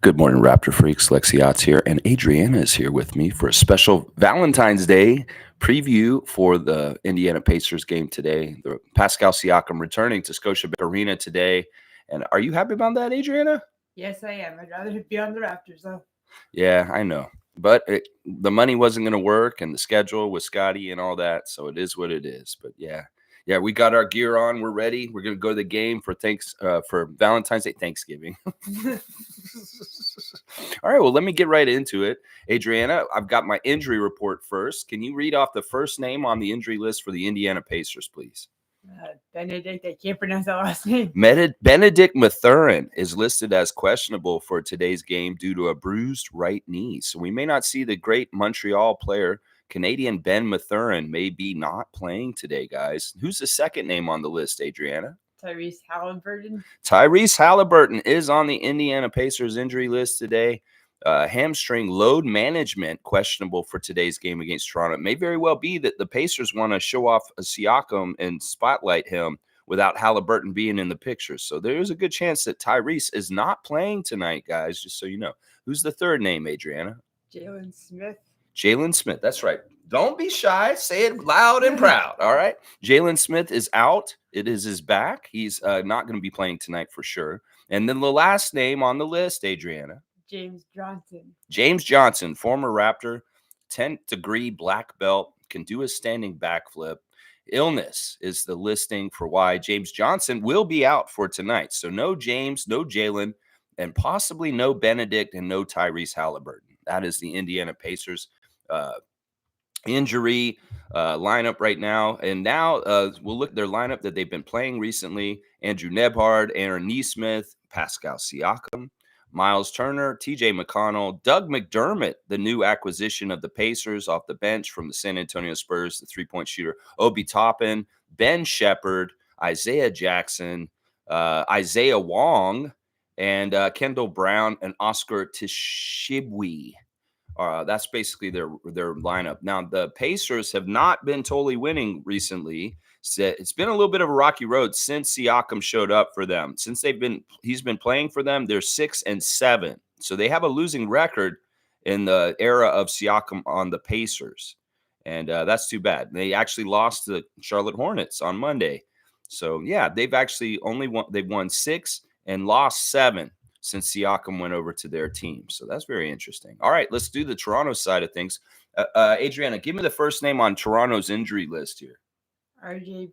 Good morning, Raptor Freaks. Lexiot's here, and Adriana is here with me for a special Valentine's Day preview for the Indiana Pacers game today. The Pascal Siakam returning to Scotiabank Arena today. And are you happy about that, Adriana? Yes, I am. I'd rather be on the Raptors, though. Yeah, I know. But the money wasn't going to work, and the schedule with Scotty and all that, so it is what it is. But yeah, we got our gear on. We're ready. We're going to go to the game for Valentine's Day, Thanksgiving. All right, well, let me get right into it. Adriana, I've got my injury report first. Can you read off the first name on the injury list for the Indiana Pacers, please? Benedict, I can't pronounce that last name. Benedict Mathurin is listed as questionable for today's game due to a bruised right knee. So we may not see the great Montreal player. Canadian Ben Mathurin may be not playing today, guys. Who's the second name on the list, Adriana? Tyrese Halliburton. Tyrese Halliburton is on the Indiana Pacers injury list today. Hamstring load management questionable for today's game against Toronto. It may very well be that the Pacers want to show off a Siakam and spotlight him without Halliburton being in the picture. So there is a good chance that Tyrese is not playing tonight, guys, just so you know. Who's the third name, Adriana? Jalen Smith. Jalen Smith. That's right. Don't be shy. Say it loud and proud. All right. Jalen Smith is out. It is his back. He's not going to be playing tonight for sure. And then the last name on the list, Adriana. James Johnson. James Johnson, former Raptor, 10th degree black belt, can do a standing backflip. Illness is the listing for why James Johnson will be out for tonight. So no James, no Jalen, and possibly no Benedict and no Tyrese Halliburton. That is the Indiana Pacers injury lineup right now. And now we'll look at their lineup that they've been playing recently. Andrew Nebhard, Aaron Nesmith, Pascal Siakam, Miles Turner, TJ McConnell, Doug McDermott, the new acquisition of the Pacers off the bench from the San Antonio Spurs, the three-point shooter, Obi Toppin, Ben Shepherd, Isaiah Jackson, Isaiah Wong, and Kendall Brown and Oscar Tshiebwe. That's basically their lineup. Now, the Pacers have not been totally winning recently. It's been a little bit of a rocky road since Siakam showed up for them. Since he's been playing for them, they're 6-7. So they have a losing record in the era of Siakam on the Pacers. And that's too bad. They actually lost to the Charlotte Hornets on Monday. So, yeah, they've won 6 and lost 7 since Siakam went over to their team. So that's very interesting. All right, let's do the Toronto side of things. Adriana, give me the first name on Toronto's injury list here. RJ.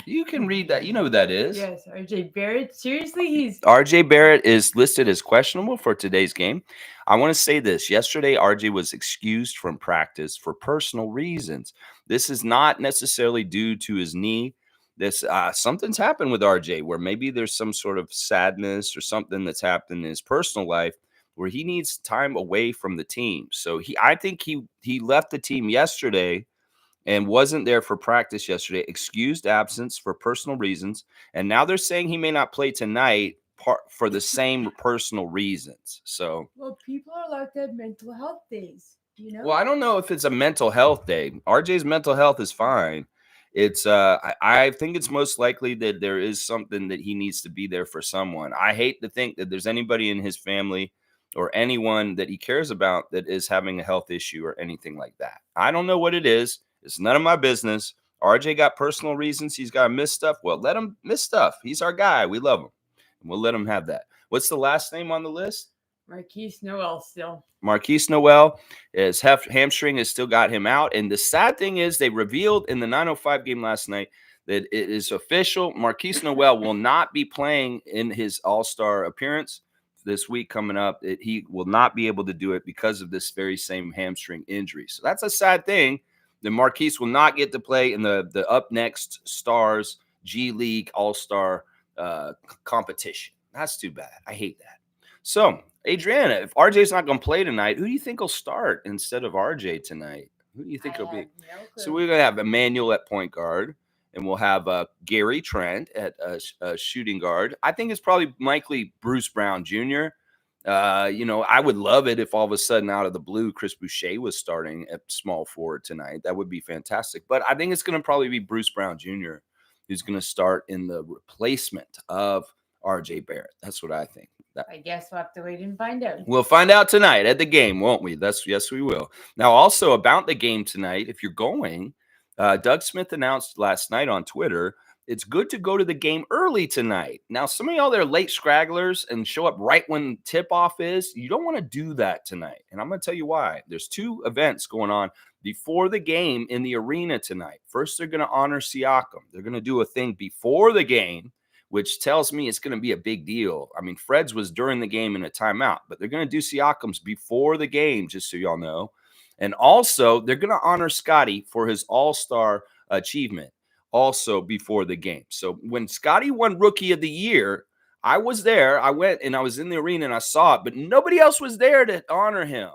You can read that. You know who that is. Yes, RJ Barrett. Seriously, RJ Barrett is listed as questionable for today's game. I want to say this. Yesterday, RJ was excused from practice for personal reasons. This is not necessarily due to his knee. Something's happened with RJ where maybe there's some sort of sadness or something that's happened in his personal life where he needs time away from the team. So I think he left the team yesterday and wasn't there for practice yesterday, excused absence for personal reasons. And now they're saying he may not play tonight for the same personal reasons. So, well, people are allowed to have mental health days, you know? Well, I don't know if it's a mental health day. RJ's mental health is fine. It's I think it's most likely that there is something that he needs to be there for someone. I hate to think that there's anybody in his family or anyone that he cares about that is having a health issue or anything like that. I don't know what it is. It's none of my business. RJ got personal reasons. He's got to miss stuff. Well, let him miss stuff. He's our guy. We love him. And we'll let him have that. What's the last name on the list? Marquise Noel still. Marquise Noel, his hamstring has still got him out. And the sad thing is they revealed in the 9:05 game last night that it is official. Marquise Noel will not be playing in his All-Star appearance this week coming up. He will not be able to do it because of this very same hamstring injury. So that's a sad thing. The Marquise will not get to play in the Up Next Stars G League All-Star competition. That's too bad. I hate that. So, Adriana, if RJ's not going to play tonight, who do you think will start instead of RJ tonight? Who do you think will be? No, So we're going to have Emmanuel at point guard, and we'll have Gary Trent at shooting guard. I think it's probably likely Bruce Brown Jr. I would love it if all of a sudden out of the blue, Chris Boucher was starting at small forward tonight. That would be fantastic. But I think it's going to probably be Bruce Brown Jr. who's going to start in the replacement of RJ Barrett. That's what I think. I guess we'll have to wait and find out. We'll find out tonight at the game, won't we? Yes, we will. Now, also about the game tonight, if you're going, Doug Smith announced last night on Twitter, it's good to go to the game early tonight. Now, some of y'all that are late scragglers and show up right when tip-off is, you don't want to do that tonight. And I'm going to tell you why. There's two events going on before the game in the arena tonight. First, they're going to honor Siakam. They're going to do a thing before the game, which tells me it's going to be a big deal. I mean, Fred's was during the game in a timeout, but they're going to do Siakam's before the game, just so y'all know. And also, they're going to honor Scotty for his all-star achievement also before the game. So when Scotty won Rookie of the Year, I was there. I went and I was in the arena and I saw it, but nobody else was there to honor him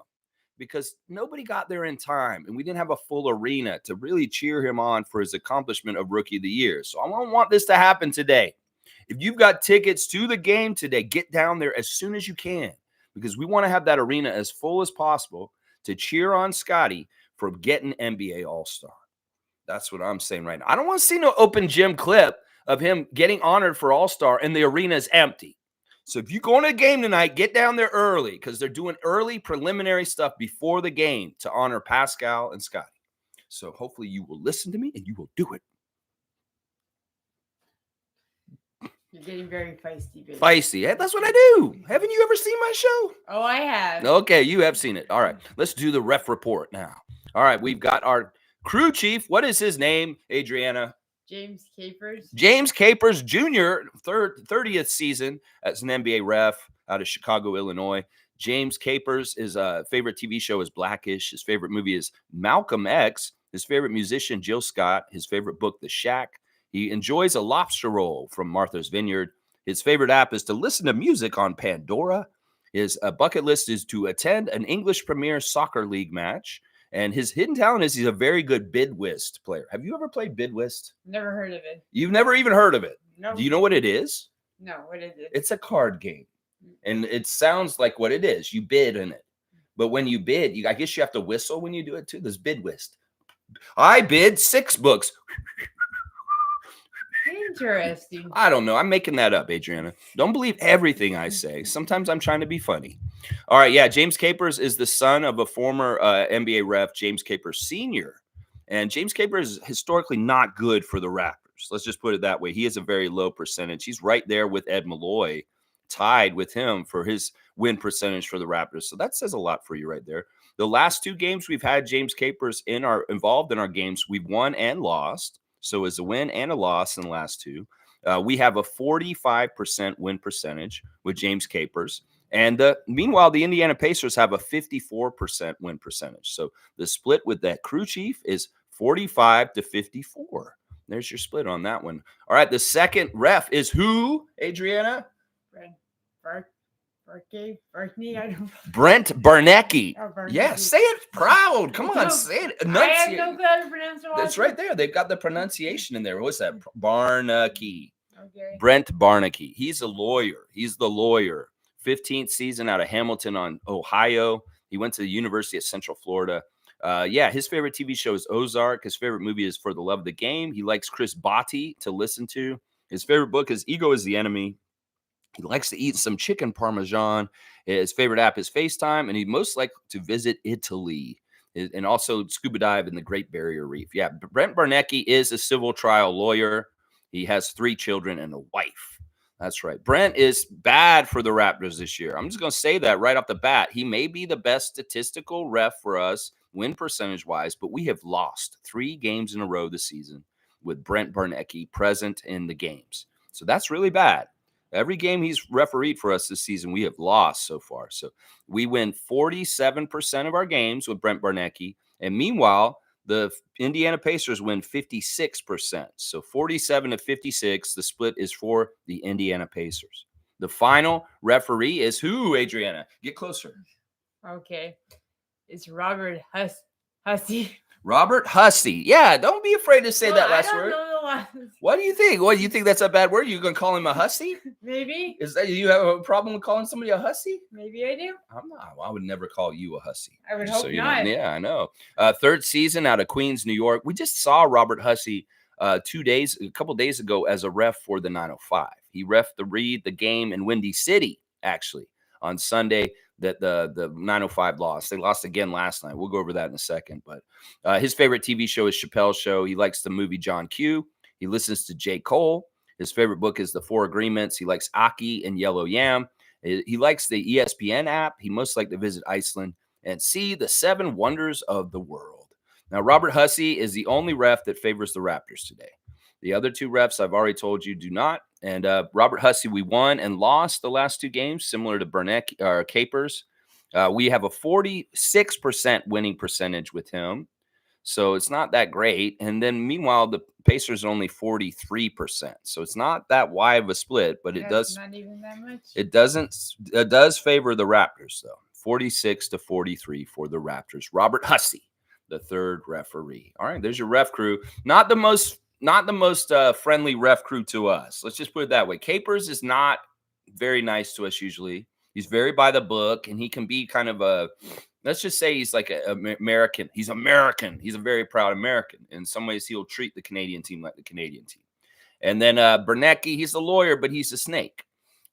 because nobody got there in time and we didn't have a full arena to really cheer him on for his accomplishment of Rookie of the Year. So I don't want this to happen today. If you've got tickets to the game today, get down there as soon as you can because we want to have that arena as full as possible to cheer on Scotty for getting NBA All-Star. That's what I'm saying right now. I don't want to see no open gym clip of him getting honored for All-Star and the arena is empty. So if you go to a game tonight, get down there early because they're doing early preliminary stuff before the game to honor Pascal and Scotty. So hopefully you will listen to me and you will do it. You're getting very feisty, baby. Feisty. Hey, that's what I do. Haven't you ever seen my show? Oh, I have. Okay, you have seen it. All right, let's do the ref report now. All right, we've got our crew chief. What is his name, Adriana? James Capers. James Capers Jr., 30th season as an NBA ref out of Chicago, Illinois. James Capers, his favorite TV show is Blackish. His favorite movie is Malcolm X. His favorite musician, Jill Scott. His favorite book, The Shack. He enjoys a lobster roll from Martha's Vineyard. His favorite app is to listen to music on Pandora. His bucket list is to attend an English Premier Soccer League match. And his hidden talent is he's a very good bid whist player. Have you ever played bid whist? Never heard of it. You've never even heard of it? No. Do you know what it is? No, what is it? It's a card game. And it sounds like what it is. You bid in it. But when you bid, I guess you have to whistle when you do it too. There's bid whist. I bid 6 books. Interesting. I don't know. I'm making that up, Adriana. Don't believe everything I say. Sometimes I'm trying to be funny. All right. Yeah. James Capers is the son of a former NBA ref, James Capers Sr. And James Capers is historically not good for the Raptors. Let's just put it that way. He has a very low percentage. He's right there with Ed Malloy, tied with him for his win percentage for the Raptors. So that says a lot for you right there. The last 2 games we've had James Capers involved in our games, we've won and lost. So it's a win and a loss in the last 2. We have a 45% win percentage with James Capers. And meanwhile, the Indiana Pacers have a 54% win percentage. So the split with that crew chief is 45 to 54. There's your split on that one. All right. The second ref is who, Adriana? Brent Barnecki. Oh, yeah, say it proud. Come on, say it. I have no clue how to pronounce it. That's right there. They've got the pronunciation in there. What's that? Barnecki. Okay. Brent Barnecki. He's a lawyer. He's the lawyer. 15th season out of Hamilton on Ohio. He went to the University of Central Florida. His favorite TV show is Ozark. His favorite movie is For the Love of the Game. He likes Chris Botti to listen to. His favorite book is Ego is the Enemy. He likes to eat some chicken parmesan. His favorite app is FaceTime, and he'd most like to visit Italy and also scuba dive in the Great Barrier Reef. Yeah, Brent Barnecki is a civil trial lawyer. He has 3 children and a wife. That's right. Brent is bad for the Raptors this year. I'm just going to say that right off the bat. He may be the best statistical ref for us, win percentage-wise, but we have lost 3 games in a row this season with Brent Barnecki present in the games. So that's really bad. Every game he's refereed for us this season, we have lost so far. So we win 47% of our games with Brent Barnecki. And meanwhile, the Indiana Pacers win 56%. So 47 to 56, the split is for the Indiana Pacers. The final referee is who, Adriana? Get closer. Okay. It's Robert Hussey. Robert Hussey. Yeah, don't be afraid to say that last word. I don't know the last. What do you think? What do you think that's a bad word? You're going to call him a hussy? Maybe. Is that you have a problem with calling somebody a hussy? Maybe I do. I'm not. I would never call you a hussy. I would hope so not. Yeah, I know. 3rd season out of Queens, New York. We just saw Robert Hussey a couple days ago as a ref for the 905. He reffed the game in Windy City actually, on Sunday that the 905 lost. They lost again last night. We'll go over that in a second. But his favorite TV show is Chappelle's Show. He likes the movie John Q. He listens to J. Cole. His favorite book is The Four Agreements. He likes Aki and Yellow Yam. He likes the ESPN app. He most like to visit Iceland and see the 7 wonders of the world. Now, Robert Hussey is the only ref that favors the Raptors today. The other 2 refs, I've already told you, do not. And Robert Hussey, we won and lost the last 2 games, similar to Burnett or Capers. We have a 46% winning percentage with him. So it's not that great. And then meanwhile, the Pacers are only 43%. So it's not that wide of a split, but it does not even that much. It does favor the Raptors, though. 46 to 43 for the Raptors. Robert Hussey, the 3rd referee. All right, there's your ref crew. Not the most friendly ref crew to us. Let's just put it that way. Capers is not very nice to us usually. He's very by the book, and he can be kind of let's just say he's like an American. He's American. He's a very proud American. In some ways, he'll treat the Canadian team like the Canadian team. And then Bernecki, he's a lawyer, but he's a snake.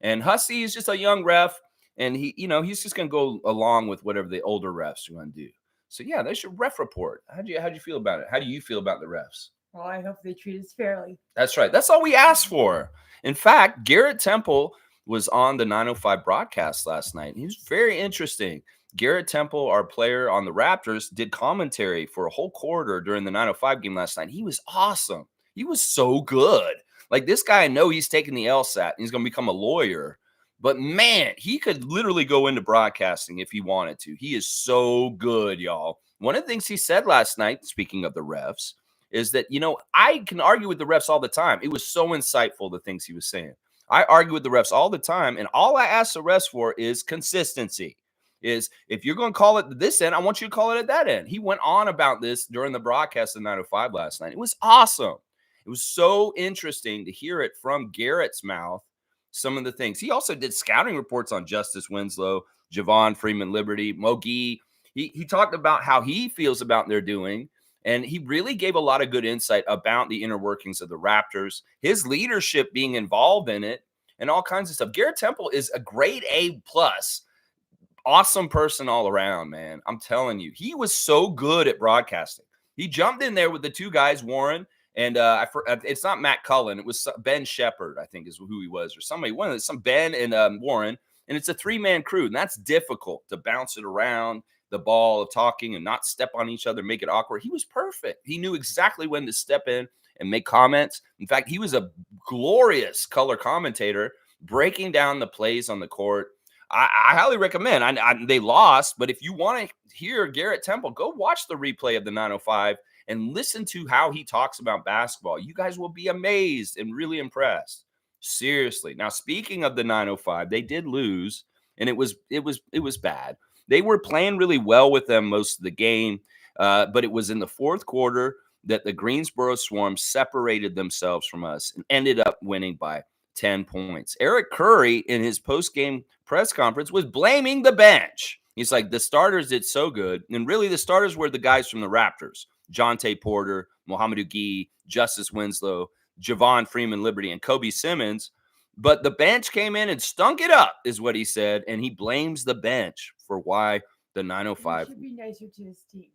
And Hussey is just a young ref, and he's just going to go along with whatever the older refs are going to do. So, yeah, that's your ref report. How'd you feel about it? How do you feel about the refs? Well, I hope they treat us fairly. That's right. That's all we asked for. In fact, Garrett Temple was on the 905 broadcast last night. He was very interesting. Garrett Temple, our player on the Raptors, did commentary for a whole quarter during the 905 game last night. He was awesome. He was so good. Like, this guy, I know he's taking the LSAT and he's going to become a lawyer. But, man, he could literally go into broadcasting if he wanted to. He is so good, y'all. One of the things he said last night, speaking of the refs, is that, I can argue with the refs all the time. It was so insightful, the things he was saying. I argue with the refs all the time, and all I ask the refs for is consistency. Is if you're going to call it this end, I want you to call it at that end. He went on about this during the broadcast of 905 last night. It was awesome. It was so interesting to hear it from Garrett's mouth, some of the things. He also did scouting reports on Justice Winslow, Javon Freeman Liberty, Mogi. He talked about how he feels about their doing, and he really gave a lot of good insight about the inner workings of the Raptors, his leadership being involved in it, and all kinds of stuff. Garrett Temple is a grade A+. Awesome person all around, man. I'm telling you, he was so good at broadcasting. He jumped in there with the 2 guys, Warren, and it's not Matt Cullen. It was Ben Shepard, I think is who he was, or somebody. Some Ben and Warren, and it's a 3-man crew, and that's difficult to bounce it around the ball of talking and not step on each other, make it awkward. He was perfect. He knew exactly when to step in and make comments. In fact, he was a glorious color commentator, breaking down the plays on the court. I highly recommend. They lost, but if you want to hear Garrett Temple, go watch the replay of the 905 and listen to how he talks about basketball. You guys will be amazed and really impressed. Seriously. Now, speaking of the 905, they did lose, and it was bad. They were playing really well with them most of the game, but it was in the 4th quarter that the Greensboro Swarm separated themselves from us and ended up winning by 10 points. Eric Curry, in his post-game press conference, was blaming the bench. He's like, the starters did so good. And really, the starters were the guys from the Raptors: Jonte Porter, Mohamedou Gueye, Justice Winslow, Javon Freeman Liberty, and Kobe Simmons. But the bench came in and stunk it up, is what he said. And he blames the bench for why the 905. He should be nicer to his team.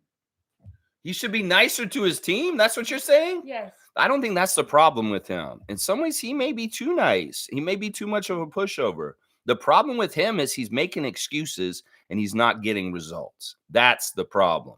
He should be nicer to his team? That's what you're saying? Yes. I don't think that's the problem with him. In some ways, he may be too nice. He may be too much of a pushover. The problem with him is he's making excuses and he's not getting results. That's the problem.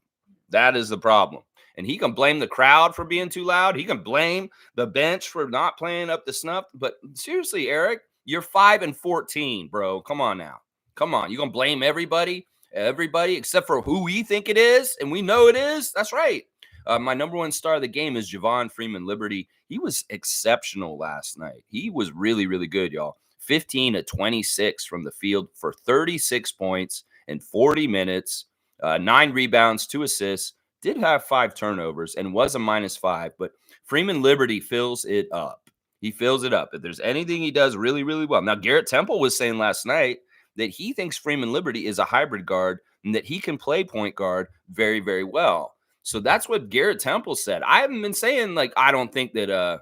That is the problem. And he can blame the crowd for being too loud. He can blame the bench for not playing up to snuff. But seriously, Eric, you're 5-14, bro. Come on now. Come on. You're going to blame everybody except for who we think it is, and we know it is. That's right. My number 1 star of the game is Javon Freeman Liberty. He was exceptional last night. He was really, really good, y'all. 15-26 from the field for 36 points in 40 minutes, 9 rebounds, 2 assists, did have 5 turnovers and was a -5, but Freeman Liberty fills it up. He fills it up. If there's anything he does really, really well. Now, Garrett Temple was saying last night that he thinks Freeman Liberty is a hybrid guard and that he can play point guard very, very well. So that's what Garrett Temple said. I haven't been saying, like, I don't think that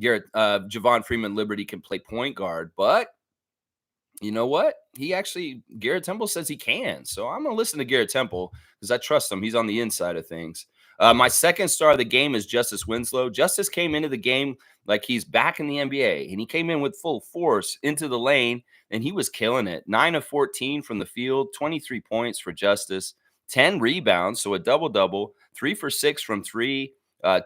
Javon Freeman Liberty can play point guard, but You know what? Garrett Temple says he can. So I'm going to listen to Garrett Temple because I trust him. He's on the inside of things. My second star of the game is Justice Winslow. Justice came into the game like he's back in the NBA, and he came in with full force into the lane, and he was killing it. 9 of 14 from the field, 23 points for Justice, 10 rebounds, so a double-double, 3 for 6 from three,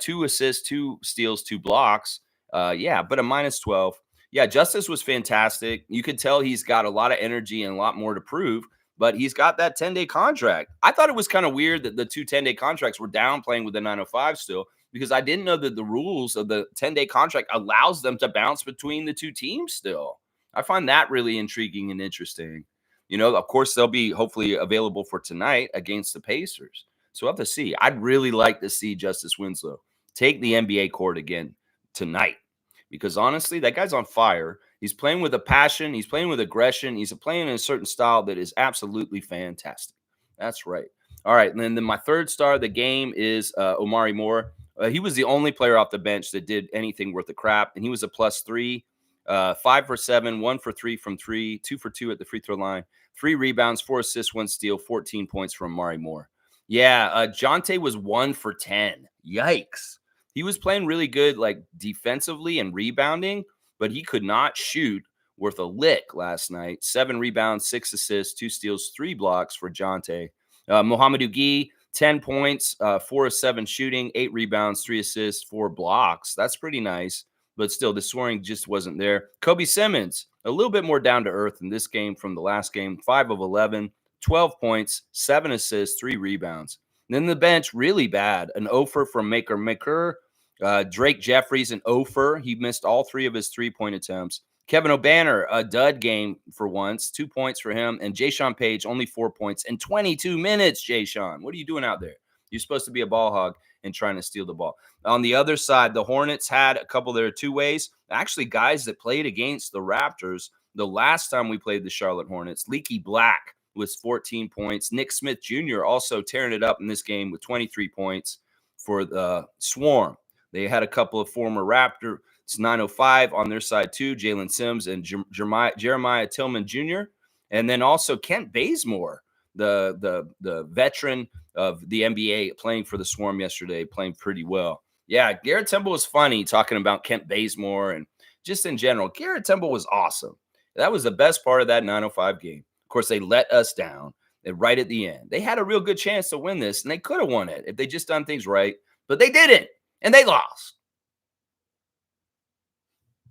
2 assists, 2 steals, 2 blocks. But a minus 12. Yeah, Justice was fantastic. You could tell he's got a lot of energy and a lot more to prove, but he's got that 10-day contract. I thought it was kind of weird that the two 10-day contracts were down playing with the 905 still, because I didn't know that the rules of the 10-day contract allows them to bounce between the two teams still. I find that really intriguing and interesting. Of course, they'll be hopefully available for tonight against the Pacers. So we'll have to see. I'd really like to see Justice Winslow take the NBA court again tonight, because honestly, that guy's on fire. He's playing with a passion. He's playing with aggression. He's playing in a certain style that is absolutely fantastic. That's right. All right. And then my third star of the game is Omari Moore. He was the only player off the bench that did anything worth a crap, and he was a +3, 5 for 7, 1 for 3 from three, 2 for 2 at the free throw line, 3 rebounds, 4 assists, 1 steal, 14 points from Omari Moore. Yeah, Jonte was 1 for 10. Yikes. He was playing really good, like defensively and rebounding, but he could not shoot worth a lick last night. 7 rebounds, 6 assists, 2 steals, 3 blocks for Jonte. Mohamedou Gueye, 10 points, 4 of 7 shooting, 8 rebounds, 3 assists, 4 blocks. That's pretty nice, but still, the scoring just wasn't there. Kobe Simmons, a little bit more down to earth in this game from the last game, 5 of 11, 12 points, 7 assists, 3 rebounds. And then the bench, really bad. An offer from Maker, Drake Jeffries, an offer. He missed all 3 of his 3-point attempts. Kevin O'Banner, a dud game for once, 2 points for him. And Jayshawn Page, only 4 points in 22 minutes, Jayshawn. What are you doing out there? You're supposed to be a ball hog and trying to steal the ball. On the other side, the Hornets had a couple of their two-ways. Actually, guys that played against the Raptors the last time we played the Charlotte Hornets. Leaky Black with 14 points. Nick Smith Jr. also tearing it up in this game with 23 points for the Swarm. They had a couple of former Raptors 905 on their side too, Jalen Sims and Jeremiah Tillman Jr. And then also Kent Bazemore, the veteran of the NBA, playing for the Swarm yesterday, playing pretty well. Yeah, Garrett Temple was funny talking about Kent Bazemore and just in general. Garrett Temple was awesome. That was the best part of that 905 game. Of course, they let us down right at the end. They had a real good chance to win this, and they could have won it if they just done things right, but they didn't, and they lost.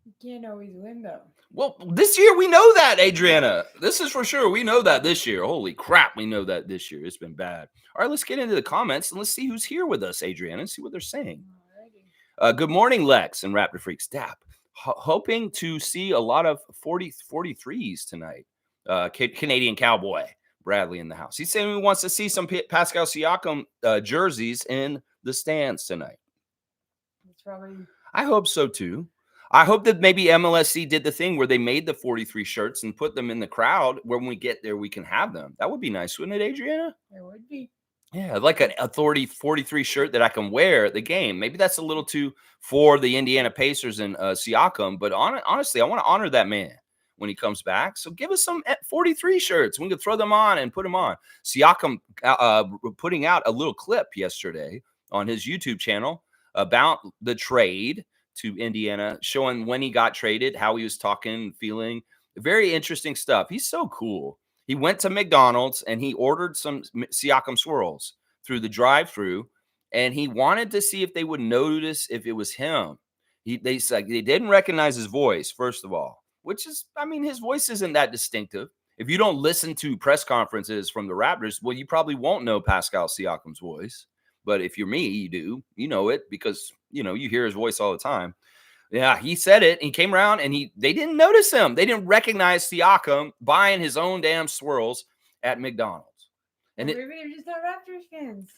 You can't always win, though. Well, this year we know that, Adriana. This is for sure. We know that this year. Holy crap, we know that this year. It's been bad. All right, let's get into the comments and let's see who's here with us, Adriana, and see what they're saying. Good morning, Lex and Raptor Freaks. Dap. Hoping to see a lot of 43s tonight. Canadian Cowboy Bradley in the house. He's saying he wants to see some Pascal Siakam jerseys in the stands tonight. That's probably. I hope so too. I hope that maybe MLSC did the thing where they made the 43 shirts and put them in the crowd. When we get there, we can have them. That would be nice, wouldn't it, Adriana? It would be. Yeah, like an authority 43 shirt that I can wear at the game. Maybe that's a little too for the Indiana Pacers and Siakam, but honestly, I want to honor that man when he comes back. So give us some 43 shirts. We can throw them on and put them on. Siakam putting out a little clip yesterday on his YouTube channel about the trade to Indiana, showing when he got traded, how he was talking, feeling. Very interesting stuff. He's so cool. He went to McDonald's and he ordered some Siakam swirls through the drive-thru, and he wanted to see if they would notice if it was him. They said they didn't recognize his voice, first of all, which is, I mean, his voice isn't that distinctive. If you don't listen to press conferences from the Raptors, well, you probably won't know Pascal Siakam's voice. But if you're me, you do. You know it because, you hear his voice all the time. Yeah, he said it. He came around and they didn't notice him. They didn't recognize Siakam buying his own damn swirls at McDonald's. And maybe they're just not Raptors fans.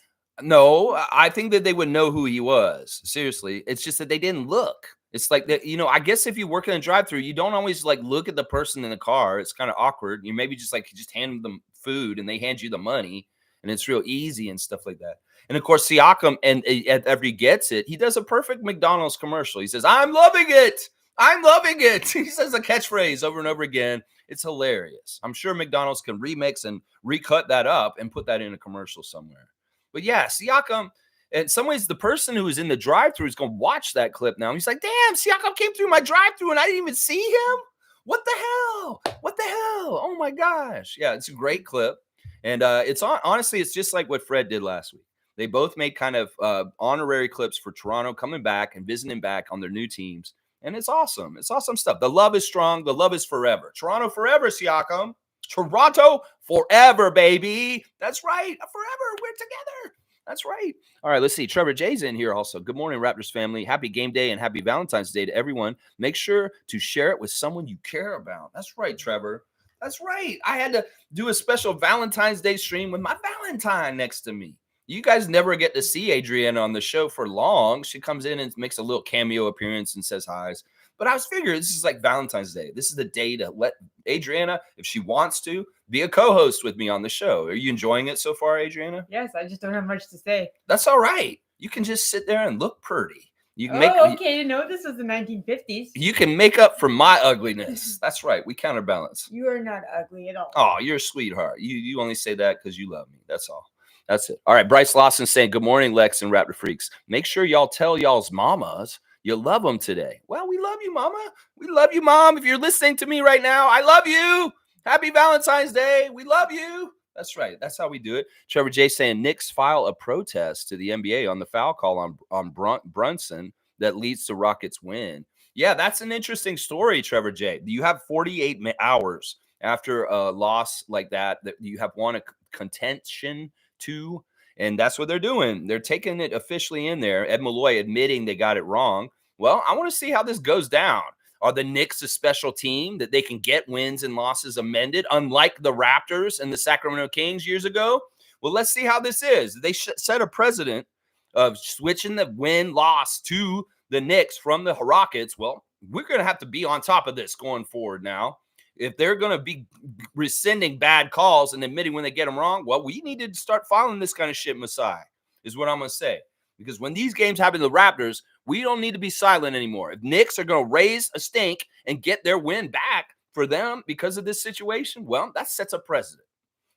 No, I think that they would know who he was. Seriously. It's just that they didn't look. It's like that, I guess if you work in a drive-thru, you don't always look at the person in the car. It's kind of awkward. You maybe just hand them food and they hand you the money, and it's real easy and stuff like that. And of course, Siakam, and after he gets it, he does a perfect McDonald's commercial. He says, "I'm loving it. I'm loving it." He says a catchphrase over and over again. It's hilarious. I'm sure McDonald's can remix and recut that up and put that in a commercial somewhere. But yeah, Siakam, in some ways, the person who is in the drive-thru is going to watch that clip now. He's like, damn, Siakam came through my drive-thru and I didn't even see him. What the hell? What the hell? Oh my gosh. Yeah, it's a great clip. And honestly, it's just like what Fred did last week. They both made kind of honorary clips for Toronto coming back and visiting back on their new teams. And it's awesome. It's awesome stuff. The love is strong. The love is forever. Toronto forever, Siakam. Toronto forever, baby. That's right. Forever. We're together. That's right. All right, let's see. Trevor J's in here also. Good morning, Raptors family. Happy game day and happy Valentine's Day to everyone. Make sure to share it with someone you care about. That's right, Trevor. That's right. I had to do a special Valentine's Day stream with my Valentine next to me. You guys never get to see Adriana on the show for long. She comes in and makes a little cameo appearance and says hi's. But I was figuring this is like Valentine's Day. This is the day to let Adriana, if she wants to, be a co-host with me on the show. Are you enjoying it so far, Adriana? Yes, I just don't have much to say. That's all right. You can just sit there and look pretty. You can okay. You know, this was the 1950s. You can make up for my ugliness. That's right. We counterbalance. You are not ugly at all. Oh, you're a sweetheart. You only say that because you love me. That's all. That's it. All right. Bryce Lawson saying, good morning, Lex and Raptor Freaks. Make sure y'all tell y'all's mamas you love them today. Well, we love you, mama. We love you, mom. If you're listening to me right now, I love you. Happy Valentine's Day. We love you. That's right. That's how we do it. Trevor J saying Knicks file a protest to the NBA on the foul call on Brunson that leads to Rockets win. Yeah, that's an interesting story, Trevor J. You have 48 hours after a loss like that you have won a contention to, and that's what they're doing. They're taking it officially in there. Ed Malloy admitting they got it wrong. Well, I want to see how this goes down. Are the Knicks a special team that they can get wins and losses amended, unlike the Raptors and the Sacramento Kings years ago? Well, let's see how this is. They set a precedent of switching the win-loss to the Knicks from the Rockets. Well, we're going to have to be on top of this going forward now. If they're going to be rescinding bad calls and admitting when they get them wrong, well, we need to start following this kind of shit, Masai, is what I'm going to say. Because when these games happen to the Raptors, we don't need to be silent anymore. If Knicks are going to raise a stink and get their win back for them because of this situation, well, that sets a precedent.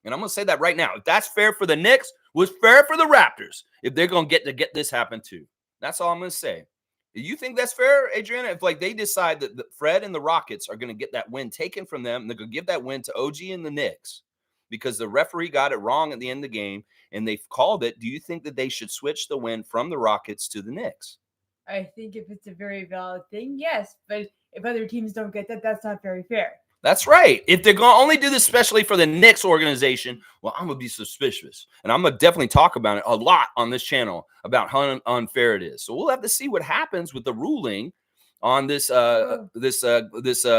And I'm going to say that right now. If that's fair for the Knicks, was fair for the Raptors if they're going to get this happen too. That's all I'm going to say. Do you think that's fair, Adriana? If they decide that Fred and the Rockets are going to get that win taken from them, and they're going to give that win to OG and the Knicks because the referee got it wrong at the end of the game and they've called it, do you think that they should switch the win from the Rockets to the Knicks? I think if it's a very valid thing, yes. But if other teams don't get that, that's not very fair. That's right. If they're going to only do this especially for the Knicks organization, well, I'm going to be suspicious. And I'm going to definitely talk about it a lot on this channel about how unfair it is. So we'll have to see what happens with the ruling on this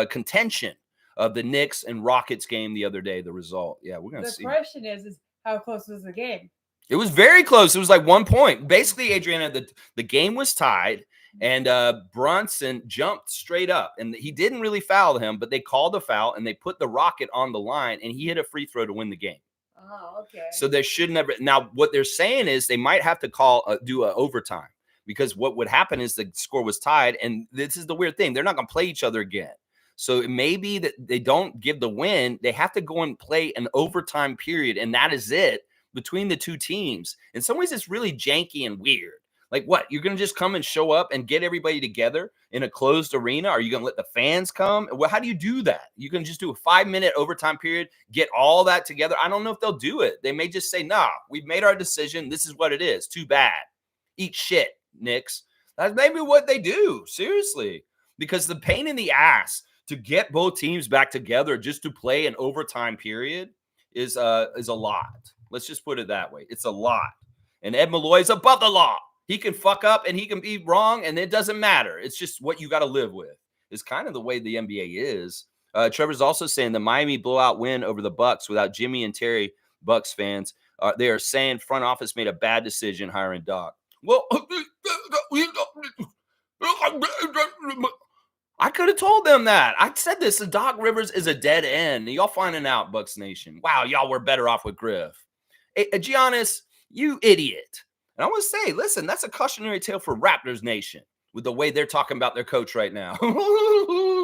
contention of the Knicks and Rockets game the other day, the result. Yeah, we're going to see. The question is how close was the game? It was very close. It was like 1 point. Basically, Adriana, the game was tied. And Brunson jumped straight up, and he didn't really foul him, but they called a foul, and they put the Rocket on the line, and he hit a free throw to win the game. Oh, okay. So there should never. Now, what they're saying is they might have to do an overtime because what would happen is the score was tied, and this is the weird thing. They're not going to play each other again. So it may be that they don't give the win. They have to go and play an overtime period, and that is it between the two teams. In some ways, it's really janky and weird. Like what? You're going to just come and show up and get everybody together in a closed arena? Are you going to let the fans come? Well, how do you do that? You can just do a 5-minute overtime period, get all that together. I don't know if they'll do it. They may just say, nah, we've made our decision. This is what it is. Too bad. Eat shit, Knicks. That's maybe what they do. Seriously. Because the pain in the ass to get both teams back together just to play an overtime period is a lot. Let's just put it that way. It's a lot. And Ed Malloy is above the law. He can fuck up and he can be wrong, and it doesn't matter. It's just what you got to live with. It's kind of the way the NBA is. Trevor's also saying the Miami blowout win over the Bucks without Jimmy and Terry, Bucks fans, they are saying front office made a bad decision hiring Doc. Well, I could have told them that. I said this. Doc Rivers is a dead end. Y'all finding out, Bucks Nation. Wow, y'all were better off with Griff. Hey, Giannis, you idiot. And I want to say, listen, that's a cautionary tale for Raptors Nation with the way they're talking about their coach right now.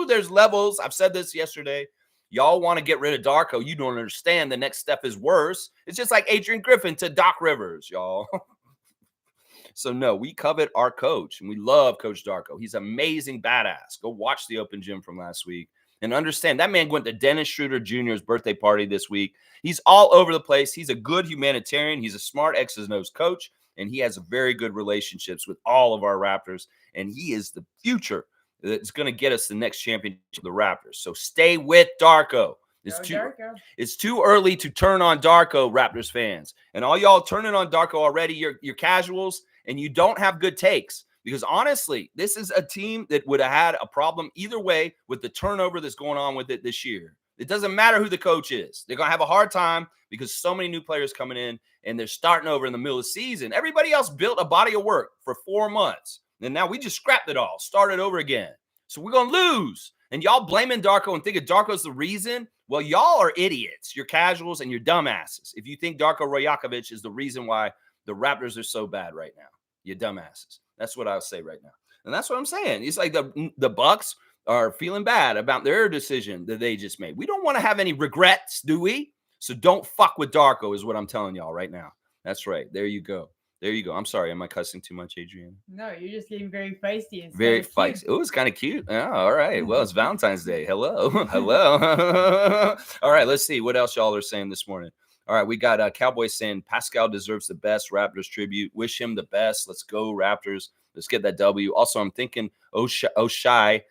There's levels. I've said this yesterday. Y'all want to get rid of Darko. You don't understand. The next step is worse. It's just like Adrian Griffin to Doc Rivers, y'all. So, no, we covet our coach, and we love Coach Darko. He's amazing, badass. Go watch the open gym from last week and understand that man went to Dennis Schroeder Jr.'s birthday party this week. He's all over the place. He's a good humanitarian. He's a smart X's and O's coach, and he has very good relationships with all of our Raptors, and he is the future that's going to get us the next championship of the Raptors. So stay with Darko. It's too early to turn on Darko, Raptors fans. And all y'all turning on Darko already, you're casuals, and you don't have good takes. Because honestly, this is a team that would have had a problem either way with the turnover that's going on with it this year. It doesn't matter who the coach is. They're going to have a hard time because so many new players coming in, and they're starting over in the middle of the season. Everybody else built a body of work for 4 months. And now we just scrapped it all, started over again. So we're going to lose. And y'all blaming Darko and thinking Darko's the reason. Well, y'all are idiots. You're casuals and you're dumbasses. If you think Darko Rajakovic is the reason why the Raptors are so bad right now, you dumbasses. That's what I'll say right now. And that's what I'm saying. It's like the Bucks are feeling bad about their decision that they just made. We don't want to have any regrets, do we? So don't fuck with Darko is what I'm telling y'all right now. That's right. There you go. There you go. I'm sorry. Am I cussing too much, Adrian? No, you're just getting very feisty. Very feisty. Oh, it's kind of cute. Oh, all right. Well, it's Valentine's Day. Hello. Hello. All right. Let's see what else y'all are saying this morning. All right. We got Cowboys saying Pascal deserves the best. Raptors tribute. Wish him the best. Let's go, Raptors. Let's get that W. Also, I'm thinking Oshai,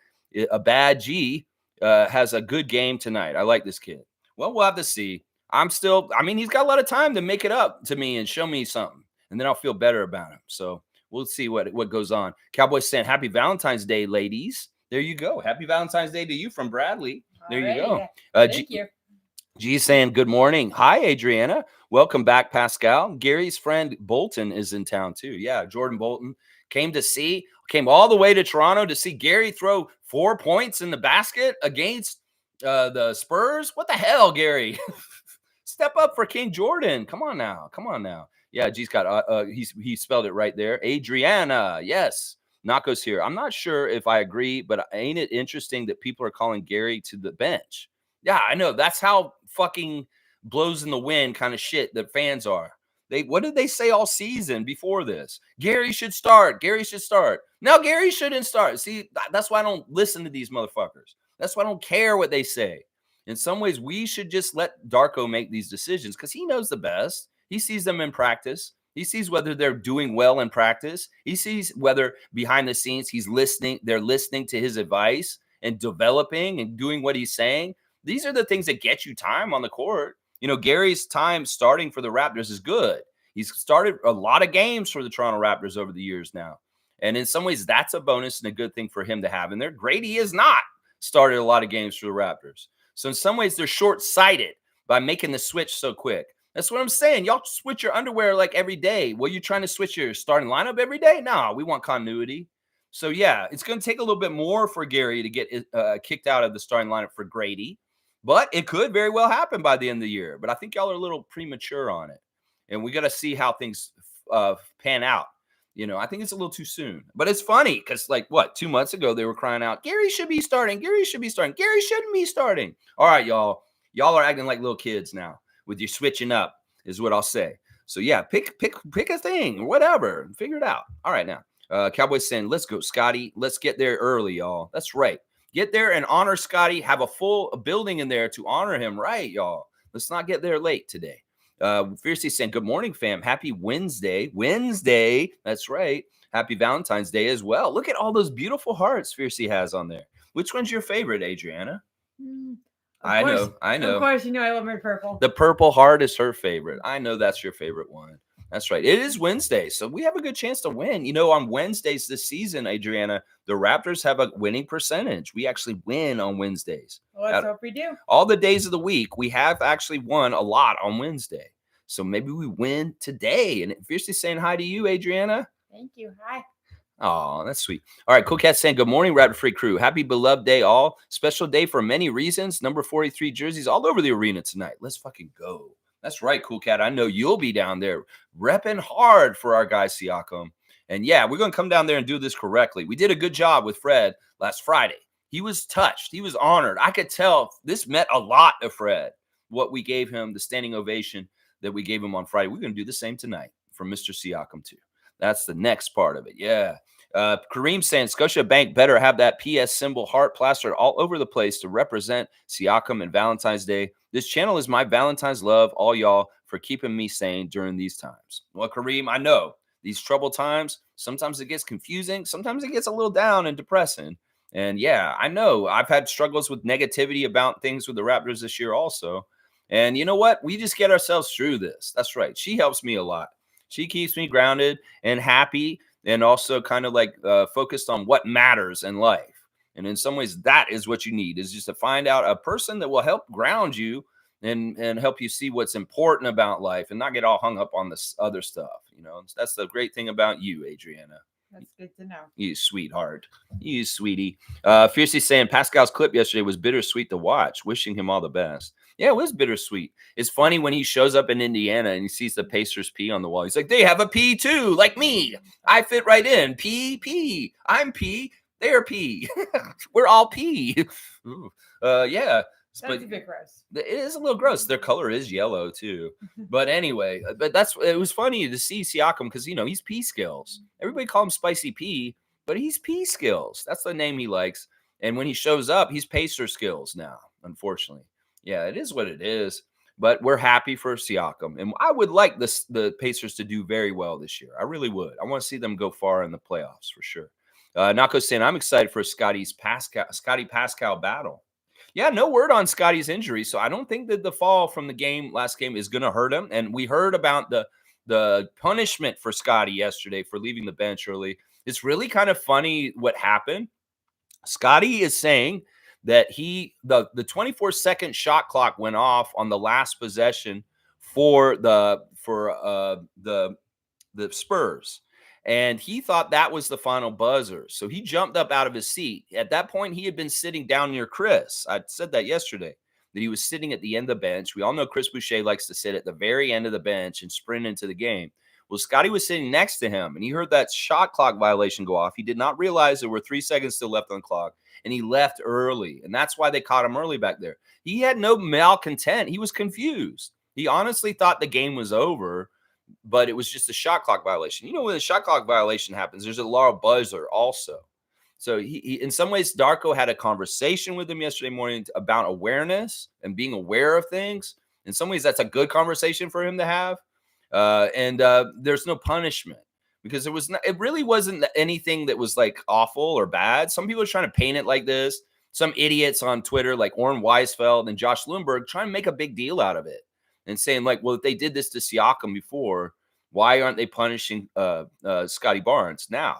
a bad G, has a good game tonight. I like this kid. Well, we'll have to see. He's got a lot of time to make it up to me and show me something. And then I'll feel better about him. So we'll see what goes on. Cowboys saying happy Valentine's Day, ladies. There you go. Happy Valentine's Day to you from Bradley. There you go. Thank you. G saying good morning. Hi, Adriana. Welcome back, Pascal. Gary's friend Bolton is in town too. Yeah, Jordan Bolton came all the way to Toronto to see Gary throw 4 points in the basket against the Spurs. What the hell, Gary? Step up for King Jordan. Come on now. Yeah, G's got he spelled it right there. Adriana, yes. Nako's here. I'm not sure if I agree, but ain't it interesting that people are calling Gary to the bench? Yeah, I know. That's how fucking blows in the wind kind of shit that fans are. What did they say all season before this? Gary should start. No, Gary shouldn't start. See, that's why I don't listen to these motherfuckers. That's why I don't care what they say. In some ways, we should just let Darko make these decisions because he knows the best. He sees them in practice. He sees whether they're doing well in practice. He sees whether behind the scenes they're listening to his advice and developing and doing what he's saying. These are the things that get you time on the court. You know, Gary's time starting for the Raptors is good. He's started a lot of games for the Toronto Raptors over the years now. And in some ways, that's a bonus and a good thing for him to have. And they're great. He has not started a lot of games for the Raptors. So in some ways, they're short-sighted by making the switch so quick. That's what I'm saying. Y'all switch your underwear like every day. Well, you're trying to switch your starting lineup every day? No, we want continuity. So, yeah, it's going to take a little bit more for Gary to get kicked out of the starting lineup for Grady. But it could very well happen by the end of the year. But I think y'all are a little premature on it. And we got to see how things pan out. You know, I think it's a little too soon. But it's funny because, 2 months ago, they were crying out, Gary should be starting. Gary shouldn't be starting. All right, y'all. Y'all are acting like little kids now. With your switching up is what I'll say. So yeah, pick a thing or whatever, figure it out. All right, now Cowboys saying, let's go, Scotty. Let's get there early, y'all. That's right. Get there and honor Scotty. Have a full building in there to honor him, right, y'all? Let's not get there late today. Fiercely saying, good morning, fam. Happy Wednesday. That's right. Happy Valentine's Day as well. Look at all those beautiful hearts Fiercely has on there. Which one's your favorite, Adriana? I know. Of course, you know I love my purple. The purple heart is her favorite. I know that's your favorite one. That's right. It is Wednesday, so we have a good chance to win. You know, on Wednesdays this season, Adriana, the Raptors have a winning percentage. We actually win on Wednesdays. Well, let's hope we do. All the days of the week, we have actually won a lot on Wednesday. So maybe we win today. And Fiercely saying hi to you, Adriana. Thank you. Hi. Oh, that's sweet. All right, Cool Cat saying, good morning, Raptor Free crew. Happy beloved day all. Special day for many reasons. Number 43 jerseys all over the arena tonight. Let's fucking go. That's right, Cool Cat. I know you'll be down there repping hard for our guy Siakam. And yeah, we're going to come down there and do this correctly. We did a good job with Fred last Friday. He was touched. He was honored. I could tell this meant a lot to Fred, what we gave him, the standing ovation that we gave him on Friday. We're going to do the same tonight for Mr. Siakam, too. That's the next part of it. Yeah. Kareem saying Scotiabank better have that PS symbol heart plastered all over the place to represent Siakam and Valentine's Day. This channel is my Valentine's love, all y'all, for keeping me sane during these times. Well, Kareem, I know these troubled times, sometimes it gets confusing. Sometimes it gets a little down and depressing. And yeah, I know I've had struggles with negativity about things with the Raptors this year also. And you know what? We just get ourselves through this. That's right. She helps me a lot. She keeps me grounded and happy, and also kind of like focused on what matters in life. And in some ways, that is what you need, is just to find out a person that will help ground you and help you see what's important about life and not get all hung up on this other stuff. You know, that's the great thing about you, Adriana. That's good to know. You sweetheart. You sweetie. Fiercely saying Pascal's clip yesterday was bittersweet to watch. Wishing him all the best. Yeah, it was bittersweet. It's funny when he shows up in Indiana and he sees the Pacers P on the wall. He's like, they have a P too, like me. I fit right in. P. I'm P. They're P. We're all P. Yeah. That's a bit gross. It is a little gross. Their color is yellow too. But anyway, it was funny to see Siakam because, you know, he's P skills. Everybody call him Spicy P, but he's P skills. That's the name he likes. And when he shows up, he's Pacer skills now, unfortunately. Yeah, it is what it is. But we're happy for Siakam. And I would like the Pacers to do very well this year. I really would. I want to see them go far in the playoffs for sure. Nako saying, I'm excited for Scotty Pascal battle. Yeah, no word on Scotty's injury, so I don't think that the fall from the last game is going to hurt him. And we heard about the punishment for Scotty yesterday for leaving the bench early. It's really kind of funny what happened. Scotty is saying that the 24-second shot clock went off on the last possession for the Spurs. And he thought that was the final buzzer. So he jumped up out of his seat. At that point, he had been sitting down near Chris. I said that yesterday, that he was sitting at the end of the bench. We all know Chris Boucher likes to sit at the very end of the bench and sprint into the game. Well, Scotty was sitting next to him, and he heard that shot clock violation go off. He did not realize there were 3 seconds still left on the clock, and he left early. And that's why they caught him early back there. He had no malcontent. He was confused. He honestly thought the game was over, but it was just a shot clock violation. You know, when a shot clock violation happens, there's a loud buzzer also. So he in some ways, Darko had a conversation with him yesterday morning about awareness and being aware of things. In some ways, that's a good conversation for him to have. And there's no punishment because it really wasn't anything that was like awful or bad. Some people are trying to paint it like this. Some idiots on Twitter like Orrin Weisfeld and Josh Lundberg trying to make a big deal out of it. And saying like, well, if they did this to Siakam before, why aren't they punishing Scotty Barnes now?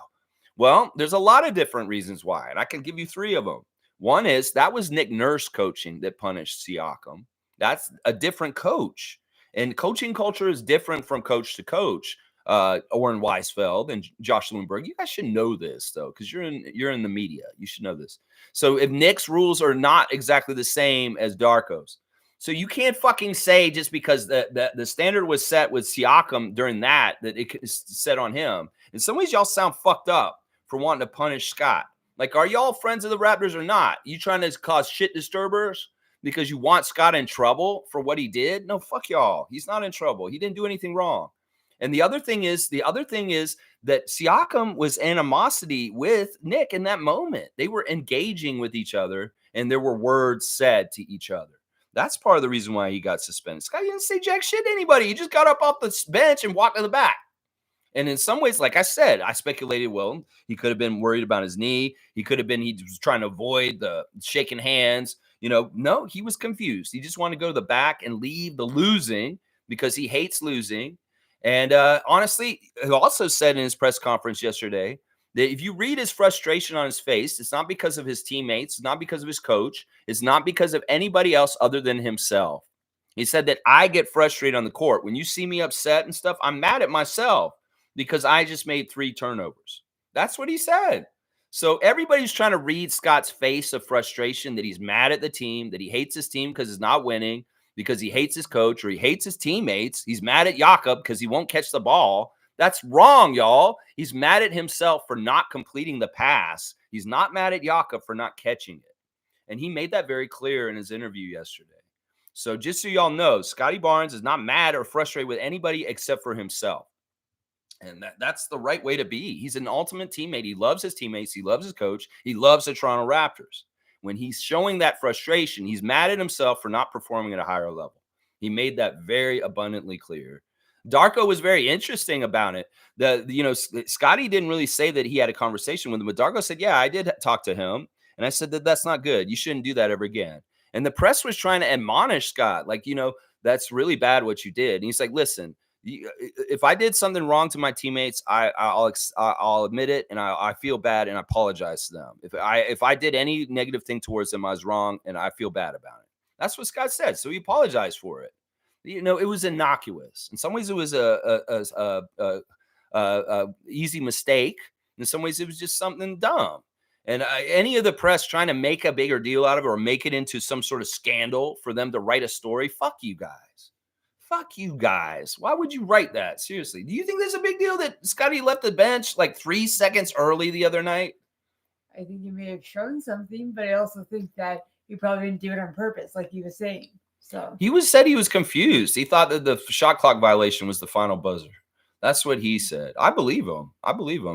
Well, there's a lot of different reasons why, and I can give you 3 of them. One is that was Nick Nurse coaching that punished Siakam. That's a different coach, and coaching culture is different from coach to coach. Orrin Weisfeld and Josh Lundberg, you guys should know this though, because you're in the media. You should know this. So if Nick's rules are not exactly the same as Darko's. So you can't fucking say just because the standard was set with Siakam during that it is set on him. In some ways, y'all sound fucked up for wanting to punish Scott. Like, are y'all friends of the Raptors or not? You trying to cause shit disturbers because you want Scott in trouble for what he did? No, fuck y'all. He's not in trouble. He didn't do anything wrong. And the other thing is that Siakam was animosity with Nick in that moment. They were engaging with each other, and there were words said to each other. That's part of the reason why he got suspended. Scotty didn't say jack shit to anybody. He just got up off the bench and walked to the back. And in some ways, like I said, I speculated, well, he could have been worried about his knee. He was trying to avoid the shaking hands. You know, no, he was confused. He just wanted to go to the back and leave the losing because he hates losing. And honestly, he also said in his press conference yesterday that if you read his frustration on his face, it's not because of his teammates, it's not because of his coach, it's not because of anybody else other than himself. He said that I get frustrated on the court. When you see me upset and stuff, I'm mad at myself because I just made 3 turnovers. That's what he said. So everybody's trying to read Scott's face of frustration that he's mad at the team, that he hates his team because it's not winning, because he hates his coach or he hates his teammates. He's mad at Jakob because he won't catch the ball. That's wrong, y'all. He's mad at himself for not completing the pass. He's not mad at Jakob for not catching it. And he made that very clear in his interview yesterday. So just so y'all know, Scotty Barnes is not mad or frustrated with anybody except for himself. And that's the right way to be. He's an ultimate teammate. He loves his teammates. He loves his coach. He loves the Toronto Raptors. When he's showing that frustration, he's mad at himself for not performing at a higher level. He made that very abundantly clear. Darko was very interesting about it. Scotty didn't really say that he had a conversation with him, but Darko said, yeah, I did talk to him. And I said that's not good. You shouldn't do that ever again. And the press was trying to admonish Scott, like, that's really bad what you did. And he's like, listen, if I did something wrong to my teammates, I'll admit it, and I feel bad, and I apologize to them. If I did any negative thing towards them, I was wrong, and I feel bad about it. That's what Scott said. So he apologized for it. It was innocuous. In some ways, it was a easy mistake. In some ways, it was just something dumb. And any of the press trying to make a bigger deal out of it or make it into some sort of scandal for them to write a story, fuck you guys. Fuck you guys. Why would you write that? Seriously. Do you think there's a big deal that Scotty left the bench like 3 seconds early the other night? I think he may have shown something, but I also think that he probably didn't do it on purpose, like he was saying. So said he was confused. He thought that the shot clock violation was the final buzzer. That's what he said. I believe him.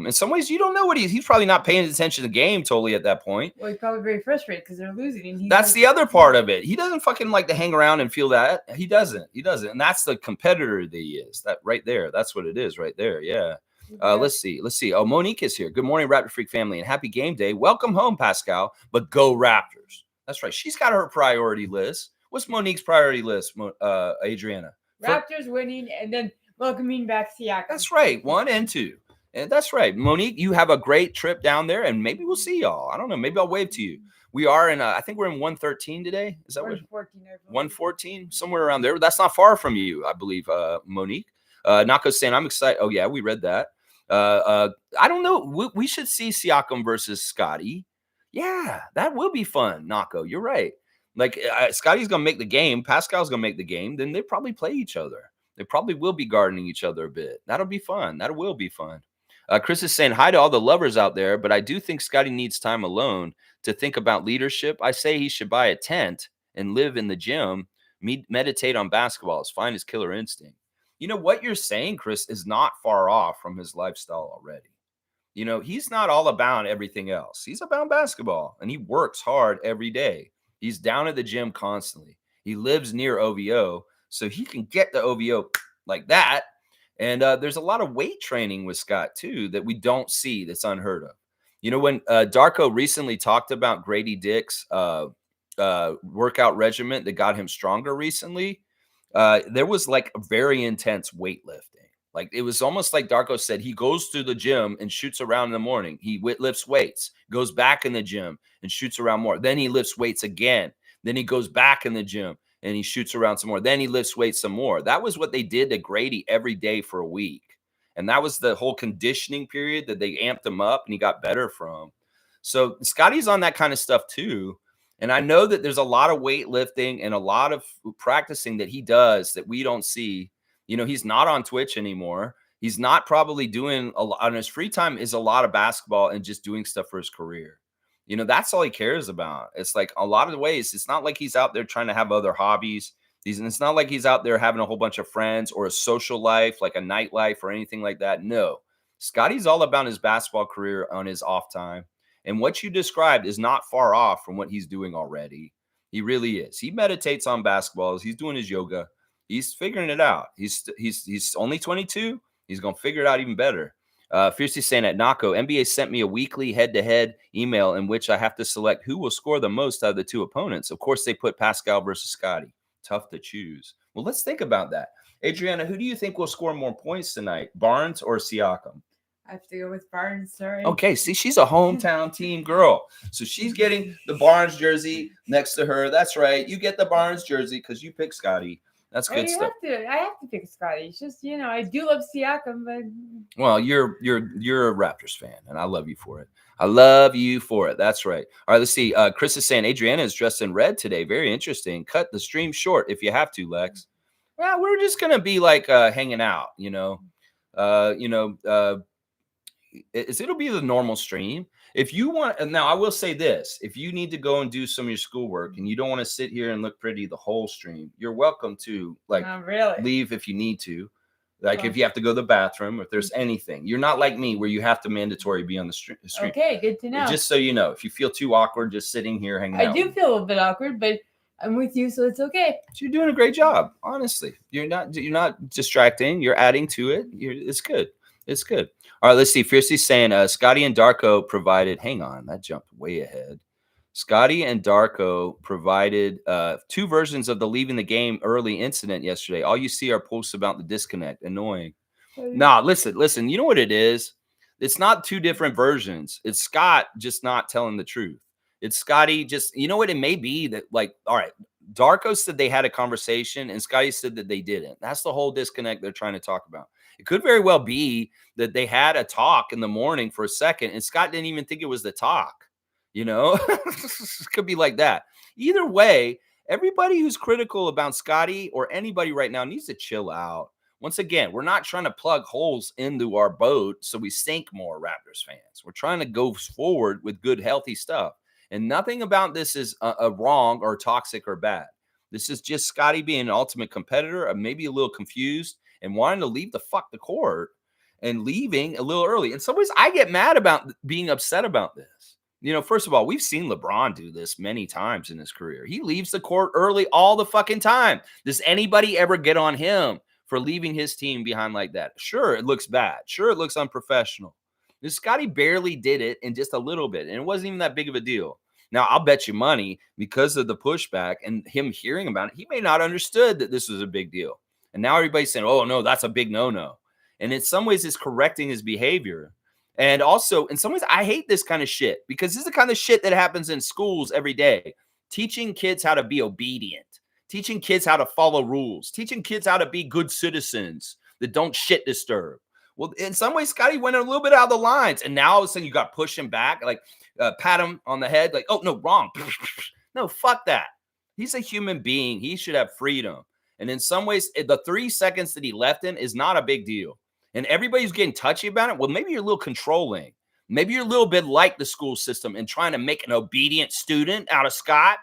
In some ways, you don't know what he's probably not paying attention to the game totally at that point. Well, he's probably very frustrated because they're losing. And that's the other part of it. He doesn't fucking like to hang around and feel that. He doesn't. And that's the competitor that he is. That right there. That's what it is right there. Yeah. Let's see. Oh, Monique is here. Good morning, Raptor Freak family, and happy game day. Welcome home, Pascal. But go Raptors. That's right. She's got her priority list. What's Monique's priority list, Adriana? Raptors winning and then welcoming back Siakam. That's right. 1 and 2. And that's right. Monique, you have a great trip down there, and maybe we'll see y'all. I don't know. Maybe I'll wave to you. We are in, I think we're in 113 today. Is that 114? 114? Somewhere around there. That's not far from you, I believe, Monique. Nako's saying, I'm excited. Oh, yeah, we read that. I don't know. We should see Siakam versus Scotty. Yeah, that will be fun, Nako. You're right. Like, Scotty's going to make the game. Pascal's going to make the game. Then they probably play each other. They probably will be gardening each other a bit. That'll be fun. That will be fun. Chris is saying, hi to all the lovers out there, but I do think Scotty needs time alone to think about leadership. I say he should buy a tent and live in the gym, meditate on basketball. It's fine as killer instinct. You know, what you're saying, Chris, is not far off from his lifestyle already. He's not all about everything else. He's about basketball, and he works hard every day. He's down at the gym constantly. He lives near OVO, so he can get to OVO like that. And there's a lot of weight training with Scott, too, that we don't see, that's unheard of. When Darko recently talked about Grady Dick's workout regimen that got him stronger recently, there was like a very intense weightlifting. Like, it was almost like Darko said, he goes to the gym and shoots around in the morning. He lifts weights, goes back in the gym and shoots around more. Then he lifts weights again. Then he goes back in the gym and he shoots around some more. Then he lifts weights some more. That was what they did to Grady every day for a week. And that was the whole conditioning period that they amped him up and he got better from. So Scotty's on that kind of stuff too. And I know that there's a lot of weightlifting and a lot of practicing that he does that we don't see. He's not on Twitch anymore. He's not probably doing a lot on his free time is a lot of basketball and just doing stuff for his career. That's all he cares about. It's like a lot of the ways, it's not like he's out there trying to have other hobbies. It's not like he's out there having a whole bunch of friends or a social life, like a nightlife or anything like that. No, Scotty's all about his basketball career on his off time. And what you described is not far off from what he's doing already. He really is. He meditates on basketballs. He's doing his yoga. He's figuring it out. He's only 22. He's going to figure it out even better. Fiercely saying at Nako, NBA sent me a weekly head-to-head email in which I have to select who will score the most out of the two opponents. Of course, they put Pascal versus Scotty. Tough to choose. Well, let's think about that. Adriana, who do you think will score more points tonight, Barnes or Siakam? I have to go with Barnes, sorry. Okay, see, she's a hometown team girl. So she's getting the Barnes jersey next to her. That's right. You get the Barnes jersey because you pick Scotty. That's good stuff. I have to pick Scotty. It's just, I do love Siakam, but well, you're a Raptors fan, and I love you for it. I love you for it. That's right. All right, let's see. Chris is saying Adriana is dressed in red today. Very interesting. Cut the stream short if you have to, Lex. Well, we're just gonna be like hanging out, You know, it'll be the normal stream. If you want, and now I will say this: if you need to go and do some of your schoolwork and you don't want to sit here and look pretty the whole stream, you're welcome to like Not really. leave if you need to. Like Well, if you have to go to the bathroom, if there's anything, you're not like me where you have to mandatory be on the stream. okay, good to know. Just so you know, if you feel too awkward just sitting here hanging out, I do feel a bit awkward, but I'm with you, so it's okay. you're doing a great job. Honestly, you're not distracting. You're adding to it. It's good. It's good. All right, let's see. Fiercely saying, Scotty and Darko provided. Hang on, that jumped way ahead. Scotty and Darko provided 2 versions of the leaving the game early incident yesterday. All you see are posts about the disconnect. Annoying. Nah, listen. You know what it is? It's not 2 different versions. It's Scott just not telling the truth. It's Scotty just, you know what it may be that like, all right, Darko said they had a conversation and Scotty said that they didn't. That's the whole disconnect they're trying to talk about. It could very well be that they had a talk in the morning for a second and Scott didn't even think it was the talk. You know, it could be like that. Either way, everybody who's critical about Scotty or anybody right now needs to chill out. Once again, we're not trying to plug holes into our boat so we sink more, Raptors fans. We're trying to go forward with good, healthy stuff. And nothing about this is wrong or toxic or bad. This is just Scotty being an ultimate competitor, maybe a little confused and wanting to leave the court and leaving a little early. In some ways, I get mad about being upset about this. You know, first of all, we've seen LeBron do this many times in his career. He leaves the court early all the fucking time. Does anybody ever get on him for leaving his team behind like that? Sure, it looks bad. Sure, it looks unprofessional. This Scotty barely did it in just a little bit, and it wasn't even that big of a deal. Now, I'll bet you money because of the pushback and him hearing about it, he may not understood that this was a big deal. And now everybody's saying, oh, no, that's a big no-no. And in some ways, it's correcting his behavior. And also, in some ways, I hate this kind of shit because this is the kind of shit that happens in schools every day. Teaching kids how to be obedient, teaching kids how to follow rules, teaching kids how to be good citizens that don't shit disturb. Well, in some ways, Scotty went a little bit out of the lines. And now all of a sudden you got to push him back, like pat him on the head, like, oh, no, wrong. No, fuck that. He's a human being. He should have freedom. And in some ways, the 3 seconds that he left in is not a big deal. And everybody's getting touchy about it. Well, maybe you're a little controlling. Maybe you're a little bit like the school system and trying to make an obedient student out of Scott.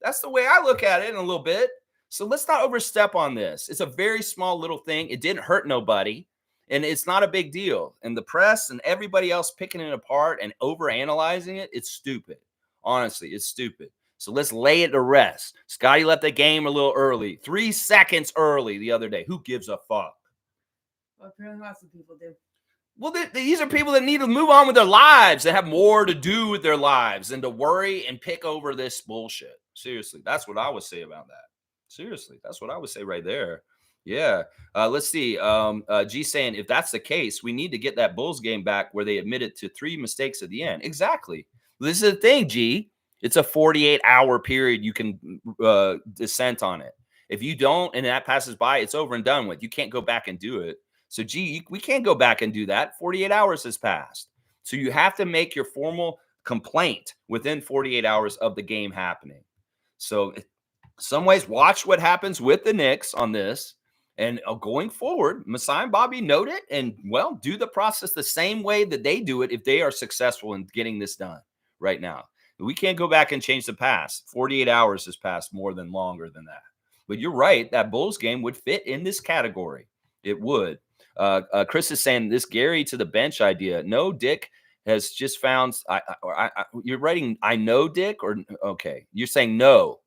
That's the way I look at it in a little bit. So let's not overstep on this. It's a very small little thing. It didn't hurt nobody. And it's not a big deal. And the press and everybody else picking it apart and overanalyzing it, it's stupid. Honestly, it's stupid. So let's lay it to rest. Scotty left the game a little early, 3 seconds early the other day. Who gives a fuck? Well, apparently lots of people do. Well, these are people that need to move on with their lives, that have more to do with their lives than to worry and pick over this bullshit. Seriously, that's what I would say about that. Seriously, that's what I would say right there. Yeah. Let's see. G saying, if that's the case, we need to get that Bulls game back where they admitted to 3 mistakes at the end. Exactly. This is the thing, G. It's a 48-hour period you can dissent on it. If you don't and that passes by, it's over and done with. You can't go back and do it. So, we can't go back and do that. 48 hours has passed. So you have to make your formal complaint within 48 hours of the game happening. So some ways, watch what happens with the Knicks on this. And going forward, Masai and Bobby note it and, well, do the process the same way that they do it if they are successful in getting this done right now. We can't go back and change the past. 48 hours has passed more than longer than that. But you're right. That Bulls game would fit in this category. It would. Chris is saying this Gary to the bench idea. No, Dick has just found. You're writing, I know Dick, or okay. You're saying no.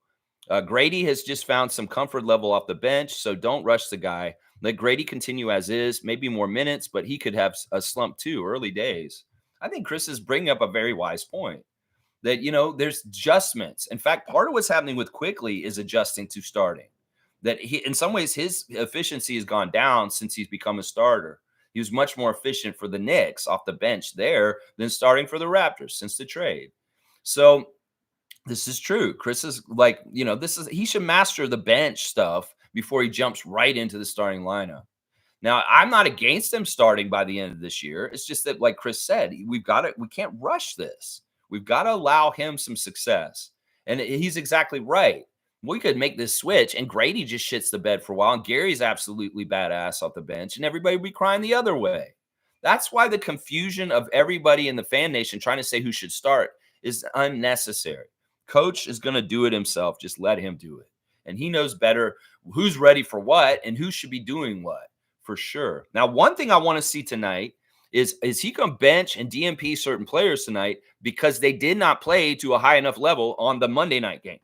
Grady has just found some comfort level off the bench, so don't rush the guy. Let Grady continue as is, maybe more minutes, but he could have a slump too, early days. I think Chris is bringing up a very wise point that, there's adjustments. In fact, part of what's happening with Quickly is adjusting to starting. That in some ways, his efficiency has gone down since he's become a starter. He was much more efficient for the Knicks off the bench there than starting for the Raptors since the trade. So this is true. Chris is like, he should master the bench stuff before he jumps right into the starting lineup. Now, I'm not against him starting by the end of this year. It's just that, like Chris said, we can't rush this. We've got to allow him some success. And he's exactly right. We could make this switch, and Grady just shits the bed for a while, and Gary's absolutely badass off the bench, and everybody would be crying the other way. That's why the confusion of everybody in the fan nation trying to say who should start is unnecessary. Coach is going to do it himself. Just let him do it. And he knows better who's ready for what and who should be doing what, for sure. Now, one thing I want to see tonight is he going to bench and DMP certain players tonight because they did not play to a high enough level on the Monday night game?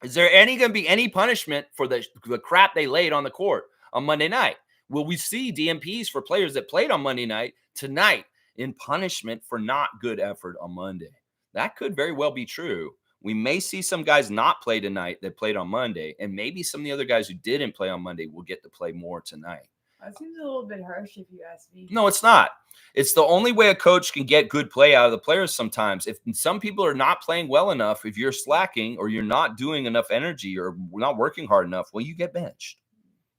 Is there going to be any punishment for the crap they laid on the court on Monday night? Will we see DMPs for players that played on Monday night tonight in punishment for not good effort on Monday? That could very well be true. We may see some guys not play tonight that played on Monday, and maybe some of the other guys who didn't play on Monday will get to play more tonight. That seems a little bit harsh if you ask me. No, it's not. It's the only way a coach can get good play out of the players sometimes. If some people are not playing well enough, if you're slacking or you're not doing enough energy or not working hard enough, well, you get benched.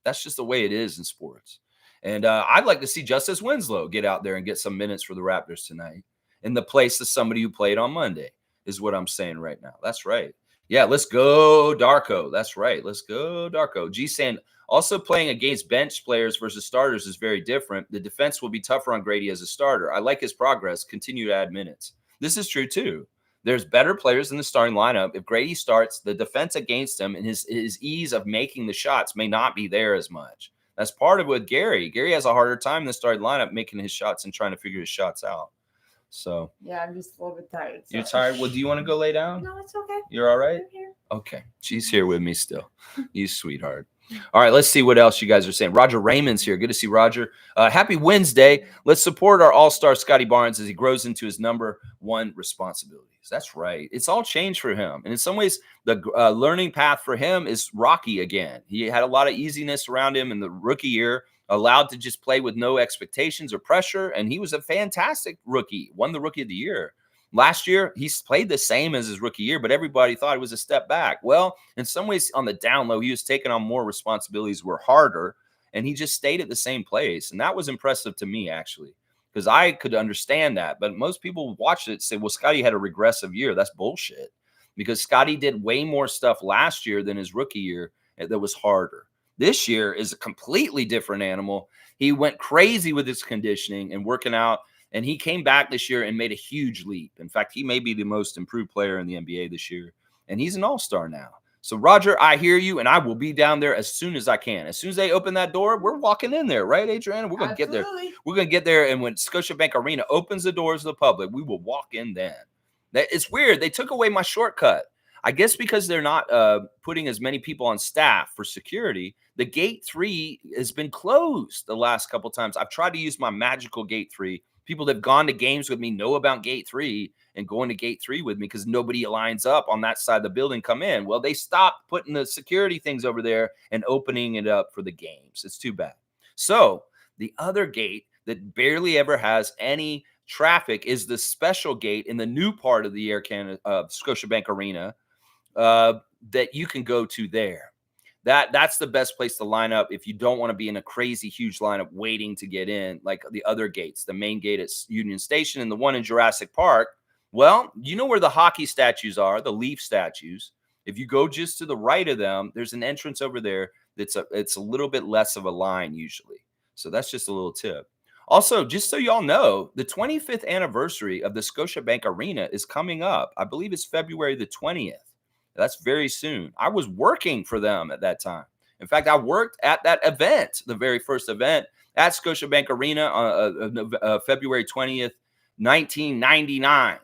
That's just the way it is in sports. And I'd like to see Justice Winslow get out there and get some minutes for the Raptors tonight in the place of somebody who played on Monday is what I'm saying right now. That's right. Yeah, let's go Darko. That's right. Let's go Darko. G saying, also playing against bench players versus starters is very different. The defense will be tougher on Grady as a starter. I like his progress. Continue to add minutes. This is true too. There's better players in the starting lineup. If Grady starts, the defense against him and his ease of making the shots may not be there as much. That's part of what Gary has a harder time in the starting lineup making his shots and trying to figure his shots out. So yeah, I'm just a little bit tired. So. You're tired? Well, do you want to go lay down? No, it's okay. You're all right? I'm here. Okay. She's here with me still. You sweetheart. All right, let's see what else you guys are saying. Roger Raymond's here. Good to see Roger. Happy Wednesday. Let's support our all-star Scotty Barnes as he grows into his number one responsibilities. That's right. It's all changed for him. And in some ways, the learning path for him is rocky again. He had a lot of easiness around him in the rookie year, allowed to just play with no expectations or pressure. And he was a fantastic rookie, won the Rookie of the Year. Last year, he's played the same as his rookie year, but everybody thought it was a step back. Well, in some ways, on the down low, he was taking on more responsibilities, were harder, and he just stayed at the same place. And that was impressive to me, actually, because I could understand that. But most people watched it and say, well, Scotty had a regressive year. That's bullshit, because Scotty did way more stuff last year than his rookie year that was harder. This year is a completely different animal. He went crazy with his conditioning and working out. And he came back this year and made a huge leap. In fact, he may be the most improved player in the NBA this year. And he's an all-star now. So, Roger, I hear you, and I will be down there as soon as I can. As soon as they open that door, we're walking in there, right, Adriana? We're going to get there. We're going to get there, and when Scotiabank Arena opens the doors to the public, we will walk in then. It's weird. They took away my shortcut. I guess because they're not putting as many people on staff for security, the gate 3 has been closed the last couple times. I've tried to use my magical gate 3. People that have gone to games with me know about gate 3 and going to gate 3 with me because nobody lines up on that side of the building come in. Well, they stopped putting the security things over there and opening it up for the games. It's too bad. So the other gate that barely ever has any traffic is the special gate in the new part of the Air Canada Scotiabank Arena that you can go to there. That's the best place to line up if you don't want to be in a crazy huge lineup waiting to get in, like the other gates, the main gate at Union Station and the one in Jurassic Park. Well, you know where the hockey statues are, the Leaf statues. If you go just to the right of them, there's an entrance over there it's a little bit less of a line usually. So that's just a little tip. Also, just so y'all know, the 25th anniversary of the Scotiabank Arena is coming up. I believe it's February the 20th. That's very soon. I was working for them at that time. In fact, I worked at that event, the very first event at Scotiabank Arena on February 20th, 1999.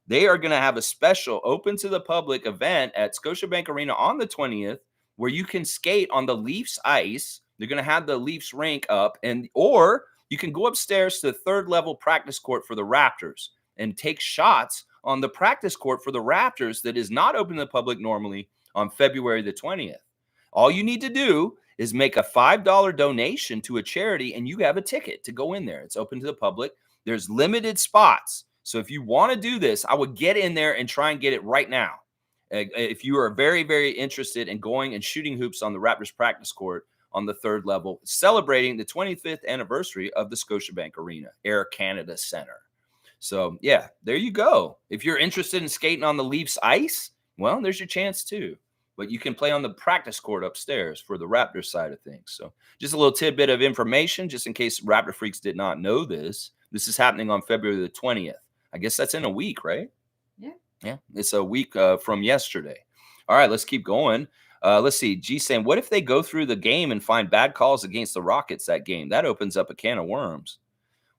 They are going to have a special open to the public event at Scotiabank Arena on the 20th where you can skate on the Leafs ice. They're going to have the Leafs rink up, or you can go upstairs to the third level practice court for the Raptors and take shots on the practice court for the Raptors that is not open to the public normally on February the 20th. All you need to do is make a $5 donation to a charity and you have a ticket to go in there. It's open to the public. There's limited spots. So if you want to do this, I would get in there and try and get it right now. If you are very, very interested in going and shooting hoops on the Raptors practice court on the third level, celebrating the 25th anniversary of the Scotiabank Arena, Air Canada Center. So, yeah, there you go. If you're interested in skating on the Leafs ice, well, there's your chance too. but you can play on the practice court upstairs for the Raptors side of things. So just a little tidbit of information, just in case Raptor freaks did not know this. This is happening on February the 20th. I guess that's in a week, right? Yeah. Yeah, it's a week from yesterday. All right, let's keep going. Let's see. G saying, what if they go through the game and find bad calls against the Rockets that game? That opens up a can of worms.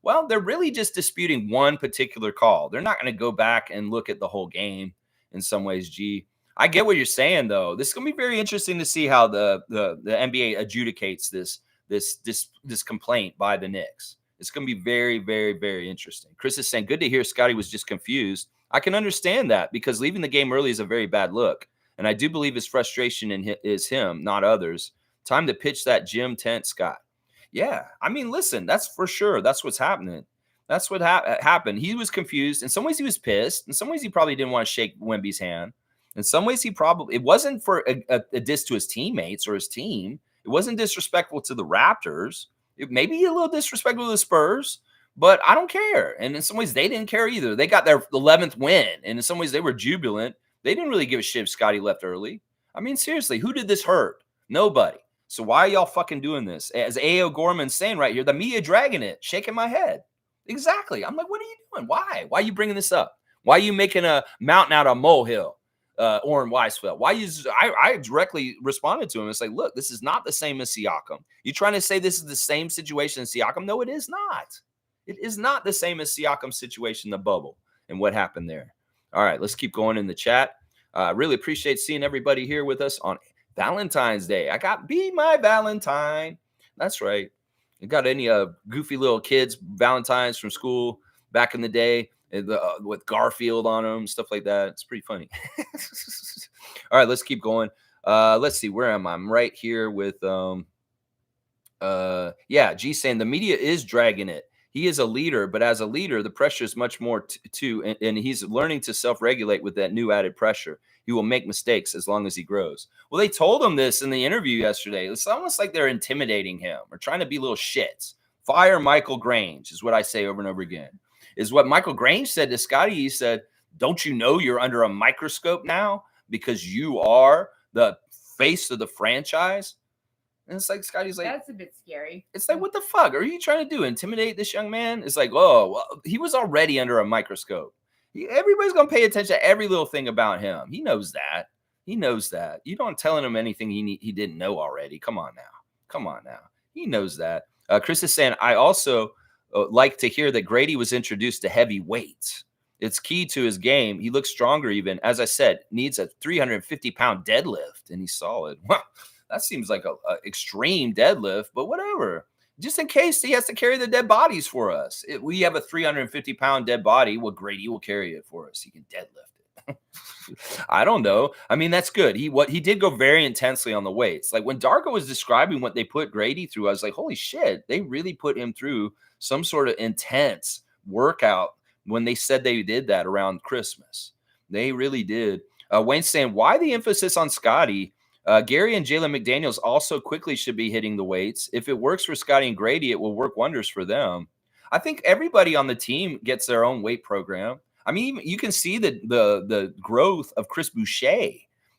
Well, they're really just disputing one particular call. They're not going to go back and look at the whole game in some ways, G. I get what you're saying, though. This is going to be very interesting to see how the NBA adjudicates this complaint by the Knicks. It's going to be very, very, very interesting. Chris is saying, good to hear Scotty was just confused. I can understand that because leaving the game early is a very bad look. And I do believe his frustration is him, not others. Time to pitch that gym tent, Scott. Yeah, I mean, listen, that's for sure. That's what's happening. That's what happened. He was confused. In some ways, he was pissed. In some ways, he probably didn't want to shake Wemby's hand. In some ways, it wasn't for a diss to his teammates or his team. It wasn't disrespectful to the Raptors. It may be a little disrespectful to the Spurs, but I don't care. And in some ways, they didn't care either. They got their 11th win. And in some ways, they were jubilant. They didn't really give a shit if Scotty left early. I mean, seriously, who did this hurt? Nobody. So why are y'all fucking doing this? As A.O. Gorman's saying right here, the media dragging it, shaking my head. Exactly. I'm like, what are you doing? Why? Why are you bringing this up? Why are you making a mountain out of a molehill, Oren Weisfeld? Why I directly responded to him. It's like, look, this is not the same as Siakam. You trying to say this is the same situation as Siakam? No, it is not. It is not the same as Siakam's situation in the bubble and what happened there. All right, let's keep going in the chat. Really appreciate seeing everybody here with us on Valentine's Day. I got Be My Valentine. That's right. You got any goofy little kids, Valentines from school back in the day with Garfield on them, stuff like that? It's pretty funny. All right, let's keep going. Let's see. Where am I? I'm right here with, G saying the media is dragging it. He is a leader, but as a leader, the pressure is much more and he's learning to self-regulate with that new added pressure. He will make mistakes as long as he grows. Well, they told him this in the interview yesterday. It's almost like they're intimidating him or trying to be little shits. Fire Michael Grange is what I say over and over again. Is what Michael Grange said to Scotty. He said, don't you know you're under a microscope now because you are the face of the franchise? And it's like, Scotty's like, that's a bit scary. It's like, what the fuck are you trying to do? Intimidate this young man? It's like, oh, well, he was already under a microscope. Everybody's going to pay attention to every little thing about him. He knows that. He knows that. You don't telling him anything he didn't know already. Come on now. He knows that. Chris is saying, I also like to hear that Grady was introduced to heavy weights. It's key to his game. He looks stronger even. As I said, needs a 350-pound deadlift, and he's solid. Well, that seems like a extreme deadlift, but whatever. Just in case he has to carry the dead bodies for us. We have a 350-pound dead body. Well, Grady will carry it for us. He can deadlift it. I don't know. I mean, that's good. He did go very intensely on the weights. Like when Darko was describing what they put Grady through, I was like, holy shit, they really put him through some sort of intense workout when they said they did that around Christmas. They really did. Wayne's saying, why the emphasis on Scotty? Gary and Jalen McDaniels also quickly should be hitting the weights. If it works for Scotty and Grady, it will work wonders for them. I think everybody on the team gets their own weight program. I mean, you can see the growth of Chris Boucher.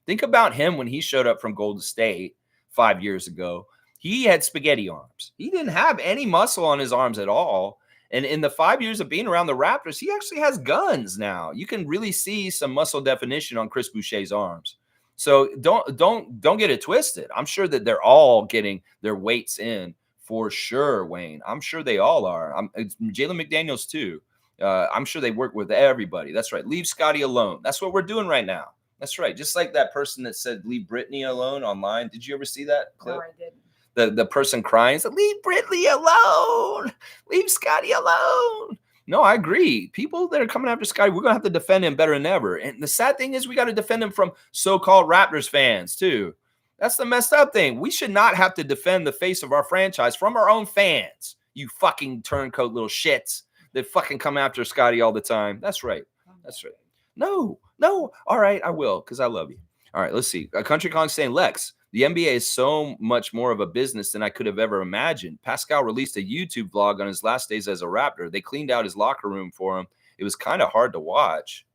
Think about him when he showed up from Golden State 5 years ago. He had spaghetti arms. He didn't have any muscle on his arms at all. And in the 5 years of being around the Raptors, he actually has guns now. You can really see some muscle definition on Chris Boucher's arms. So don't get it twisted. I'm sure that they're all getting their weights in for sure, Wayne. I'm sure they all are. Jalen McDaniels too. I'm sure they work with everybody. That's right. Leave Scotty alone. That's what we're doing right now. That's right. Just like that person that said, leave Brittany alone online. Did you ever see that clip? No, I didn't. The person crying said, leave Brittany alone. Leave Scotty alone. No, I agree. People that are coming after Scotty, we're going to have to defend him better than ever. And the sad thing is we got to defend him from so-called Raptors fans too. That's the messed up thing. We should not have to defend the face of our franchise from our own fans. You fucking turncoat little shits that fucking come after Scotty all the time. That's right. That's right. No. All right, I will because I love you. All right, let's see. Country Kong saying, Lex, the NBA is so much more of a business than I could have ever imagined. Pascal released a YouTube vlog on his last days as a Raptor. They cleaned out his locker room for him. It was kind of hard to watch.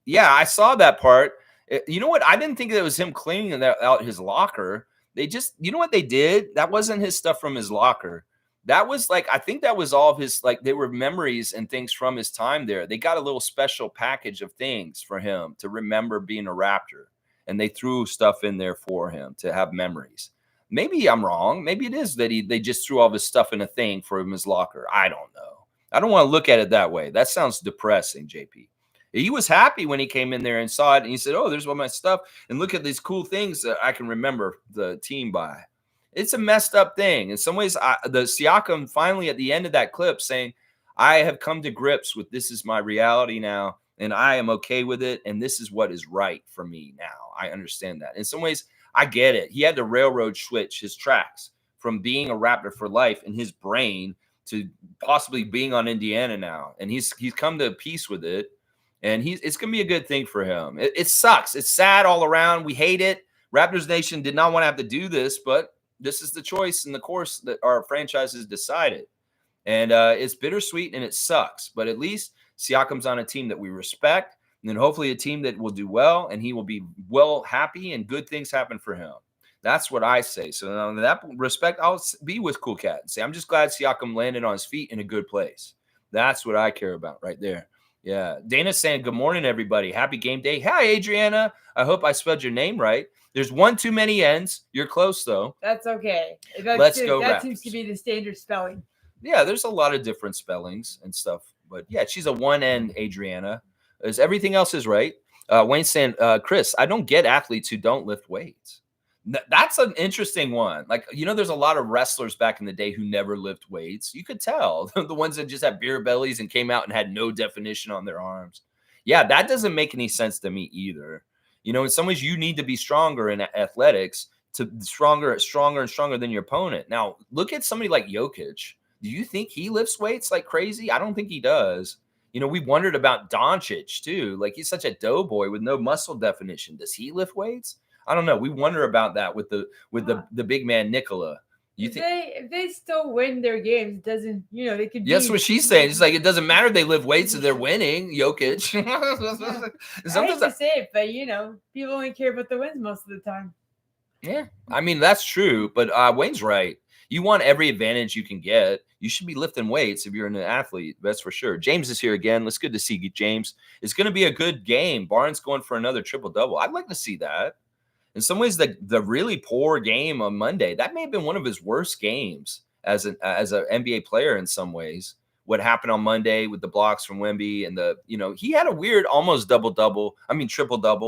Yeah, I saw that part. You know what? I didn't think it was him cleaning that out his locker. They just, you know what they did? That wasn't his stuff from his locker. That was like, I think that was all of his, like, they were memories and things from his time there. They got a little special package of things for him to remember being a Raptor. And they threw stuff in there for him to have memories. Maybe I'm wrong. Maybe it is that they just threw all his stuff in a thing for him, his locker. I don't know. I don't want to look at it that way. That sounds depressing, JP. He was happy when he came in there and saw it, and he said, "Oh, there's all my stuff, and look at these cool things that I can remember the team by." It's a messed up thing. In some ways, the Siakam finally at the end of that clip saying, "I have come to grips with this is my reality now, and I am okay with it, and this is what is right for me now. I understand that." In some ways, I get it. He had to railroad switch his tracks from being a Raptor for life in his brain to possibly being on Indiana now, and he's come to peace with it. And it's going to be a good thing for him. It sucks. It's sad all around. We hate it. Raptors Nation did not want to have to do this, but this is the choice and the course that our franchise has decided. And it's bittersweet and it sucks. But at least Siakam's on a team that we respect, and then hopefully a team that will do well, and he will be well happy and good things happen for him. That's what I say. So in that respect, I'll be with Cool Cat and say, I'm just glad Siakam landed on his feet in a good place. That's what I care about right there. Yeah. Dana's saying, good morning, everybody. Happy game day. Hi, Adriana. I hope I spelled your name right. There's one too many N's. You're close, though. That's okay. Let's go That Raptors. seems to be the standard spelling. Yeah, there's a lot of different spellings and stuff. But, yeah, she's a one N, Adriana. Everything else is right. Wayne's saying, Chris, I don't get athletes who don't lift weights. That's an interesting one. Like, there's a lot of wrestlers back in the day who never lift weights. You could tell the ones that just had beer bellies and came out and had no definition on their arms. Yeah, that doesn't make any sense to me either. In some ways you need to be stronger in athletics to stronger and stronger than your opponent. Now, look at somebody like Jokic. Do you think he lifts weights like crazy? I don't think he does. We wondered about Doncic too. Like, he's such a doughboy with no muscle definition. Does he lift weights? I don't know. We wonder about that with the big man Nikola. If they still win their games, doesn't they could. That's what she's saying. It's like it doesn't matter if they lift weights if they're winning. Jokic. I hate to say it, but people only care about the wins most of the time. Yeah, I mean that's true. But Wayne's right. You want every advantage you can get. You should be lifting weights if you're an athlete. That's for sure. James is here again. It's good to see you, James. It's going to be a good game. Barnes going for another triple-double. I'd like to see that. In some ways, the really poor game on Monday, that may have been one of his worst games as an NBA player in some ways. What happened on Monday with the blocks from Wemby and he had a weird almost triple-double,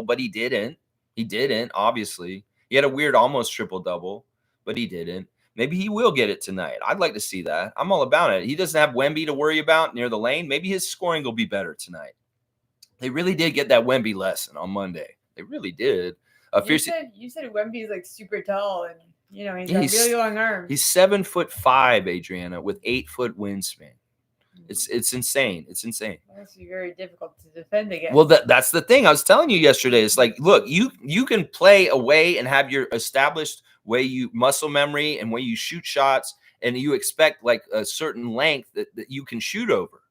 but he didn't. He didn't, obviously. He had a weird almost triple-double, but he didn't. Maybe he will get it tonight. I'd like to see that. I'm all about it. He doesn't have Wemby to worry about near the lane. Maybe his scoring will be better tonight. They really did get that Wemby lesson on Monday. They really did. You said Wemby's like super tall and he's got really long arms. He's 7'5", Adriana, with 8-foot wingspan. It's insane. It's insane. That's very difficult to defend against. Well, that's the thing I was telling you yesterday. It's like, look, you can play away and have your established way you muscle memory and way you shoot shots, and you expect like a certain length that you can shoot over.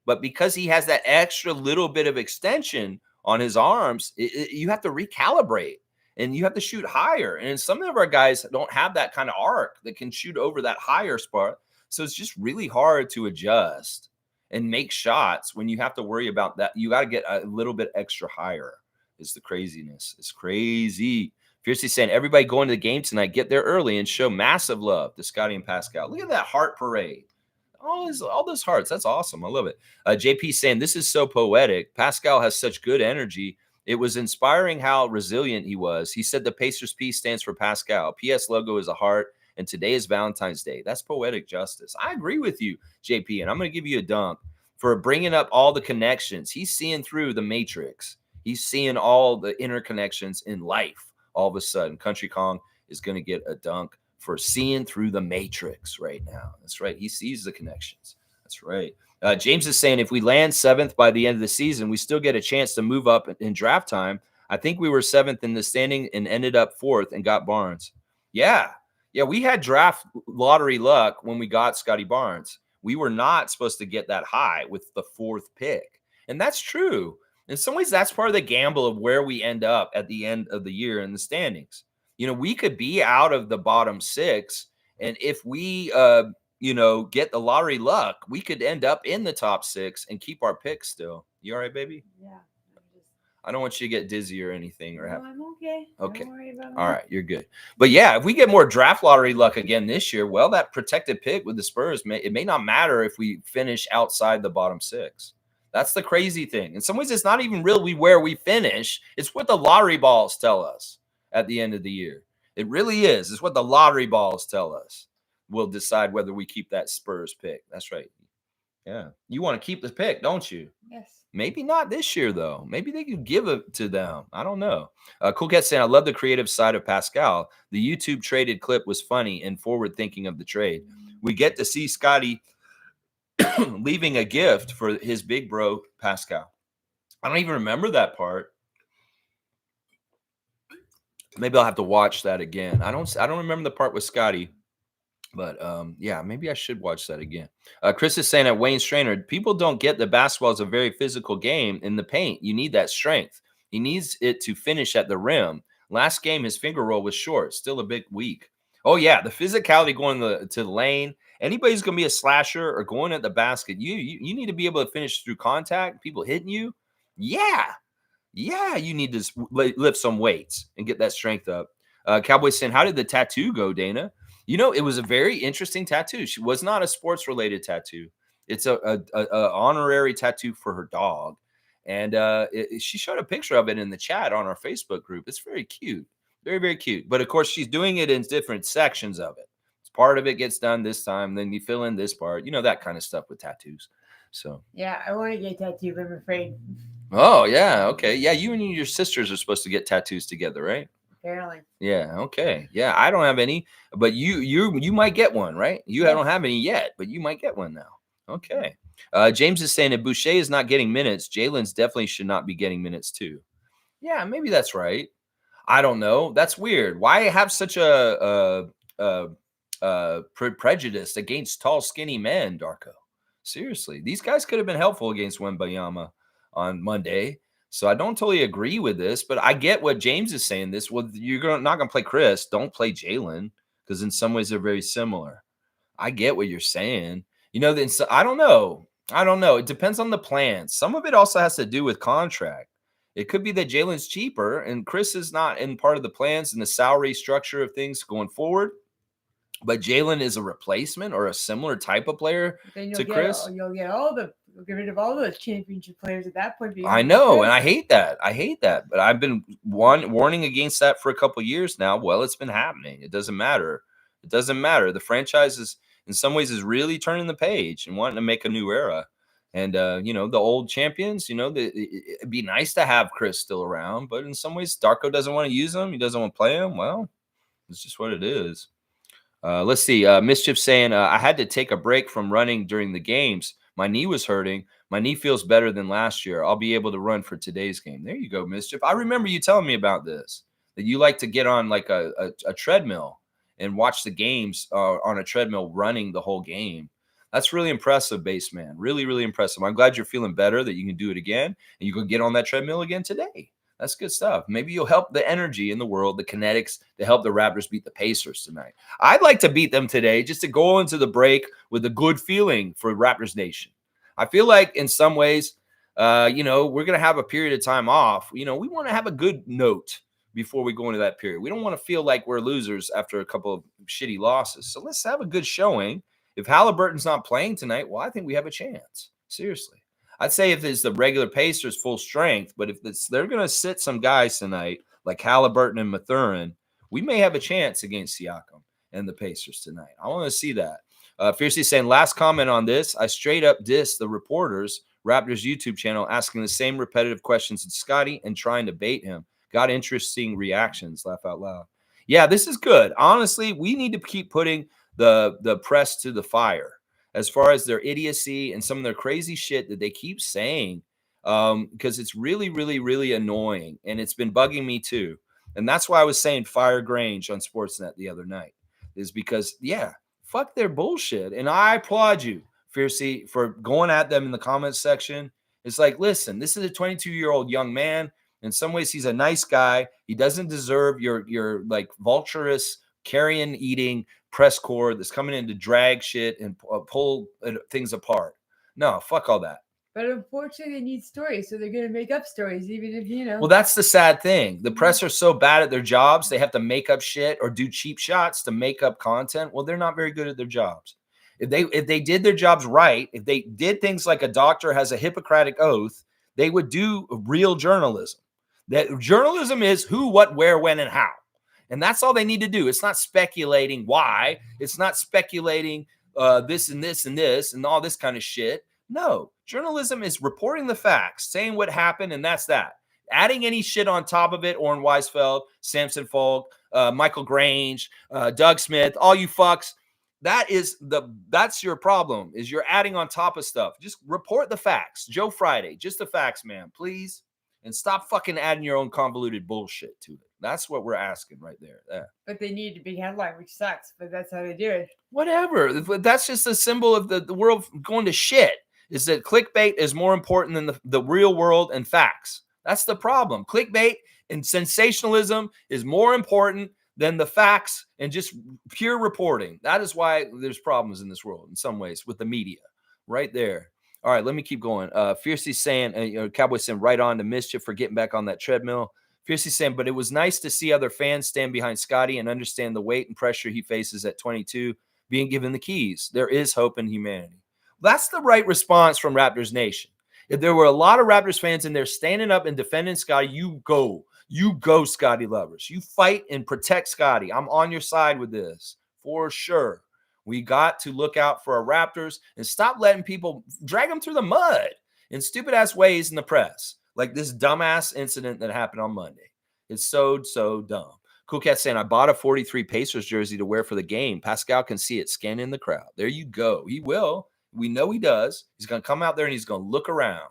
But because he has that extra little bit of extension on his arms, you have to recalibrate. And you have to shoot higher. And some of our guys don't have that kind of arc that can shoot over that higher spot. So it's just really hard to adjust and make shots when you have to worry about that. You got to get a little bit extra higher. Is the craziness. It's crazy. Fiercely saying, everybody going to the game tonight, get there early and show massive love to Scotty and Pascal. Look at that heart parade. All those hearts. That's awesome. I love it. JP saying, this is so poetic. Pascal has such good energy. It was inspiring how resilient he was. He said the Pacers P stands for Pascal. PS logo is a heart, and today is Valentine's Day. That's poetic justice. I agree with you, JP, and I'm going to give you a dunk for bringing up all the connections. He's seeing through the matrix. He's seeing all the interconnections in life. All of a sudden, Country Kong is going to get a dunk for seeing through the matrix right now. That's right. He sees the connections. That's right. James is saying if we land 7th by the end of the season, we still get a chance to move up in draft time. I think we were 7th in the standing and ended up 4th and got Barnes. Yeah, we had draft lottery luck when we got Scotty Barnes. We were not supposed to get that high with the 4th pick. And that's true. In some ways, that's part of the gamble of where we end up at the end of the year in the standings. We could be out of the bottom 6, and if we, get the lottery luck, we could end up in the top 6 and keep our picks still. You all right, baby? Yeah. I'm just, I don't want you to get dizzy or anything or no, have. I'm okay. Okay. Don't worry about All me. right, you're good. But yeah, if we get more draft lottery luck again this year, well, that protected pick with the Spurs, it may not matter if we finish outside the bottom 6. That's the crazy thing. In some ways, it's not even really where we finish. It's what the lottery balls tell us at the end of the year. It really is. It's what the lottery balls tell us. We'll decide whether we keep that Spurs pick. That's right. Yeah. You want to keep the pick, don't you? Yes. Maybe not this year, though. Maybe they could give it to them. I don't know. Cool Cat saying, I love the creative side of Pascal. The YouTube traded clip was funny and forward thinking of the trade. We get to see Scotty leaving a gift for his big bro, Pascal. I don't even remember that part. Maybe I'll have to watch that again. I don't remember the part with Scotty. But yeah, maybe I should watch that again. Chris is saying at Wayne Strainer, people don't get that basketball is a very physical game in the paint. You need that strength. He needs it to finish at the rim. Last game, his finger roll was short, still a bit weak. Oh yeah, the physicality going to the lane. Anybody's going to be a slasher or going at the basket. You need to be able to finish through contact. People hitting you. Yeah, you need to lift some weights and get that strength up. Cowboys saying, how did the tattoo go, Dana? It was a very interesting tattoo. She was not a sports related tattoo. It's a honorary tattoo for her dog. And she showed a picture of it in the chat on our Facebook group. It's very cute. Very, very cute. But of course, she's doing it in different sections of it. Part of it gets done this time. Then you fill in this part, that kind of stuff with tattoos. So, yeah, I want to get tattooed, but I'm afraid. Oh, yeah. Okay. Yeah. You and your sisters are supposed to get tattoos together, right? Apparently. Yeah. Okay. Yeah. I don't have any, but you might get one, right? You Yes. don't have any yet, but you might get one now. Okay. James is saying if Boucher is not getting minutes, Jalen's definitely should not be getting minutes too. Yeah, maybe that's right. I don't know. That's weird. Why have such a prejudice against tall, skinny men, Darko? Seriously, these guys could have been helpful against Wembayama on Monday. So I don't totally agree with this, but I get what James is saying. Well, you're not going to play Chris. Don't play Jalen because in some ways they're very similar. I get what you're saying. I don't know. It depends on the plan. Some of it also has to do with contract. It could be that Jalen's cheaper and Chris is not in part of the plans and the salary structure of things going forward. But Jalen is a replacement or a similar type of player to Chris. You'll get rid of all those championship players at that point. I know, and I hate that. But I've been warning against that for a couple of years now. Well, it's been happening. It doesn't matter. The franchise is, in some ways, is really turning the page and wanting to make a new era. And the old champions, it'd be nice to have Chris still around, but in some ways, Darko doesn't want to use him. He doesn't want to play him. Well, it's just what it is. Let's see. Mischief saying, I had to take a break from running during the games. My knee was hurting. My knee feels better than last year. I'll be able to run for today's game. There you go, Mischief. I remember you telling me about this, that you like to get on like a treadmill and watch the games on a treadmill running the whole game. That's really impressive, base man. Really, really impressive. I'm glad you're feeling better, that you can do it again and you can get on that treadmill again today. That's good stuff. Maybe you'll help the energy in the world, the kinetics, to help the Raptors beat the Pacers tonight. I'd like to beat them today just to go into the break with a good feeling for Raptors Nation. I feel like in some ways, we're going to have a period of time off. We want to have a good note before we go into that period. We don't want to feel like we're losers after a couple of shitty losses. So let's have a good showing. If Halliburton's not playing tonight, well, I think we have a chance. Seriously. I'd say if it's the regular Pacers full strength, but if they're going to sit some guys tonight like Halliburton and Mathurin, we may have a chance against Siakam and the Pacers tonight. I want to see that. Fiercely saying, last comment on this, I straight up dissed the reporters, Raptors YouTube channel, asking the same repetitive questions to Scotty and trying to bait him. Got interesting reactions. Laugh out loud. Yeah, this is good. Honestly, we need to keep putting the press to the fire as far as their idiocy and some of their crazy shit that they keep saying, because it's really, really, really annoying. And it's been bugging me too. And that's why I was saying fire Grange on Sportsnet the other night, is because, yeah, fuck their bullshit. And I applaud you, Fiercey, for going at them in the comments section It's like, listen, this is a 22-year-old young man. In some ways, he's a nice guy. He doesn't deserve your like vulturous carrion eating press corps that's coming in to drag shit and pull things apart. No, fuck all that. But unfortunately, they need stories, so they're going to make up stories, even if, you know. Well, that's the sad thing. The press are so bad at their jobs, they have to make up shit or do cheap shots to make up content. Well, they're not very good at their jobs. If they did their jobs right, if they did things like a doctor has a Hippocratic oath, they would do real journalism. That journalism is who, what, where, when, and how. And that's all they need to do. It's not speculating why. It's not speculating this and this and this and all this kind of shit. No, journalism is reporting the facts, saying what happened, and that's that. Adding any shit on top of it, Orrin Weisfeld, Samson Falk, Michael Grange, Doug Smith, all you fucks, that's your problem, is you're adding on top of stuff. Just report the facts. Joe Friday, just the facts, man, please. And stop fucking adding your own convoluted bullshit to it. That's what we're asking right there. Yeah. But they need a big headline, which sucks, but that's how they do it. Whatever. That's just a symbol of the world going to shit, is that clickbait is more important than the real world and facts. That's the problem. Clickbait and sensationalism is more important than the facts and just pure reporting. That is why there's problems in this world in some ways with the media right there. All right, let me keep going. Fiercely saying, Cowboy saying, right on to mischief for getting back on that treadmill. Fiercely saying, but it was nice to see other fans stand behind Scotty and understand the weight and pressure he faces at 22, being given the keys. There is hope in humanity. That's the right response from Raptors Nation. If there were a lot of Raptors fans in there standing up and defending Scotty, you go, Scotty lovers. You fight and protect Scotty. I'm on your side with this for sure. We got to look out for our Raptors and stop letting people drag them through the mud in stupid ass ways in the press, like this dumbass incident that happened on Monday. It's so dumb. Cool Cat saying, I bought a 43 Pacers jersey to wear for the game. Pascal can see it scanning the crowd. There you go. He will. We know he does. He's going to come out there and he's going to look around.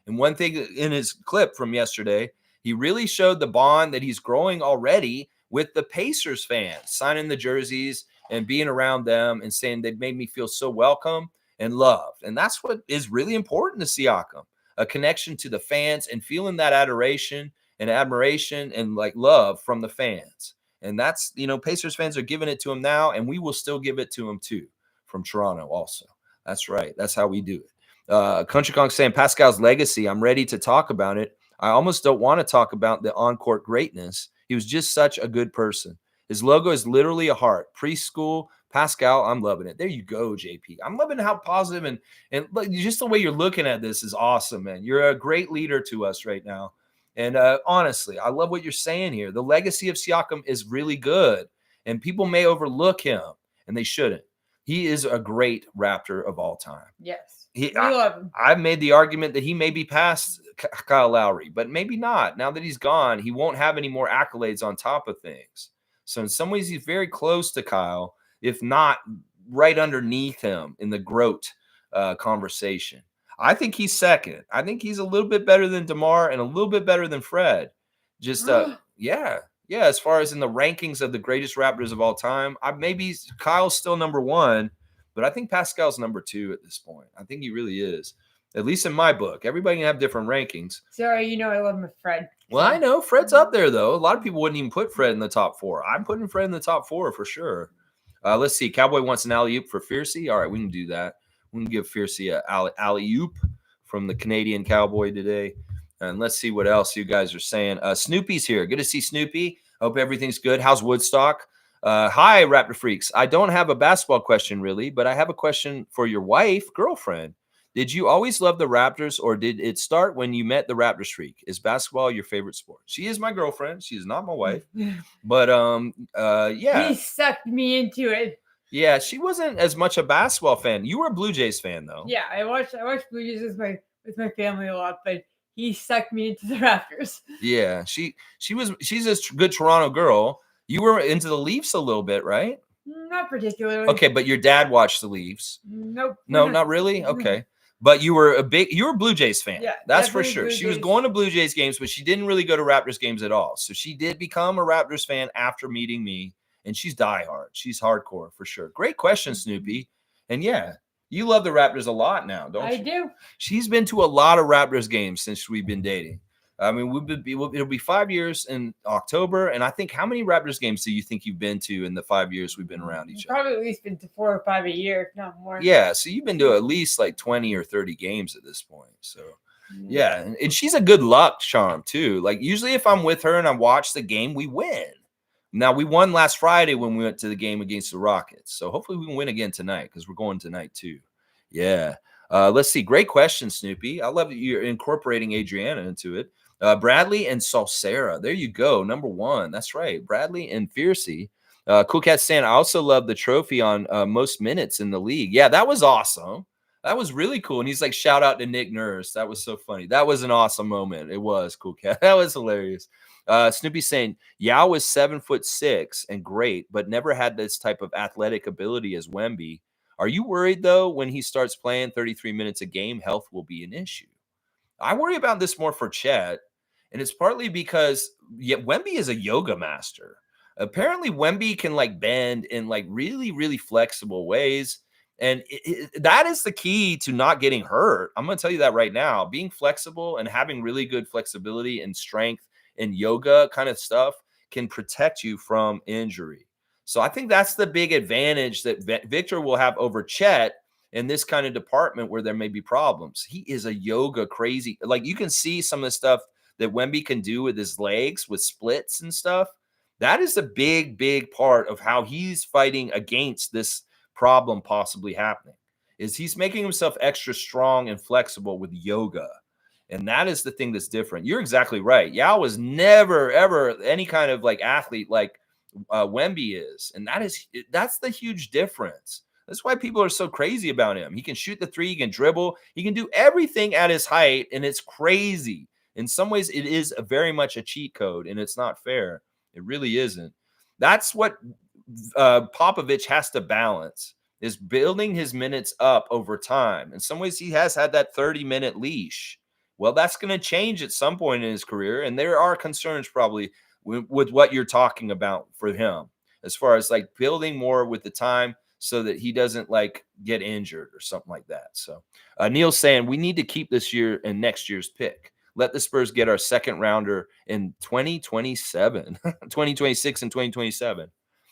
And one thing in his clip from yesterday, he really showed the bond that he's growing already with the Pacers fans, signing the jerseys and being around them and saying they've made me feel so welcome and loved. And that's what is really important to Siakam, a connection to the fans and feeling that adoration and admiration and like love from the fans. And that's, Pacers fans are giving it to him now, and we will still give it to him too from Toronto also. That's right. That's how we do it. Country Kong saying Pascal's legacy. I'm ready to talk about it. I almost don't want to talk about the on-court greatness. He was just such a good person. His logo is literally a heart. Preschool, Pascal, I'm loving it. There you go, JP. I'm loving how positive and just the way you're looking at this is awesome, man. You're a great leader to us right now. And honestly, I love what you're saying here. The legacy of Siakam is really good, and people may overlook him, and they shouldn't. He is a great Raptor of all time. Yes. We love him. I've made the argument that he may be past Kyle Lowry, but maybe not. Now that he's gone, he won't have any more accolades on top of things. So in some ways, he's very close to Kyle, if not right underneath him in the GROAT conversation. I think he's second. I think he's a little bit better than DeMar and a little bit better than Fred. Just, yeah, as far as in the rankings of the greatest Raptors of all time, maybe Kyle's still number one, but I think Pascal's number two at this point. I think he really is, at least in my book. Everybody can have different rankings. Sorry, I love my Fred. Well, I know Fred's up there, though. A lot of people wouldn't even put Fred in the top four. I'm putting Fred in the top four for sure. Let's see. Cowboy wants an alley-oop for Fiercey. All right, we can do that. We can give Fiercey an alley-oop from the Canadian Cowboy today. And let's see what else you guys are saying. Snoopy's here. Good to see Snoopy. Hope everything's good. How's Woodstock? Hi, Raptor Freaks. I don't have a basketball question, really, but I have a question for your wife, girlfriend. Did you always love the Raptors, or did it start when you met the Raptors freak? Is basketball your favorite sport? She is my girlfriend. She is not my wife. But yeah. He sucked me into it. Yeah, she wasn't as much a basketball fan. You were a Blue Jays fan, though. Yeah, I watched Blue Jays with my family a lot, but he sucked me into the Raptors. Yeah, she's a good Toronto girl. You were into the Leafs a little bit, right? Not particularly. Okay, but your dad watched the Leafs. Nope. No, not really? Okay. But you were a Blue Jays fan. Yeah, that's for sure. She was going to Blue Jays games, but she didn't really go to Raptors games at all. So she did become a Raptors fan after meeting me, and she's diehard. She's hardcore for sure. Great question, Snoopy. And yeah, You love the Raptors a lot now, don't I you? do. She's been to a lot of Raptors games since we've been dating. I mean, it'll be 5 years in October, and I think how many Raptors games do you think you've been to in the 5 years we've been around each other? Probably at least been to 4 or 5 a year, if not more. Yeah, so you've been to at least like 20 or 30 games at this point. So yeah, and she's a good luck charm too. Like usually if I'm with her and I watch the game, we win. Now we won last Friday when we went to the game against the Rockets. So hopefully we can win again tonight because we're going tonight too. Yeah. Let's see. Great question, Snoopy. I love that you're incorporating Adriana into it. Bradley and Salsera. There you go. Number one. That's right. Bradley and Fiercey. Cool Cat saying, I also love the trophy on most minutes in the league. Yeah, that was awesome. That was really cool. And he's like, shout out to Nick Nurse. That was so funny. That was an awesome moment. It was, Cool Cat. That was hilarious. Snoopy saying, Yao was 7'6" and great, but never had this type of athletic ability as Wemby. Are you worried, though, when he starts playing 33 minutes a game, health will be an issue? I worry about this more for Chet, and it's partly because Wemby is a yoga master. Apparently, Wemby can like bend in like really, really flexible ways. And that is the key to not getting hurt. I'm going to tell you that right now. Being flexible and having really good flexibility and strength and yoga kind of stuff can protect you from injury. So I think that's the big advantage that Victor will have over Chet in this kind of department where there may be problems. He is a yoga crazy. Like you can see some of the stuff that Wemby can do with his legs, with splits and stuff. That is a big, big part of how he's fighting against this problem possibly happening. Is he's making himself extra strong and flexible with yoga. And that is the thing that's different. You're exactly right. Yao was never, ever any kind of like athlete like Wemby is. And that's the huge difference. That's why people are so crazy about him. He can shoot the three, he can dribble, he can do everything at his height, and it's crazy. In some ways, it is very much a cheat code, and it's not fair. It really isn't. That's what Popovich has to balance, is building his minutes up over time. In some ways, he has had that 30-minute leash. Well, that's going to change at some point in his career, and there are concerns probably with what you're talking about for him, as far as like building more with the time so that he doesn't like get injured or something like that. So Neil's saying we need to keep this year and next year's pick. Let the Spurs get our second rounder in 2027, 2026 and 2027.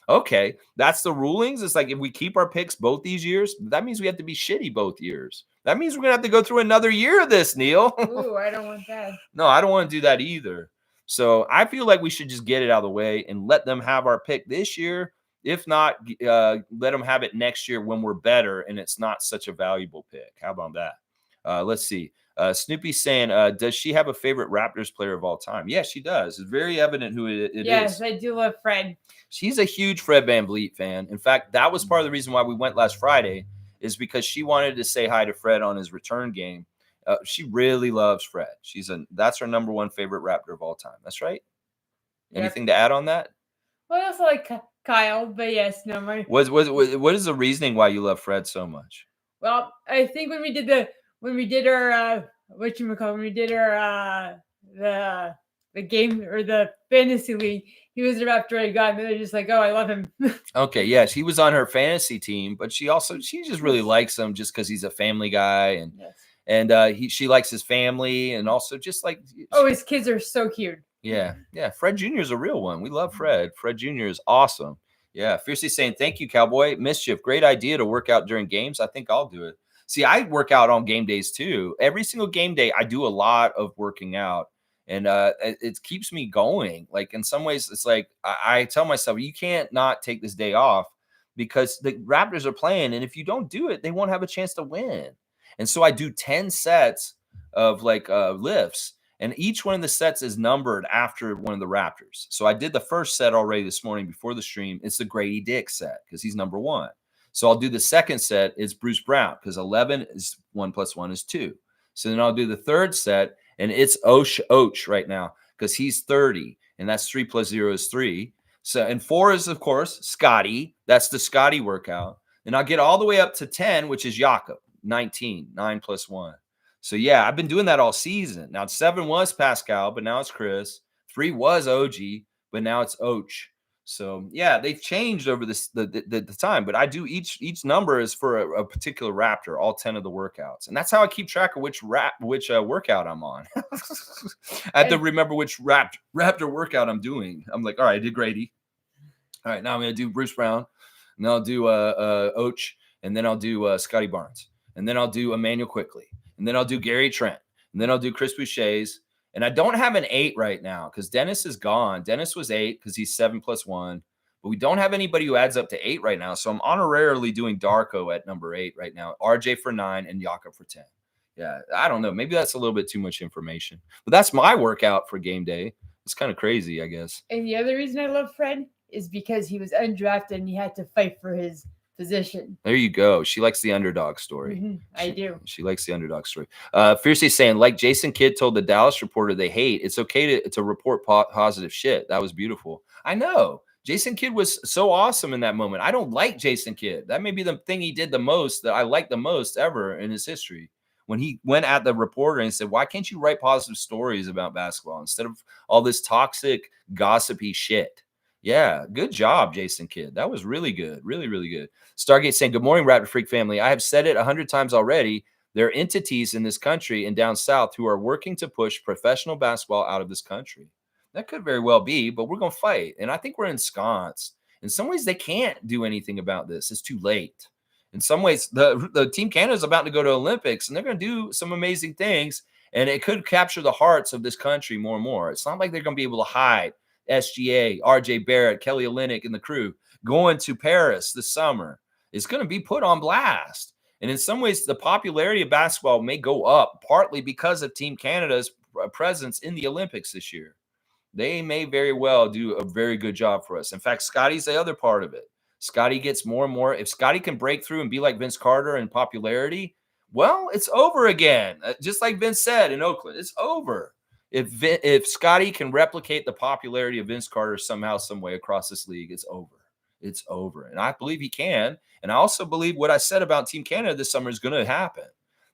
Okay, that's the rulings. It's like if we keep our picks both these years, that means we have to be shitty both years. That means we're going to have to go through another year of this, Neil. Ooh, I don't want that. No, I don't want to do that either. So I feel like we should just get it out of the way and let them have our pick this year. If not, let them have it next year when we're better and it's not such a valuable pick. How about that? Let's see. Snoopy's saying, does she have a favorite Raptors player of all time? Yes, she does. It's very evident who it is. Yes, I do love Fred. She's a huge Fred VanVleet fan. In fact, that was part of the reason why we went last Friday, is because she wanted to say hi to Fred on his return game. She really loves Fred. That's her number one favorite Raptor of all time. That's right. Yep. Anything to add on that? Well, I also like Kyle, but yes, no more. What is the reasoning why you love Fred so much? Well, I think when we did our the game or the fantasy league, he was the Raptor I got, and they're just like, oh, I love him. Okay, yes, he was on her fantasy team, but she just really likes him just because he's a family guy, and yes. And she likes his family, and also just like his kids are so cute. Yeah. Fred Jr. is a real one. We love Fred. Fred Jr. is awesome. Yeah. Fiercely saying, thank you, Cowboy. Mischief. Great idea to work out during games. I think I'll do it. See, I work out on game days too. Every single game day, I do a lot of working out, and it keeps me going. Like in some ways, it's like I tell myself, you can't not take this day off because the Raptors are playing, and if you don't do it, they won't have a chance to win. And so I do 10 sets of like lifts. And each one of the sets is numbered after one of the Raptors. So I did the first set already this morning before the stream. It's the Grady Dick set because he's number one. So I'll do the second set. It's Bruce Brown because 11 is 1 + 1 is 2. So then I'll do the third set, and it's Och right now because he's 30, and that's 3 + 0 is 3. So and 4 is of course Scotty. That's the Scotty workout. And I'll get all the way up to 10, which is Jakob, 19, 9 + 1. So, yeah, I've been doing that all season. Now, 7 was Pascal, but now it's Chris. 3 was OG, but now it's Och. So yeah, they've changed over the time, but I do each number is for a particular Raptor, all 10 of the workouts, and that's how I keep track of which workout I'm on. I have to And remember which Raptor workout I'm doing. I'm like, all right, I did Grady. All right, now I'm gonna do Bruce Brown, and then I'll do Och, and then I'll do Scotty Barnes, and then I'll do Emmanuel Quickly, and then I'll do Gary Trent, and then I'll do Chris Boucher's. And I don't have an 8 right now because Dennis is gone. Dennis was 8 because he's 7+1, but we don't have anybody who adds up to 8 right now. So I'm honorarily doing Darko at number 8 right now, RJ for 9, and Jakob for 10. Yeah, I don't know. Maybe that's a little bit too much information, but that's my workout for game day. It's kind of crazy, I guess. and the other reason I love Fred is because he was undrafted and he had to fight for his position. There you go. She likes the underdog story. I do. She likes the underdog story. Fiercely saying, like Jason Kidd told the Dallas Reporter they hate, it's okay to report positive shit. That was beautiful. I know. Jason Kidd was so awesome in that moment. I don't like Jason Kidd. That may be the thing he did the most that I like the most ever in his history. When he went at the reporter and said, why can't you write positive stories about basketball instead of all this toxic, gossipy shit? Yeah, good job, Jason Kidd. That was really good. Really, really good. Stargate saying, good morning, Raptor Freak family. I have said it 100 times already. There are entities in this country and down south who are working to push professional basketball out of this country. That could very well be, but we're going to fight. And I think we're ensconced. In some ways, they can't do anything about this. It's too late. In some ways, the Team Canada is about to go to Olympics, and they're going to do some amazing things, and it could capture the hearts of this country more and more. It's not like they're going to be able to hide SGA, RJ Barrett, Kelly Olynyk, and the crew going to Paris this summer. It's going to be put on blast. And in some ways, the popularity of basketball may go up partly because of Team Canada's presence in the Olympics this year. They may very well do a very good job for us. In fact, Scotty's the other part of it. Scotty gets more and more. If Scotty can break through and be like Vince Carter in popularity, well, it's over again. Just like Vince said in Oakland, it's over. If Scotty can replicate the popularity of Vince Carter somehow, some way across this league, it's over. It's over. And I believe he can. And I also believe what I said about Team Canada this summer is going to happen.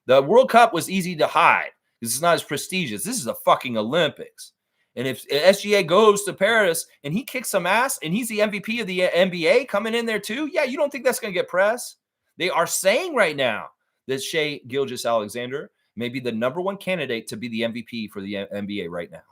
The World Cup was easy to hide because it's not as prestigious. This is the fucking Olympics. And if SGA goes to Paris and he kicks some ass and he's the MVP of the NBA coming in there too, yeah, you don't think that's going to get press? They are saying right now that Shai Gilgeous-Alexander may be the number one candidate to be the MVP for the NBA right now.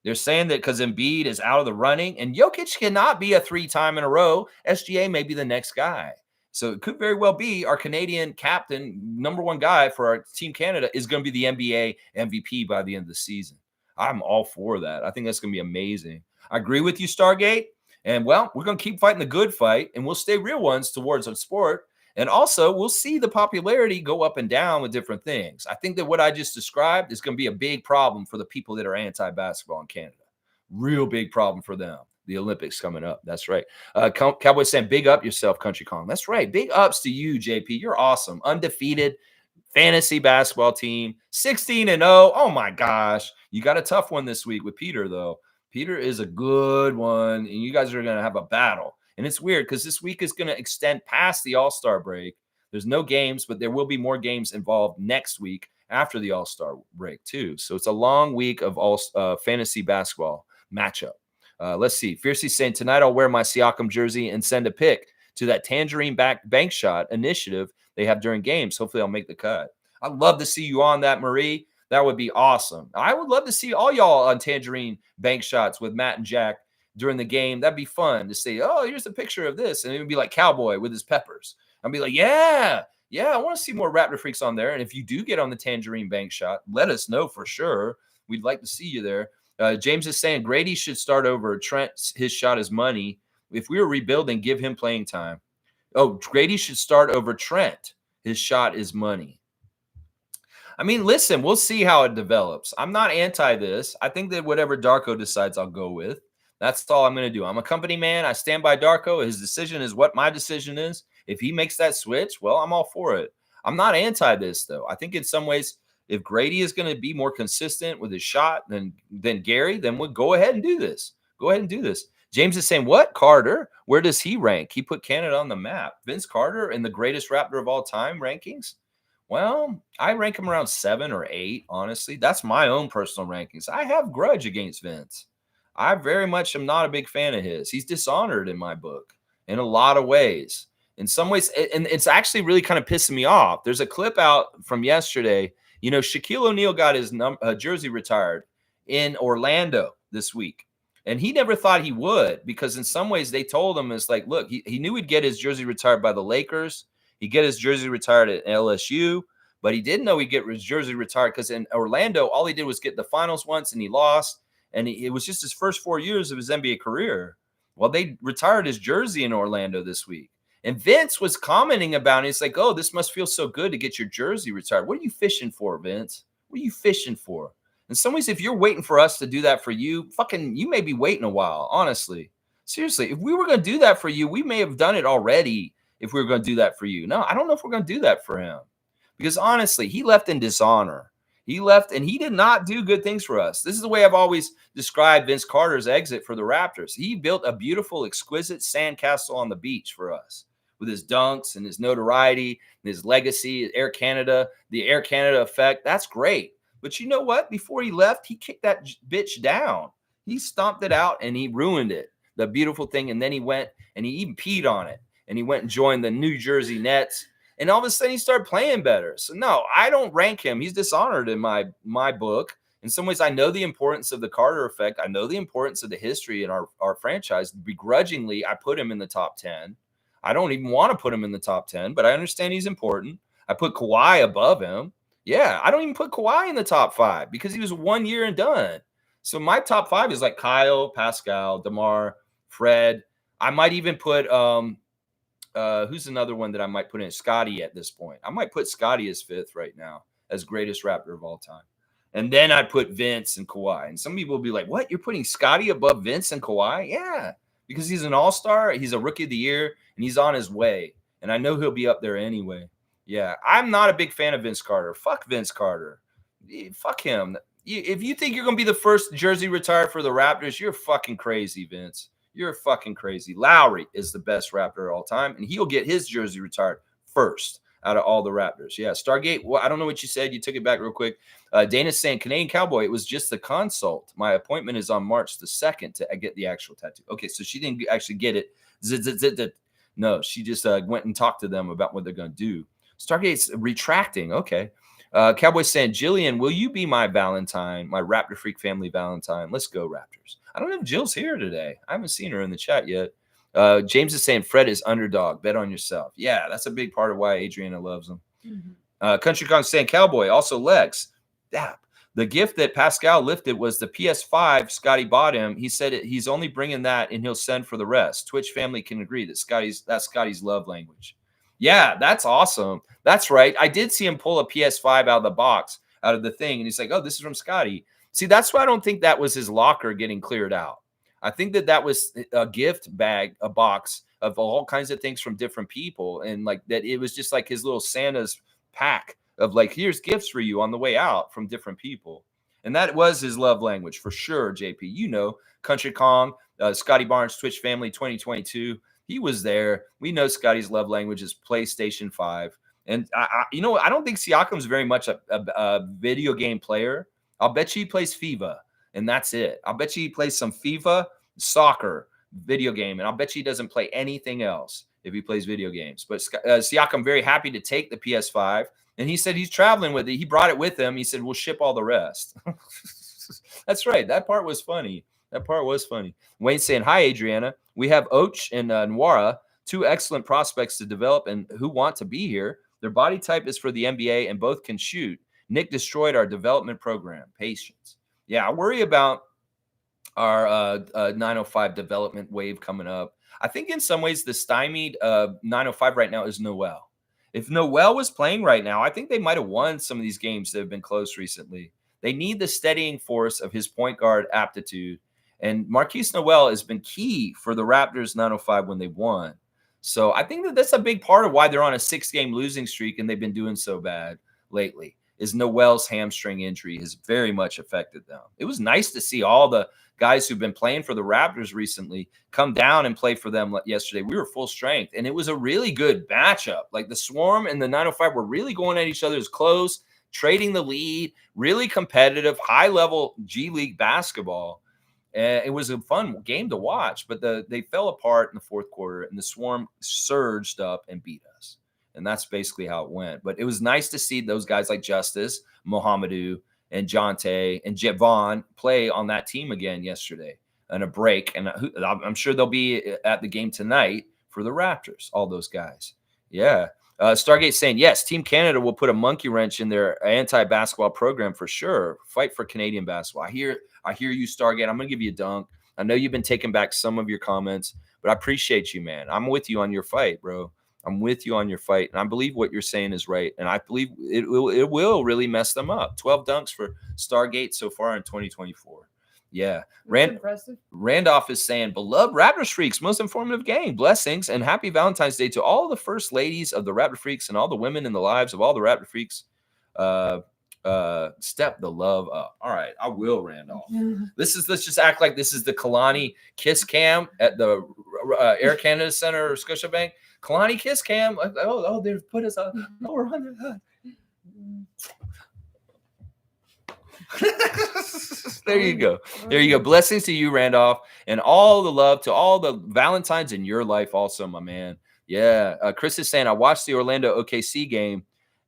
They're saying that because Embiid is out of the running and Jokic cannot be a 3-time in a row, SGA may be the next guy. So it could very well be our Canadian captain, number one guy for our Team Canada is going to be the NBA MVP by the end of the season. I'm all for that. I think that's going to be amazing. I agree with you, Stargate. And, well, we're going to keep fighting the good fight, and we'll stay real ones towards our sport. And also, we'll see the popularity go up and down with different things. I think that what I just described is going to be a big problem for the people that are anti-basketball in Canada. Real big problem for them. The Olympics coming up. That's right. Cowboy saying, big up yourself, Country Kong. That's right. Big ups to you, JP. You're awesome. Undefeated fantasy basketball team, 16-0. Oh, my gosh. You got a tough one this week with Peter, though. Peter is a good one, and you guys are going to have a battle. And it's weird because this week is going to extend past the All-Star break. There's no games, but there will be more games involved next week after the All-Star break, too. So it's a long week of all fantasy basketball matchup. Let's see. Fiercely saying, tonight I'll wear my Siakam jersey and send a pic to that Tangerine Bank Shot initiative they have during games. Hopefully I'll make the cut. I'd love to see you on that, Marie. That would be awesome. I would love to see all y'all on Tangerine Bank Shots with Matt and Jack during the game. That'd be fun to say, oh, here's a picture of this. And it would be like Cowboy with his peppers. I'd be like, yeah, I want to see more Raptor Freaks on there. And if you do get on the Tangerine Bank Shot, let us know for sure. We'd like to see you there. James is saying Grady should start over. Trent, his shot is money. If we were rebuilding, give him playing time. Oh, Grady should start over Trent. His shot is money. I mean, listen, we'll see how it develops. I'm not anti this. I think that whatever Darko decides, I'll go with. That's all I'm going to do. I'm a company man. I stand by Darko. His decision is what my decision is. If he makes that switch, well, I'm all for it. I'm not anti this, though. I think in some ways, if Grady is going to be more consistent with his shot than Gary, then we'll go ahead and do this. Go ahead and do this. James is saying, what? Carter? Where does he rank? He put Canada on the map. Vince Carter in the greatest Raptor of all time rankings? Well, I rank him around 7 or 8, honestly. That's my own personal rankings. I have grudge against Vince. I very much am not a big fan of his. He's dishonored in my book in a lot of ways. In some ways, and it's actually really kind of pissing me off. There's a clip out from yesterday. Shaquille O'Neal got his jersey retired in Orlando this week. And he never thought he would, because in some ways they told him, it's like, look, he knew he'd get his jersey retired by the Lakers. He'd get his jersey retired at LSU, but he didn't know he'd get his jersey retired because in Orlando, all he did was get the finals once and he lost. And it was just his first 4 years of his NBA career. Well, they retired his jersey in Orlando this week. And Vince was commenting about it. He's like, oh, this must feel so good to get your jersey retired. What are you fishing for, Vince? What are you fishing for? In some ways, if you're waiting for us to do that for you, you may be waiting a while, honestly. Seriously, if we were going to do that for you, we may have done it already if we were going to do that for you. No, I don't know if we're going to do that for him. Because honestly, he left in dishonor. He left, and he did not do good things for us. This is the way I've always described Vince Carter's exit for the Raptors. He built a beautiful, exquisite sandcastle on the beach for us with his dunks and his notoriety and his legacy, Air Canada, the Air Canada effect. That's great. But you know what? Before he left, he kicked that bitch down. He stomped it out and he ruined it, the beautiful thing. And then he went and he even peed on it. And he went and joined the New Jersey Nets. And all of a sudden he started playing better. So no, I don't rank him. He's dishonored in my book. In some ways, I know the importance of the Carter effect. I know the importance of the history in our franchise. Begrudgingly, I put him in the top 10. I don't even want to put him in the top 10, but I understand he's important. I put Kawhi above him. Yeah, I don't even put Kawhi in the top 5 because he was 1 year and done. So my top 5 is like Kyle, Pascal, DeMar, Fred. I might even put who's another one that I might put in? Scotty at this point. I might put Scotty as 5th right now as greatest Raptor of all time. And then I put Vince and Kawhi. And some people will be like, what? You're putting Scotty above Vince and Kawhi? Yeah, because he's an all-star. He's a rookie of the year, and he's on his way. And I know he'll be up there anyway. Yeah, I'm not a big fan of Vince Carter. Fuck Vince Carter. Fuck him. If you think you're going to be the first jersey retired for the Raptors, you're fucking crazy, Vince. You're fucking crazy. Lowry is the best Raptor of all time, and he'll get his jersey retired first out of all the Raptors. Yeah, Stargate, well, I don't know what you said. You took it back real quick. Dana's saying, Canadian Cowboy, it was just the consult. My appointment is on March the 2nd to get the actual tattoo. Okay, so she didn't actually get it. No, she just went and talked to them about what they're going to do. Stargate's retracting. Okay. Cowboy saying, Jillian, will you be my Valentine, my Raptor Freak family Valentine? Let's go, Raptors. I don't know if Jill's here today. I haven't seen her in the chat yet. James is saying Fred is underdog. Bet on yourself. Yeah, that's a big part of why Adriana loves him. Mm-hmm. Country Kong saying Cowboy. Also Lex. Yeah. The gift that Pascal lifted was the PS5 Scotty bought him. He said he's only bringing that and he'll send for the rest. Twitch family can agree that that's Scotty's love language. Yeah, that's awesome. That's right. I did see him pull a PS5 out of the box, out of the thing. And he's like, oh, this is from Scotty. See, that's why I don't think that was his locker getting cleared out. I think that was a gift bag, a box of all kinds of things from different people. And like that, it was just like his little Santa's pack of like, here's gifts for you on the way out from different people. And that was his love language for sure, JP. You know, Country Kong, Scotty Barnes, Twitch family 2022. He was there. We know Scotty's love language is PlayStation 5. And, I don't think Siakam's very much a video game player. I'll bet you he plays FIFA, and that's it. I'll bet you he plays some FIFA, soccer, video game, and I'll bet you he doesn't play anything else if he plays video games. But Siakam very happy to take the PS5, and he said he's traveling with it. He brought it with him. He said, we'll ship all the rest. That's right. That part was funny. Wayne saying, hi, Adriana. We have Och and Nwara, 2 excellent prospects to develop and who want to be here. Their body type is for the NBA, and both can shoot. Nick destroyed our development program. Patience. Yeah, I worry about our 905 development wave coming up. I think in some ways the stymied 905 right now is Noel. If Noel was playing right now, I think they might have won some of these games that have been close recently. They need the steadying force of his point guard aptitude. And Marquise Noel has been key for the Raptors 905 when they won. So I think that's a big part of why they're on a 6-game losing streak and they've been doing so bad lately. Is Noel's hamstring injury has very much affected them. It was nice to see all the guys who've been playing for the Raptors recently come down and play for them yesterday. We were full strength, and it was a really good matchup. Like the Swarm and the 905 were really going at each other's close, trading the lead, really competitive, high-level G League basketball. And it was a fun game to watch, but they fell apart in the fourth quarter, and the Swarm surged up and beat us. And that's basically how it went. But it was nice to see those guys like Justice, Mohamedou, and Jonte and Javon play on that team again yesterday and a break. And I'm sure they'll be at the game tonight for the Raptors, all those guys. Yeah. Stargate saying, yes, Team Canada will put a monkey wrench in their anti-basketball program for sure. Fight for Canadian basketball. I hear you, Stargate. I'm going to give you a dunk. I know you've been taking back some of your comments, but I appreciate you, man. I'm with you on your fight, bro. I'm with you on your fight. And I believe what you're saying is right. And I believe it will really mess them up. 12 dunks for Stargate so far in 2024. Yeah. Randolph is saying, beloved Raptors freaks, most informative game. Blessings and happy Valentine's Day to all the first ladies of the Raptor freaks and all the women in the lives of all the Raptor freaks. Step the love up. All right, I will, Randolph. Let's just act like this is the Kalani kiss cam at the Air Canada Center or Scotiabank. Kalani kiss cam. Oh, they've put us on. Oh, we're on the There you go. There you go. Blessings to you, Randolph, and all the love to all the Valentines in your life also, my man. Yeah. Chris is saying, I watched the Orlando OKC game,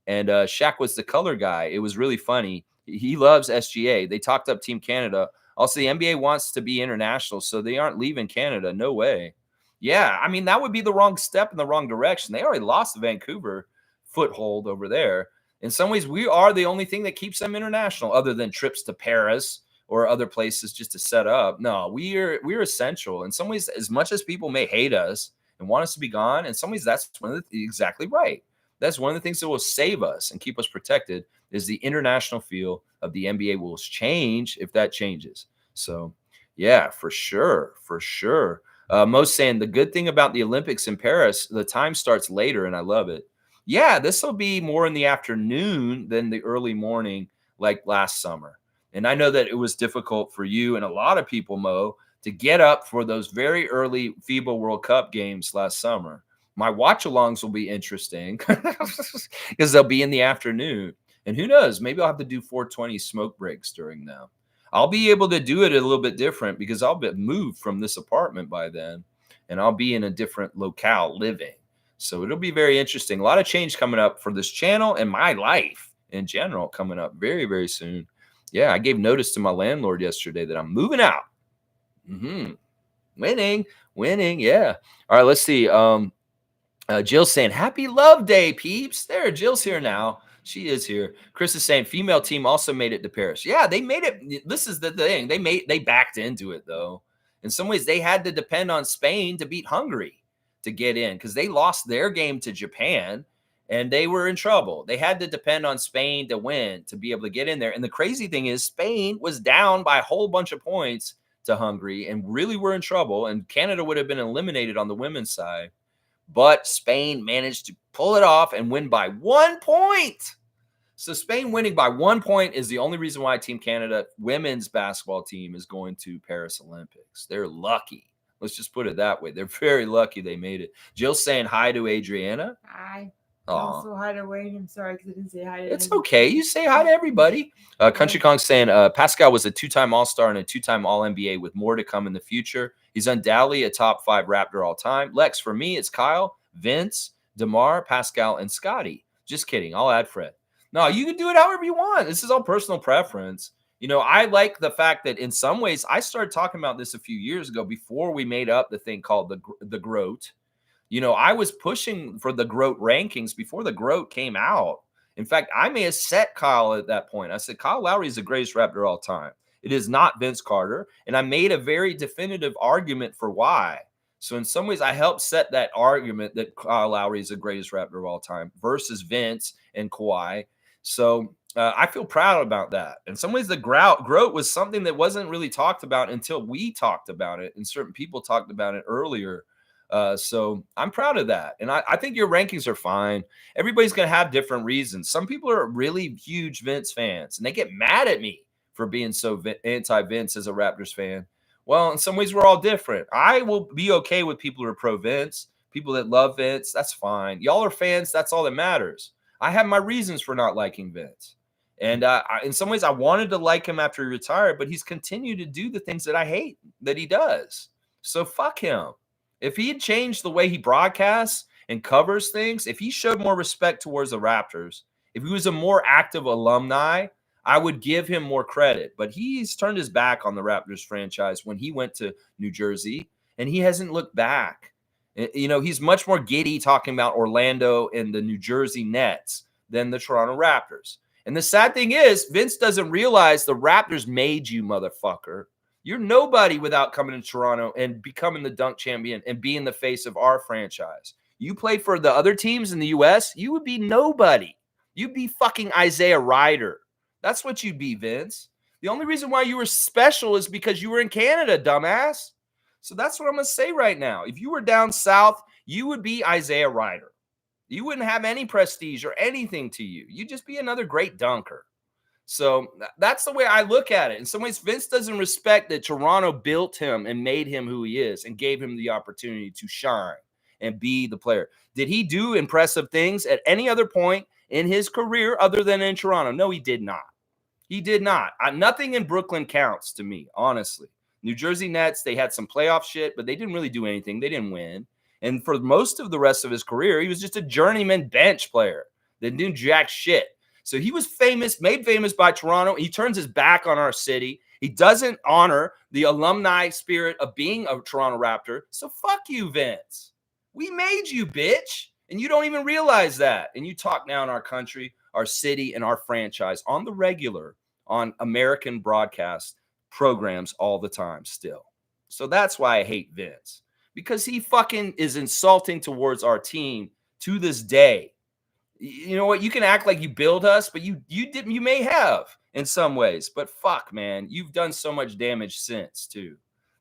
and Shaq was the color guy. It was really funny. He loves SGA. They talked up Team Canada. Also, the NBA wants to be international, so they aren't leaving Canada. No way. Yeah, I mean, that would be the wrong step in the wrong direction. They already lost the Vancouver foothold over there. In some ways, we are the only thing that keeps them international, other than trips to Paris or other places just to set up. No, we're essential. In some ways, as much as people may hate us and want us to be gone, in some ways, that's exactly right. That's one of the things that will save us and keep us protected is the international feel of the NBA will change if that changes. So, yeah, for sure. For sure. Most saying the good thing about the Olympics in Paris, the time starts later, and I love it. Yeah, this will be more in the afternoon than the early morning like last summer. And I know that it was difficult for you and a lot of people, Mo, to get up for those very early FIBA World Cup games last summer. My watch-alongs will be interesting because they'll be in the afternoon. And who knows, maybe I'll have to do 420 smoke breaks during them. I'll be able to do it a little bit different because I'll be moved from this apartment by then, and I'll be in a different locale living. So it'll be very interesting. A lot of change coming up for this channel and my life in general coming up very, very soon. Yeah, I gave notice to my landlord yesterday that I'm moving out. Winning. Yeah. All right, let's see. Jill's saying, happy love day, peeps. There, Jill's here now. She is here. Chris is saying, female team also made it to Paris. Yeah, they made it. This is the thing. They backed into it, though. In some ways, they had to depend on Spain to beat Hungary to get in because they lost their game to Japan and they were in trouble. They had to depend on Spain to win to be able to get in there. And the crazy thing is Spain was down by a whole bunch of points to Hungary and really were in trouble. And Canada would have been eliminated on the women's side. But Spain managed to pull it off and win by 1 point. So Spain winning by 1 point is the only reason why Team Canada women's basketball team is going to Paris Olympics. They're lucky. Let's just put it that way. They're very lucky they made it. Jill's saying hi to Adriana. Hi. Also hi to Wayne. I'm sorry because I didn't say hi to It's okay. You say hi to everybody. Country Kong's saying Pascal was a 2-time All-Star and a 2-time All-NBA with more to come in the future. He's undoubtedly a top 5 Raptor all time. Lex, for me, it's Kyle, Vince, DeMar, Pascal, and Scotty. Just kidding. I'll add Fred. No, you can do it however you want. This is all personal preference. You know, I like the fact that in some ways, I started talking about this a few years ago before we made up the thing called the GROAT. You know, I was pushing for the GROAT rankings before the GROAT came out. In fact, I may have set Kyle at that point. I said, Kyle Lowry is the greatest Raptor of all time. It is not Vince Carter. And I made a very definitive argument for why. So in some ways, I helped set that argument that Kyle Lowry is the greatest Raptor of all time versus Vince and Kawhi. So I feel proud about that. In some ways, the GROAT was something that wasn't really talked about until we talked about it, and certain people talked about it earlier. So I'm proud of that. And I think your rankings are fine. Everybody's going to have different reasons. Some people are really huge Vince fans, and they get mad at me for being so anti-Vince as a Raptors fan. Well, in some ways, we're all different. I will be okay with people who are pro-Vince, people that love Vince. That's fine. Y'all are fans. That's all that matters. I have my reasons for not liking Vince. And in some ways, I wanted to like him after he retired, but he's continued to do the things that I hate that he does. So fuck him. If he had changed the way he broadcasts and covers things, if he showed more respect towards the Raptors, if he was a more active alumni, I would give him more credit. But he's turned his back on the Raptors franchise when he went to New Jersey, and he hasn't looked back. You know, he's much more giddy talking about Orlando and the New Jersey Nets than the Toronto Raptors. And the sad thing is, Vince doesn't realize the Raptors made you, motherfucker. You're nobody without coming to Toronto and becoming the dunk champion and being the face of our franchise. You play for the other teams in the U.S., you would be nobody. You'd be fucking Isaiah Ryder. That's what you'd be, Vince. The only reason why you were special is because you were in Canada, dumbass. So that's what I'm going to say right now. If you were down south, you would be Isaiah Ryder. You wouldn't have any prestige or anything to you. You'd just be another great dunker. So that's the way I look at it. In some ways, Vince doesn't respect that Toronto built him and made him who he is and gave him the opportunity to shine and be the player. Did he do impressive things at any other point in his career other than in Toronto? No, he did not. He did not. Nothing in Brooklyn counts to me, honestly. New Jersey Nets, they had some playoff shit, but they didn't really do anything. They didn't win. And for most of the rest of his career, he was just a journeyman bench player that didn't jack shit. So he was famous, made famous by Toronto. He turns his back on our city. He doesn't honor the alumni spirit of being a Toronto Raptor. So fuck you, Vince. We made you, bitch. And you don't even realize that. And you talk now in our country, our city, and our franchise on the regular, on American broadcast programs all the time still. So that's why I hate Vince. Because he fucking is insulting towards our team to this day. You know what? You can act like you build us, but you may have in some ways. But fuck, man, you've done so much damage since too.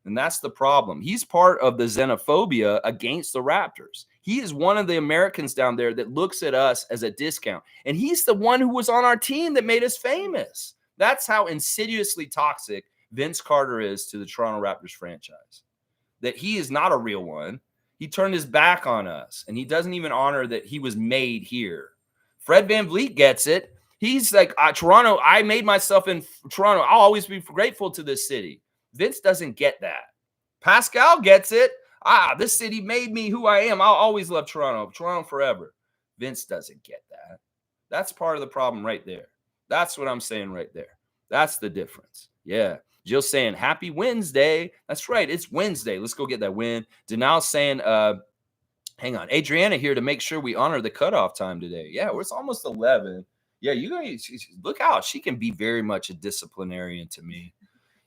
And that's the problem. He's part of the xenophobia against the Raptors. He is one of the Americans down there that looks at us as a discount. And he's the one who was on our team that made us famous. That's how insidiously toxic Vince Carter is to the Toronto Raptors franchise. That he is not a real one. He turned his back on us, and he doesn't even honor that he was made here. Fred VanVleet gets it. He's like, Toronto, I made myself in Toronto. I'll always be grateful to this city. Vince doesn't get that. Pascal gets it. This city made me who I am. I'll always love Toronto. Toronto forever. Vince doesn't get that. That's part of the problem right there. That's what I'm saying right there. That's the difference. Yeah. Jill saying, happy Wednesday. That's right. It's Wednesday. Let's go get that win. Denal saying, hang on. Adriana here to make sure we honor the cutoff time today. Yeah, it's almost 11. Yeah, you guys look out. She can be very much a disciplinarian to me.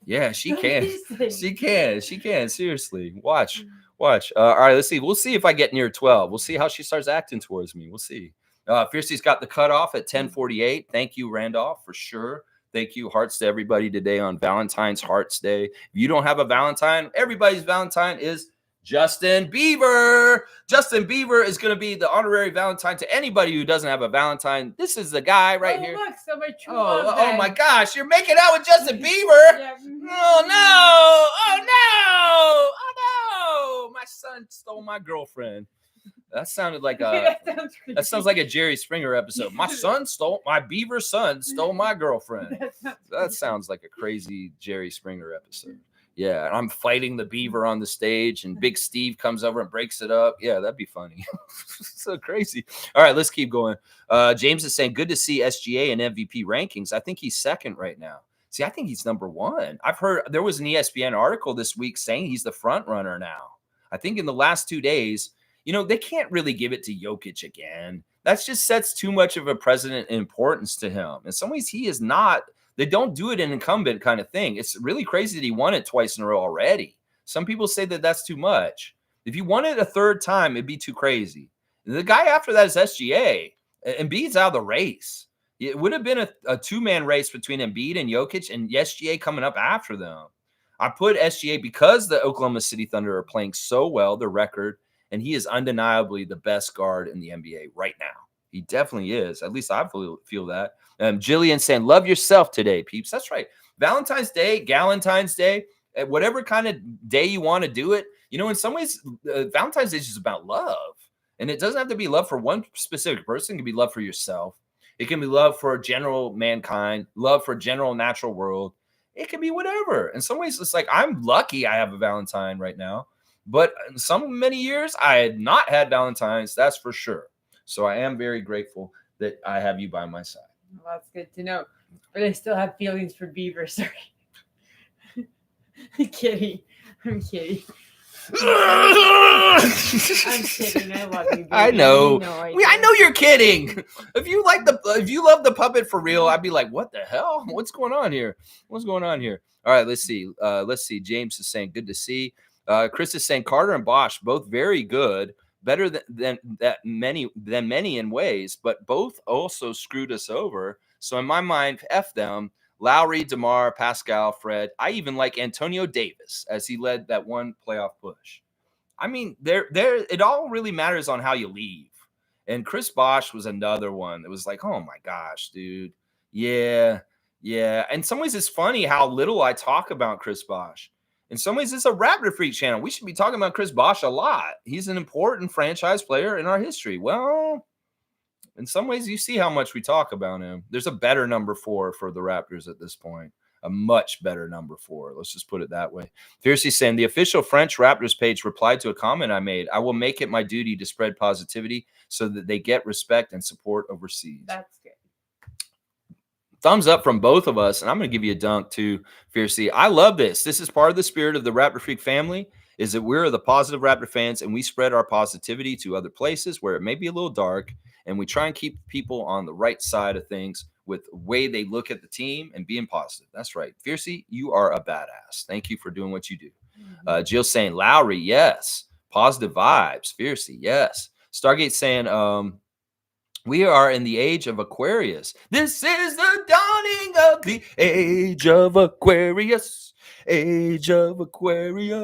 Yeah, she can. She can. Seriously. Watch. All right, let's see. We'll see if I get near 12. We'll see how she starts acting towards me. We'll see. Fiercey's got the cutoff at 10:48. Thank you, Randolph, for sure. Thank you. Hearts to everybody today on Valentine's Hearts Day. If you don't have a Valentine, everybody's Valentine is Justin Bieber. Justin Bieber is going to be the honorary Valentine to anybody who doesn't have a Valentine. This is the guy right here. Look, so much oh my gosh. You're making out with Justin Bieber. Yeah. Oh, no. Oh, no. My son stole my girlfriend. That sounded like that sounds like a Jerry Springer episode. My Beaver son stole my girlfriend. That sounds like a crazy Jerry Springer episode. Yeah, and I'm fighting the beaver on the stage, and Big Steve comes over and breaks it up. Yeah, that'd be funny. So crazy. All right, let's keep going. James is saying, good to see SGA and MVP rankings. I think he's second right now. See, I think he's number one. I've heard there was an ESPN article this week saying he's the front runner now. I think in the last 2 days, they can't really give it to Jokic again. That just sets too much of a precedent importance to him. In some ways, he is not. They don't do it an incumbent kind of thing. It's really crazy that he won it twice in a row already. Some people say that that's too much. If he won it a third time, it'd be too crazy. The guy after that is SGA. Embiid's out of the race. It would have been a two-man race between Embiid and Jokic, and SGA coming up after them. I put SGA because the Oklahoma City Thunder are playing so well, their record, and he is undeniably the best guard in the NBA right now. He definitely is. At least I feel that. Jillian saying, love yourself today, peeps. That's right. Valentine's Day, Galentine's Day, whatever kind of day you want to do it. In some ways, Valentine's Day is just about love. And it doesn't have to be love for one specific person. It can be love for yourself. It can be love for general mankind, love for general natural world. It can be whatever. In some ways, it's like I'm lucky I have a Valentine right now, but in some many years I had not had Valentines. That's for sure. So I am very grateful that I have you by my side. Well, that's good to know. But I still have feelings for Beaver. Sorry. I'm kidding. I'm kidding. I'm kidding. I love you, baby. I know. You know I know you're kidding. If you love the puppet for real, I'd be like, what the hell? What's going on here? What's going on here? All right, let's see. James is saying, good to see. Chris is saying Carter and Bosch both very good, better than many in ways, but both also screwed us over. So in my mind, F them. Lowry, DeMar, Pascal, Fred. I even like Antonio Davis as he led that one playoff push. I mean, it all really matters on how you leave. And Chris Bosh was another one that was like, oh my gosh, dude. Yeah. In some ways, it's funny how little I talk about Chris Bosh. In some ways, it's a Raptor Freak channel. We should be talking about Chris Bosh a lot. He's an important franchise player in our history. Well, in some ways, you see how much we talk about him. There's a better number 4 for the Raptors at this point. A much better number 4. Let's just put it that way. Fiercely saying, the official French Raptors page replied to a comment I made. I will make it my duty to spread positivity so that they get respect and support overseas. That's good. Thumbs up from both of us. And I'm going to give you a dunk too, Fiercely. I love this. This is part of the spirit of the Raptor Freak family, is that we're the positive Raptor fans and we spread our positivity to other places where it may be a little dark. And we try and keep people on the right side of things with the way they look at the team and being positive. That's right. Fiercey, you are a badass. Thank you for doing what you do. Jill saying, Lowry, yes. Positive vibes. Fiercey, yes. Stargate saying, we are in the age of Aquarius. This is the dawning of the age of Aquarius. Age of Aquarius.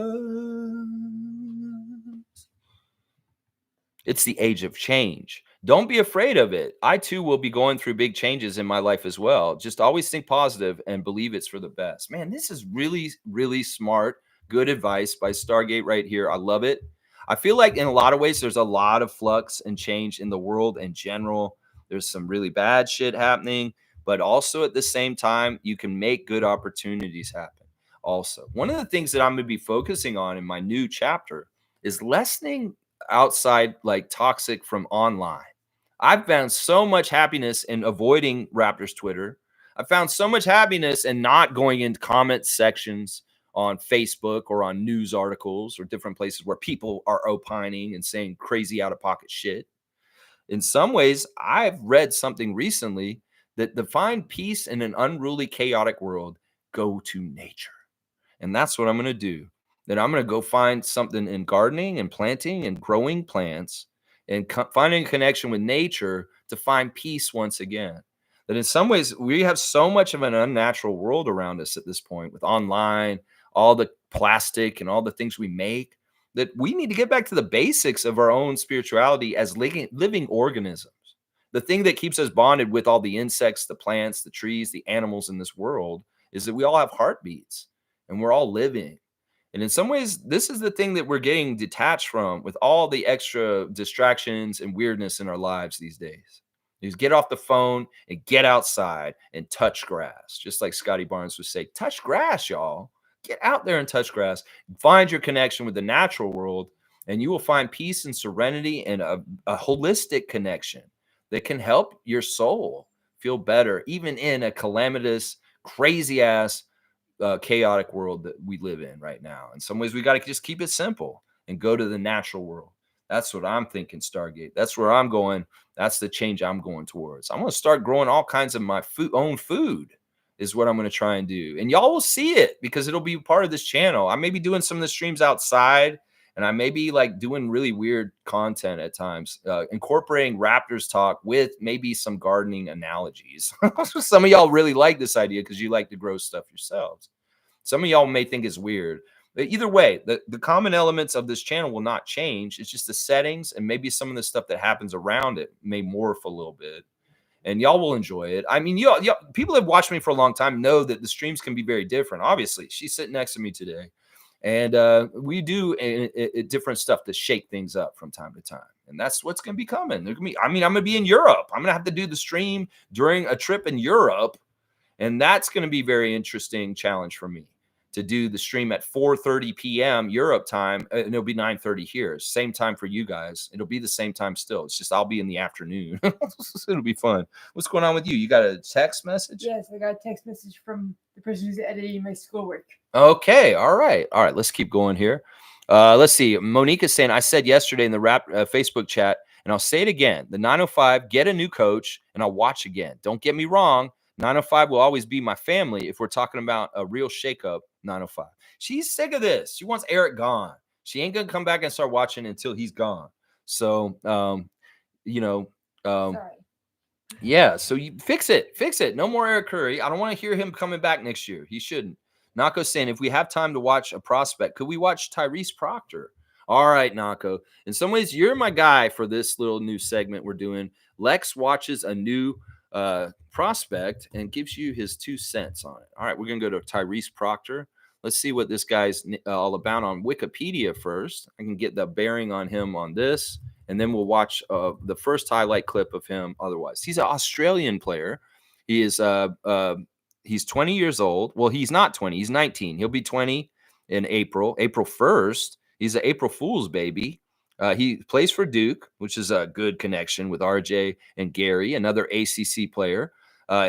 It's the age of change. Don't be afraid of it. I too will be going through big changes in my life as well. Just always think positive and believe it's for the best. Man, this is really, really smart, good advice by Stargate right here. I love it. I feel like in a lot of ways, there's a lot of flux and change in the world in general. There's some really bad shit happening, but also at the same time, you can make good opportunities happen. Also, one of the things that I'm going to be focusing on in my new chapter is lessening outside like toxic from online. I've found so much happiness in avoiding Raptors Twitter. I found so much happiness in not going into comment sections on Facebook or on news articles or different places where people are opining and saying crazy out of pocket shit. In some ways, I've read something recently that to find peace in an unruly, chaotic world, go to nature. And that's what I'm going to do. That I'm going to go find something in gardening and planting and growing plants and finding a connection with nature to find peace once again. That in some ways, we have so much of an unnatural world around us at this point with online, all the plastic and all the things we make, that we need to get back to the basics of our own spirituality as living organisms. The thing that keeps us bonded with all the insects, the plants, the trees, the animals in this world is that we all have heartbeats and we're all living. And in some ways, this is the thing that we're getting detached from with all the extra distractions and weirdness in our lives these days. Is get off the phone and get outside and touch grass. Just like Scotty Barnes would say, touch grass, y'all. Get out there and touch grass. Find your connection with the natural world, and you will find peace and serenity and a holistic connection that can help your soul feel better, even in a calamitous, crazy-ass, chaotic world that we live in right now. In some ways, we got to just keep it simple and go to the natural world. That's what I'm thinking, Stargate. That's where I'm going. That's the change I'm going towards. I'm going to start growing all kinds of my own food is what I'm going to try and do. And y'all will see it because it'll be part of this channel. I may be doing some of the streams outside, and I may be like doing really weird content at times, incorporating Raptors talk with maybe some gardening analogies. Some of y'all really like this idea because you like to grow stuff yourselves. Some of y'all may think it's weird. But either way, the common elements of this channel will not change. It's just the settings and maybe some of the stuff that happens around it may morph a little bit. And y'all will enjoy it. I mean, y'all, people that have watched me for a long time know that the streams can be very different. Obviously, she's sitting next to me today. And we do different stuff to shake things up from time to time. And that's what's going to be coming. I'm going to be in Europe. I'm going to have to do the stream during a trip in Europe. And that's going to be very interesting challenge for me to do the stream at 4:30 p.m. Europe time. And it'll be 9:30 here. Same time for you guys. It'll be the same time still. It's just I'll be in the afternoon. It'll be fun. What's going on with you? You got a text message? Yes, I got a text message from the person who's editing my schoolwork. Okay. All right. Let's keep going here. Let's see. Monique is saying, I said yesterday in the Facebook chat, and I'll say it again. The 905, get a new coach, and I'll watch again. Don't get me wrong. 905 will always be my family if we're talking about a real shakeup. 905. She's sick of this. She wants Eric gone. She ain't gonna come back and start watching until he's gone. So, Sorry. yeah. So you fix it. No more Eric Curry. I don't want to hear him coming back next year. He shouldn't. Nako saying, if we have time to watch a prospect, could we watch Tyrese Proctor? All right, Nako. In some ways, you're my guy for this little new segment we're doing. Lex watches a new prospect and gives you his 2 cents on it. All right, we're going to go to Tyrese Proctor. Let's see what this guy's all about on Wikipedia first. I can get the bearing on him on this, and then we'll watch the first highlight clip of him otherwise. He's an Australian player. He is he's 20 years old. Well, he's not 20. He's 19. He'll be 20 in April 1st. He's an April Fool's baby. He plays for Duke, which is a good connection with RJ and Gary, another ACC player.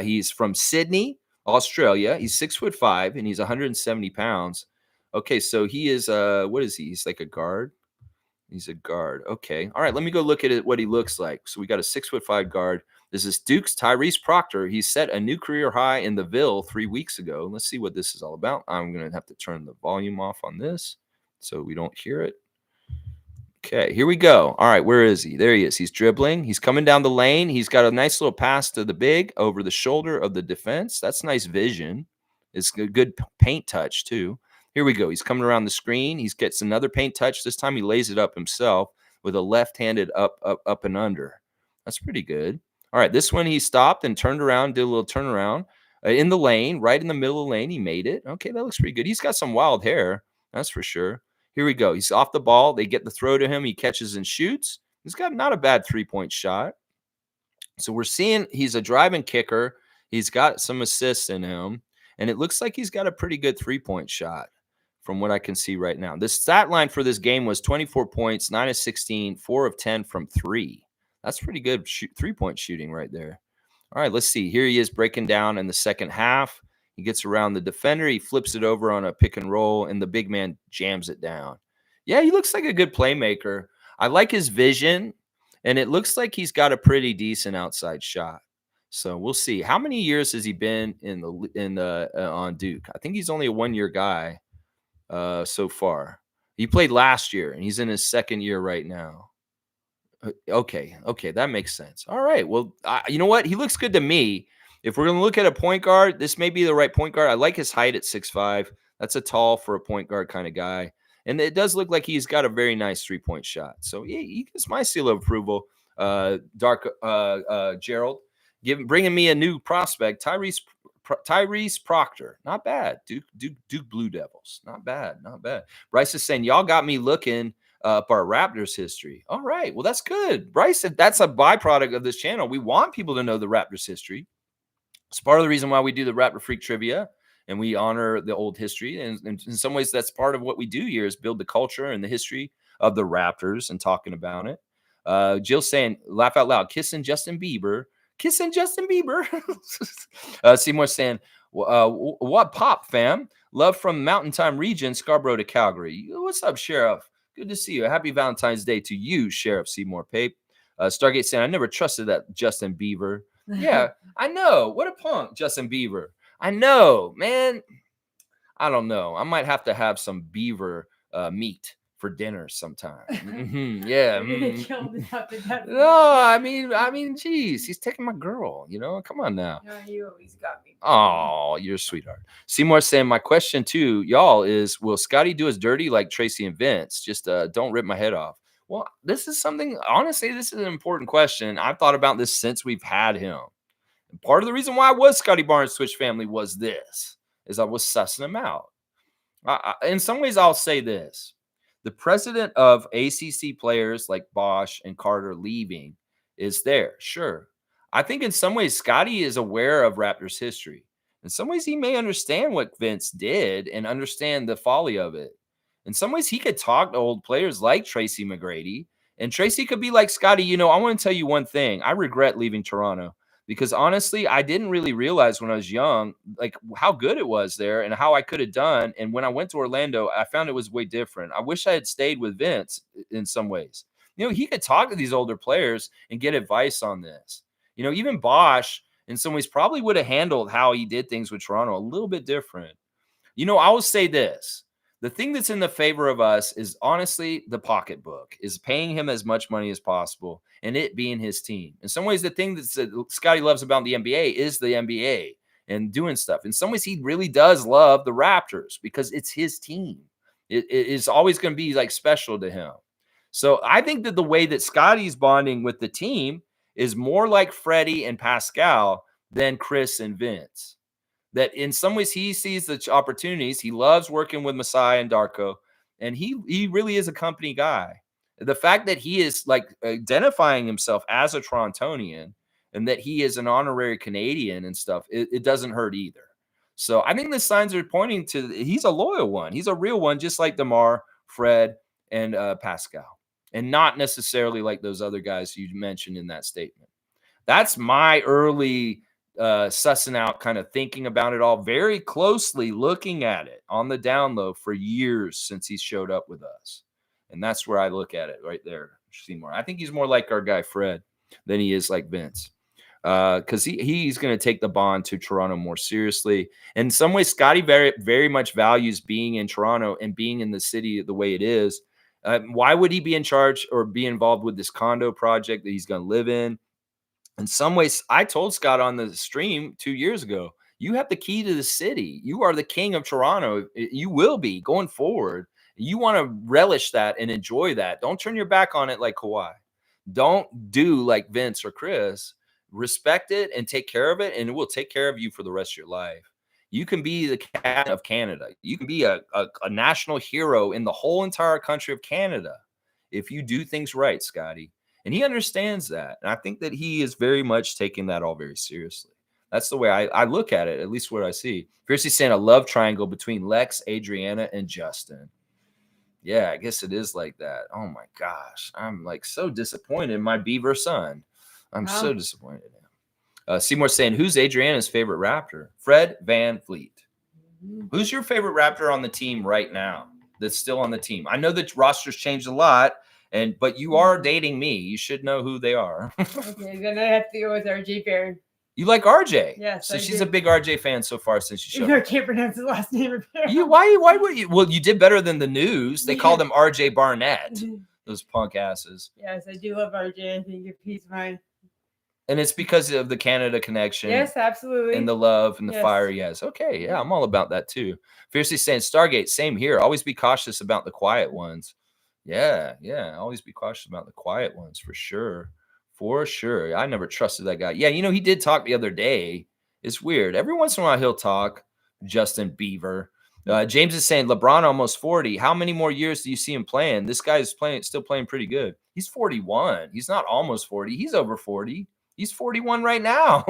He's from Sydney, Australia. He's 6'5", and he's 170 pounds. Okay, so he is what is he? He's like a guard. He's a guard. Okay. All right. Let me go look at what he looks like. So we got a 6'5" guard. This is Duke's Tyrese Proctor. He set a new career high in the Ville 3 weeks ago. Let's see what this is all about. I'm going to have to turn the volume off on this so we don't hear it. Okay, here we go. All right, where is he? There he is. He's dribbling. He's coming down the lane. He's got a nice little pass to the big over the shoulder of the defense. That's nice vision. It's a good paint touch, too. Here we go. He's coming around the screen. He gets another paint touch. This time he lays it up himself with a left-handed up and under. That's pretty good. All right, this one he stopped and turned around, did a little turnaround in the lane, right in the middle of the lane. He made it. Okay, that looks pretty good. He's got some wild hair, that's for sure. Here we go. He's off the ball. They get the throw to him. He catches and shoots. He's got not a bad three-point shot. So we're seeing he's a driving kicker. He's got some assists in him, and it looks like he's got a pretty good three-point shot from what I can see right now. The stat line for this game was 24 points, 9 of 16, 4 of 10 from 3. That's pretty good three-point shooting right there. All right, let's see. Here he is breaking down in the second half. He gets around the defender. He flips it over on a pick and roll, and the big man jams it down. Yeah, he looks like a good playmaker. I like his vision, and it looks like he's got a pretty decent outside shot. So we'll see. How many years has he been on Duke? I think he's only a 1-year guy so far. He played last year, and he's in his second year right now. Okay, that makes sense. All right, well, you know what? He looks good to me. If we're going to look at a point guard, this may be the right point guard. I like his height at 6'5". That's a tall for a point guard kind of guy. And it does look like he's got a very nice three-point shot. So he gets my seal of approval, Gerald. Bringing me a new prospect, Tyrese Proctor. Not bad. Duke Blue Devils. Not bad. Bryce is saying, y'all got me looking up our Raptors history. All right. Well, that's good. Bryce, that's a byproduct of this channel. We want people to know the Raptors history. It's part of the reason why we do the Raptor Freak Trivia, and we honor the old history. And in some ways, that's part of what we do here is build the culture and the history of the Raptors and talking about it. Jill saying, laugh out loud, kissing Justin Bieber. Seymour saying, what pop, fam? Love from Mountain Time region, Scarborough to Calgary. What's up, Sheriff? Good to see you. Happy Valentine's Day to you, Sheriff Seymour Pape. Stargate saying, I never trusted that Justin Bieber. Yeah, I know. What a punk, Justin Bieber. I know, man. I don't know. I might have to have some beaver meat for dinner sometime. Yeah. No, I mean, geez, he's taking my girl. Come on now. No, you always got me. Oh, you're a sweetheart. Seymour saying, my question to y'all is, will Scotty do us dirty like Tracy and Vince? Just don't rip my head off. Well, this is something, honestly, this is an important question. I've thought about this since we've had him. And part of the reason why I was Scotty Barnes Switch family was this, is I was sussing him out. In some ways, I'll say this. The president of ACC players like Bosch and Carter leaving is there. Sure. I think in some ways, Scotty is aware of Raptors history. In some ways, he may understand what Vince did and understand the folly of it. In some ways, he could talk to old players like Tracy McGrady. And Tracy could be like, Scotty, I want to tell you one thing. I regret leaving Toronto because honestly, I didn't really realize when I was young, like how good it was there and how I could have done. And when I went to Orlando, I found it was way different. I wish I had stayed with Vince in some ways. He could talk to these older players and get advice on this. Even Bosch in some ways probably would have handled how he did things with Toronto a little bit different. I will say this. The thing that's in the favor of us is honestly the pocketbook, is paying him as much money as possible and it being his team. In some ways, the thing that Scotty loves about the NBA is the NBA and doing stuff. In some ways, he really does love the Raptors because it's his team. It is always going to be like special to him. So I think that the way that Scotty's bonding with the team is more like Freddie and Pascal than Chris and Vince. That in some ways he sees the opportunities. He loves working with Masai and Darko, and he really is a company guy. The fact that he is like identifying himself as a Torontonian and that he is an honorary Canadian and stuff, it doesn't hurt either. So I think the signs are pointing to he's a loyal one. He's a real one, just like DeMar, Fred, and Pascal, and not necessarily like those other guys you mentioned in that statement. That's my early sussing out, kind of thinking about it all very closely, looking at it on the down low for years since he showed up with us. And that's where I look at it right there, Seymour. I think he's more like our guy Fred than he is like Vince. Because he's going to take the bond to Toronto more seriously. In some ways, Scotty very, very much values being in Toronto and being in the city the way it is. Why would he be in charge or be involved with this condo project that he's going to live in? In some ways, I told Scott on the stream 2 years ago, you have the key to the city. You are the king of Toronto. You will be going forward. You want to relish that and enjoy that. Don't turn your back on it like Kawhi. Don't do like Vince or Chris. Respect it and take care of it, and it will take care of you for the rest of your life. You can be the captain of Canada. You can be a national hero in the whole entire country of Canada if you do things right, Scotty. And he understands that. And I think that he is very much taking that all very seriously. That's the way I look at it, at least what I see. Fiercely saying a love triangle between Lex, Adriana, and Justin. Yeah, I guess it is like that. Oh my gosh. I'm like so disappointed in my Beaver son. I'm so disappointed in him. Seymour saying, who's Adriana's favorite Raptor? Fred Van Fleet. Who's your favorite Raptor on the team right now that's still on the team? I know the roster's changed a lot. But you are dating me. You should know who they are. Okay, then I have to go with RJ Barron. You like RJ? Yes. So she's a big RJ fan so far since you showed up. I can't pronounce the last name. Why would you? Well, you did better than the news. They called him RJ Barnett. Those punk asses. Yes, I do love RJ. I think if he's mine. And it's because of the Canada connection. Yes, absolutely. And the love and the fire he has. Okay, yeah, I'm all about that too. Fiercely saying, Stargate, same here. Always be cautious about the quiet ones. Yeah. Always be cautious about the quiet ones for sure. For sure. I never trusted that guy. Yeah, he did talk the other day. It's weird. Every once in a while he'll talk. Justin Bieber. James is saying LeBron almost 40. How many more years do you see him playing? This guy is still playing pretty good. He's 41. He's not almost 40. He's over 40. He's 41 right now.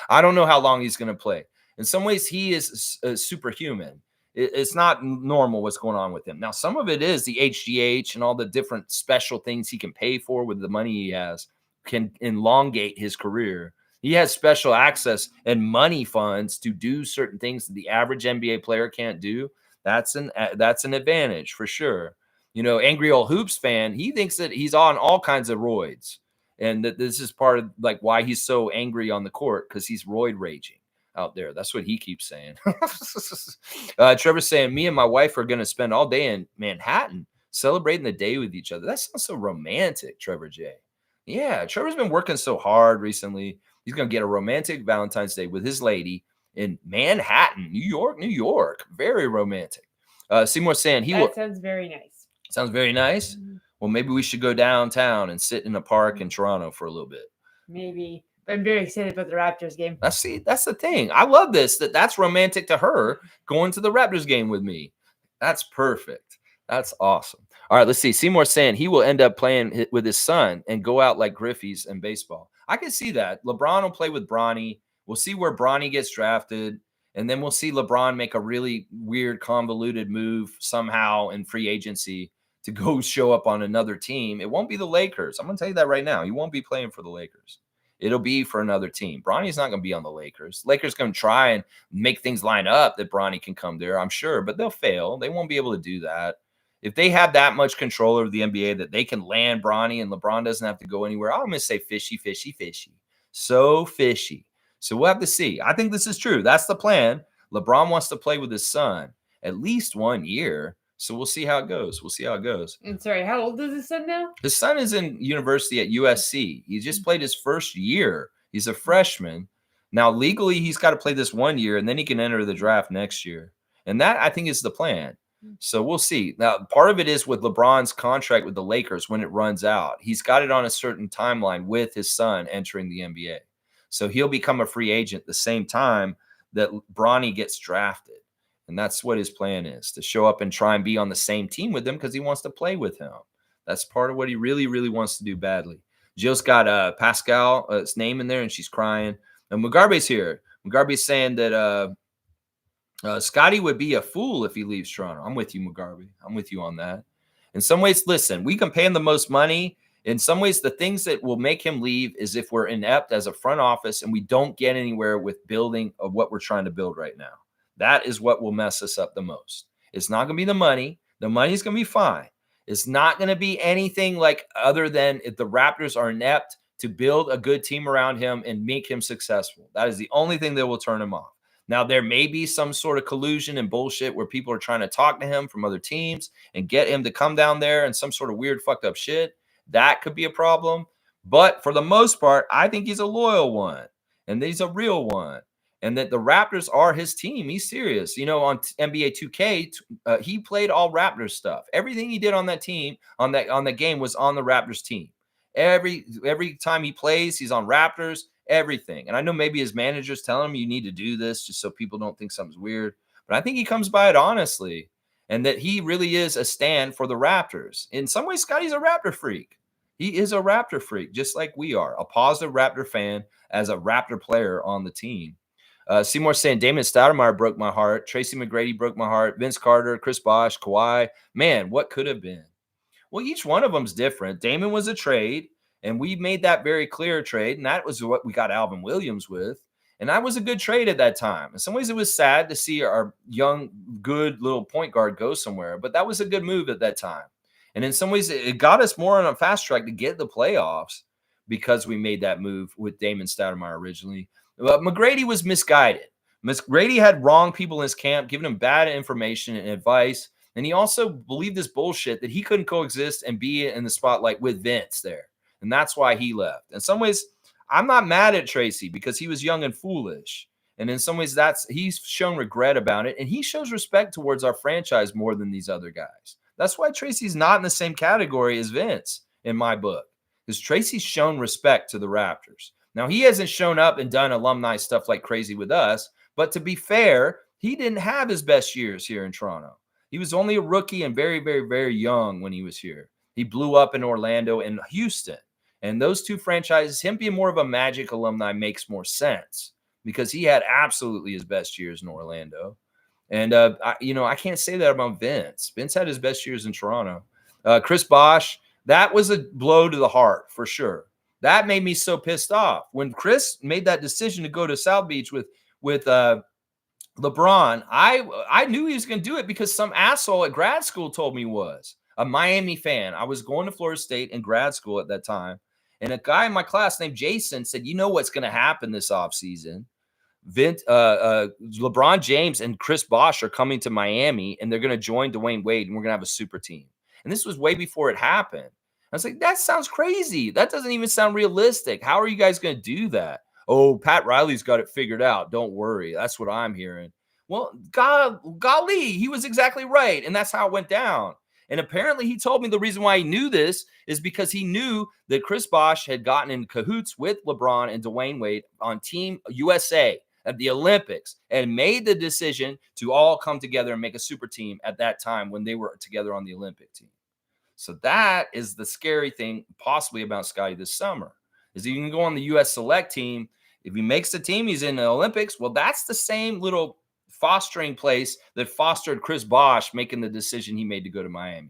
I don't know how long he's going to play. In some ways, he is superhuman. It's not normal what's going on with him. Now, some of it is the HGH and all the different special things he can pay for with the money he has can elongate his career. He has special access and money funds to do certain things that the average NBA player can't do. That's an advantage for sure. Angry Old Hoops fan, he thinks that he's on all kinds of roids. And that this is part of like why he's so angry on the court, because he's roid raging out there. That's what he keeps saying. Trevor's saying, me and my wife are going to spend all day in Manhattan celebrating the day with each other. That sounds so romantic, Trevor J. Yeah, Trevor's been working so hard recently. He's going to get a romantic Valentine's Day with his lady in Manhattan, New York. Very romantic. Seymour saying that sounds very nice. Sounds very nice? Mm-hmm. Well, maybe we should go downtown and sit in a park in Toronto for a little bit. Maybe. I'm very excited about the Raptors game. That's the thing. I love this. That's romantic to her going to the Raptors game with me. That's perfect. That's awesome. All right, let's see. Seymour saying he will end up playing with his son and go out like Griffey's in baseball. I can see that. LeBron will play with Bronny. We'll see where Bronny gets drafted. And then we'll see LeBron make a really weird, convoluted move somehow in free agency to go show up on another team. It won't be the Lakers. I'm going to tell you that right now. He won't be playing for the Lakers. It'll be for another team. Bronny's not going to be on the Lakers. Lakers going to try and make things line up that Bronny can come there, I'm sure, but they'll fail. They won't be able to do that. If they have that much control over the NBA that they can land Bronny and LeBron doesn't have to go anywhere, I'm going to say fishy, fishy, fishy. So fishy. So we'll have to see. I think this is true. That's the plan. LeBron wants to play with his son at least 1 year. So we'll see how it goes. We'll see how it goes. And sorry, how old is his son now? His son is in university at USC. He just played his first year. He's a freshman. Now, legally, he's got to play this 1 year, and then he can enter the draft next year. And that, I think, is the plan. So we'll see. Now, part of it is with LeBron's contract with the Lakers when it runs out. He's got it on a certain timeline with his son entering the NBA. So he'll become a free agent the same time that Bronny gets drafted. And that's what his plan is, to show up and try and be on the same team with him because he wants to play with him. That's part of what he really, really wants to do badly. Jill's got Pascal's name in there, and she's crying. And Mugabe's here. Mugabe's saying that Scotty would be a fool if he leaves Toronto. I'm with you, Mugabe. I'm with you on that. In some ways, listen, we can pay him the most money. In some ways, the things that will make him leave is if we're inept as a front office and we don't get anywhere with building of what we're trying to build right now. That is what will mess us up the most. It's not going to be the money. The money's going to be fine. It's not going to be anything like other than if the Raptors are inept to build a good team around him and make him successful. That is the only thing that will turn him off. Now, there may be some sort of collusion and bullshit where people are trying to talk to him from other teams and get him to come down there and some sort of weird fucked up shit. That could be a problem. But for the most part, I think he's a loyal one and he's a real one. And that the Raptors are his team. He's serious. You know, on NBA 2K, he played all Raptors stuff. Everything he did on that team, on that game, was on the Raptors team. Every time he plays, he's on Raptors. Everything. And I know maybe his manager's telling him you need to do this just so people don't think something's weird. But I think he comes by it honestly, and that he really is a stand for the Raptors. In some ways, Scotty's a Raptor freak. He is a Raptor freak, just like we are. A positive Raptor fan as a Raptor player on the team. Seymour saying Damon Stoudemire broke my heart. Tracy McGrady broke my heart. Vince Carter, Chris Bosh, Kawhi. Man, what could have been? Well, each one of them's different. Damon was a trade, and we made that very clear trade, and that was what we got Alvin Williams with. And that was a good trade at that time. In some ways, it was sad to see our young, good little point guard go somewhere, but that was a good move at that time. And in some ways, it got us more on a fast track to get the playoffs because we made that move with Damon Stoudemire originally. McGrady was misguided. McGrady had wrong people in his camp, giving him bad information and advice. And he also believed this bullshit that he couldn't coexist and be in the spotlight with Vince there. And that's why he left. In some ways, I'm not mad at Tracy because he was young and foolish. And in some ways, he's shown regret about it. And he shows respect towards our franchise more than these other guys. That's why Tracy's not in the same category as Vince in my book. Because Tracy's shown respect to the Raptors. Now, he hasn't shown up and done alumni stuff like crazy with us, but to be fair, he didn't have his best years here in Toronto. He was only a rookie and very, very, very young when he was here. He blew up in Orlando and Houston. And those two franchises, him being more of a Magic alumni makes more sense because he had absolutely his best years in Orlando. And, I can't say that about Vince. Vince had his best years in Toronto. Chris Bosh, that was a blow to the heart for sure. That made me so pissed off. When Chris made that decision to go to South Beach with LeBron, I knew he was going to do it because some asshole at grad school told me he was a Miami fan. I was going to Florida State in grad school at that time. And a guy in my class named Jason said, you know what's going to happen this offseason? LeBron James and Chris Bosh are coming to Miami, and they're going to join Dwayne Wade, and we're going to have a super team. And this was way before it happened. I was like, that sounds crazy. That doesn't even sound realistic. How are you guys going to do that? Oh, Pat Riley's got it figured out. Don't worry. That's what I'm hearing. Well, golly, he was exactly right. And that's how it went down. And apparently he told me the reason why he knew this is because he knew that Chris Bosh had gotten in cahoots with LeBron and Dwayne Wade on Team USA at the Olympics and made the decision to all come together and make a super team at that time when they were together on the Olympic team. So that is the scary thing possibly about Scotty this summer, is he can go on the U.S. select team. If he makes the team, he's in the Olympics. Well, that's the same little fostering place that fostered Chris Bosh making the decision he made to go to Miami.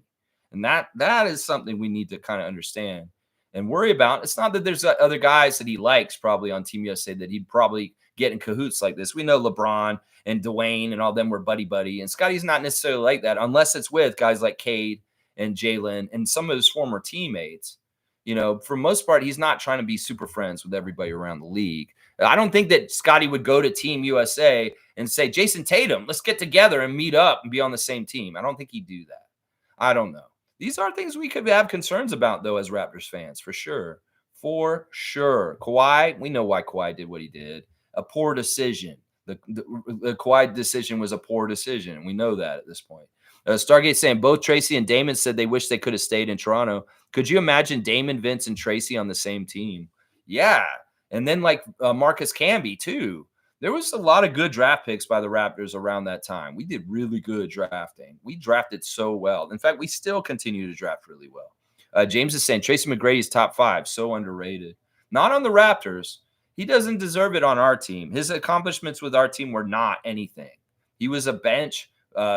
And that is something we need to kind of understand and worry about. It's not that there's other guys that he likes probably on Team USA that he'd probably get in cahoots like this. We know LeBron and Dwayne and all them were buddy. And Scotty's not necessarily like that unless it's with guys like Cade and Jalen and some of his former teammates. You know, for most part, he's not trying to be super friends with everybody around the league. I don't think that Scotty would go to Team USA and say, Jason Tatum, let's get together and meet up and be on the same team. I don't think he'd do that. I don't know. These are things we could have concerns about, though, as Raptors fans, for sure. For sure. Kawhi, we know why Kawhi did what he did. A poor decision. The Kawhi decision was a poor decision. We know that at this point. Stargate saying both Tracy and Damon said they wish they could have stayed in Toronto. Could you imagine Damon, Vince, and Tracy on the same team? Yeah. And then like Marcus Camby, too. There was a lot of good draft picks by the Raptors around that time. We did really good drafting. We drafted so well. In fact, we still continue to draft really well. James is saying Tracy McGrady's top 5, so underrated. Not on the Raptors. He doesn't deserve it on our team. His accomplishments with our team were not anything. He was a bench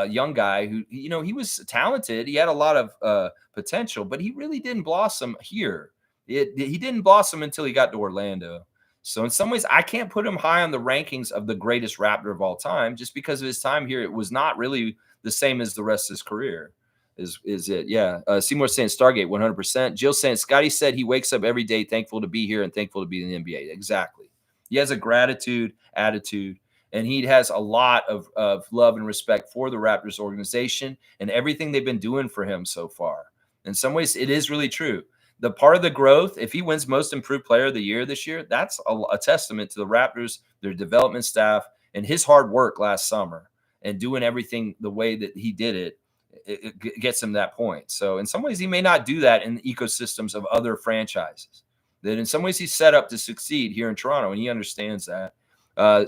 young guy who, you know, he was talented. He had a lot of potential, but he really didn't blossom here. He didn't blossom until he got to Orlando. So in some ways, I can't put him high on the rankings of the greatest Raptor of all time just because of his time here. It was not really the same as the rest of his career. Is it? Yeah. Seymour saying Stargate 100%. Jill saying Scotty said he wakes up every day thankful to be here and thankful to be in the NBA. Exactly. He has a gratitude attitude. And he has a lot of love and respect for the Raptors organization and everything they've been doing for him so far. In some ways, it is really true. The part of the growth, if he wins Most Improved Player of the Year this year, that's a testament to the Raptors, their development staff, and his hard work last summer and doing everything the way that he did it. It gets him that point. So in some ways, he may not do that in the ecosystems of other franchises. That in some ways, he's set up to succeed here in Toronto, and he understands that.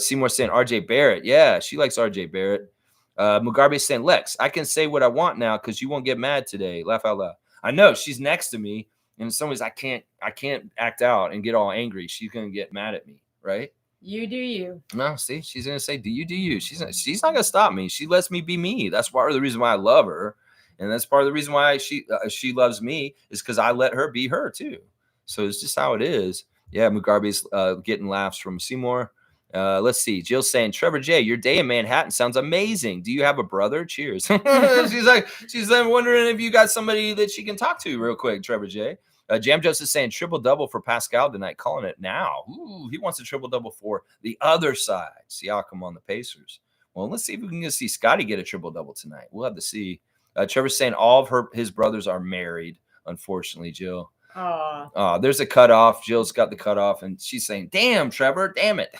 Seymour saying RJ Barrett. Yeah, she likes RJ Barrett. Mugabe saying, Lex, I can say what I want now because you won't get mad today. Laugh out loud. I know she's next to me. And in some ways, I can't act out and get all angry. She's gonna get mad at me, right? You do you. No, see, she's gonna say, do you? She's not gonna stop me. She lets me be me. That's part of the reason why I love her. And that's part of the reason why she loves me is because I let her be her too. So it's just how it is. Yeah, Mugabe's getting laughs from Seymour. Let's see. Jill's saying, Trevor J, your day in Manhattan sounds amazing. Do you have a brother? Cheers. she's wondering if you got somebody that she can talk to real quick, Trevor J. Jam Joseph saying triple-double for Pascal tonight, calling it now. Ooh, he wants a triple-double for the other side. Siakam on the Pacers. Well, let's see if we can see Scotty get a triple-double tonight. We'll have to see. Trevor's saying all of his brothers are married, unfortunately, Jill. There's a cutoff. Jill's got the cutoff, and she's saying, damn, Trevor, damn it.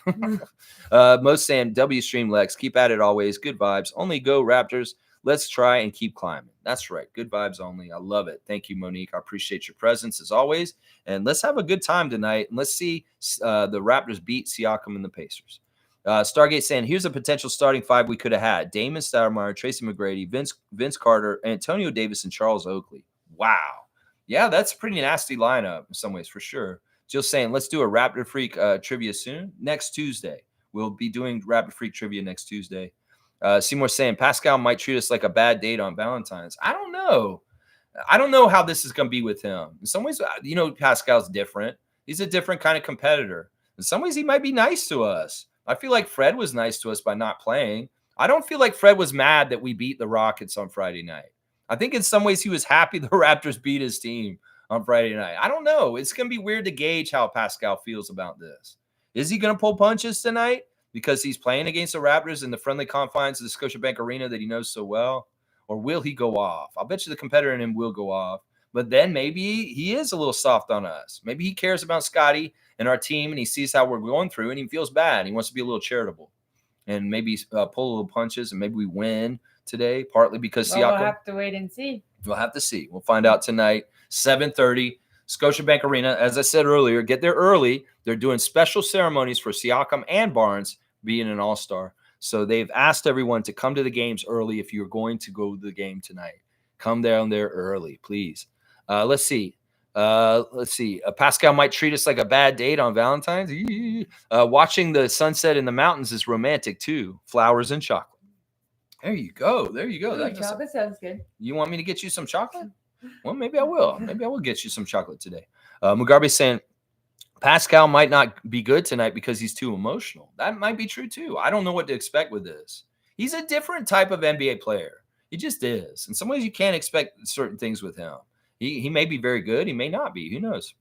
Most saying, W stream Lex, keep at it always. Good vibes. Only go Raptors. Let's try and keep climbing. That's right. Good vibes only. I love it. Thank you, Monique. I appreciate your presence as always. And let's have a good time tonight. And let's see the Raptors beat Siakam and the Pacers. Stargate saying, here's a potential starting 5 we could have had. Damon Stoudemire, Tracy McGrady, Vince Carter, Antonio Davis, and Charles Oakley. Wow. Yeah, that's a pretty nasty lineup in some ways, for sure. Jill saying, let's do a Raptor Freak trivia soon. Next Tuesday. We'll be doing Raptor Freak trivia next Tuesday. Seymour saying, Pascal might treat us like a bad date on Valentine's. I don't know. I don't know how this is going to be with him. In some ways, you know, Pascal's different. He's a different kind of competitor. In some ways, he might be nice to us. I feel like Fred was nice to us by not playing. I don't feel like Fred was mad that we beat the Rockets on Friday night. I think in some ways he was happy the Raptors beat his team on Friday night. I don't know. It's going to be weird to gauge how Pascal feels about this. Is he going to pull punches tonight because he's playing against the Raptors in the friendly confines of the Scotiabank Arena that he knows so well? Or will he go off? I'll bet you the competitor in him will go off. But then maybe he is a little soft on us. Maybe he cares about Scotty and our team, and he sees how we're going through, and he feels bad. He wants to be a little charitable and maybe pull a little punches, and maybe we win today, partly because Siakam. We'll have to wait and see. We'll have to see. We'll find out tonight, 7:30, Scotiabank Arena. As I said earlier, get there early. They're doing special ceremonies for Siakam and Barnes being an all-star. So they've asked everyone to come to the games early if you're going to go to the game tonight. Come down there early, please. Let's see. Pascal might treat us like a bad date on Valentine's. Watching the sunset in the mountains is romantic too. Flowers and chocolate. There you go. There you go. Ooh, chocolate sounds good. You want me to get you some chocolate? Well, maybe I will. Maybe I will get you some chocolate today. Mugabe's saying Pascal might not be good tonight because he's too emotional. That might be true too. I don't know what to expect with this. He's a different type of NBA player. He just is. In some ways, you can't expect certain things with him. He may be very good. He may not be. Who knows?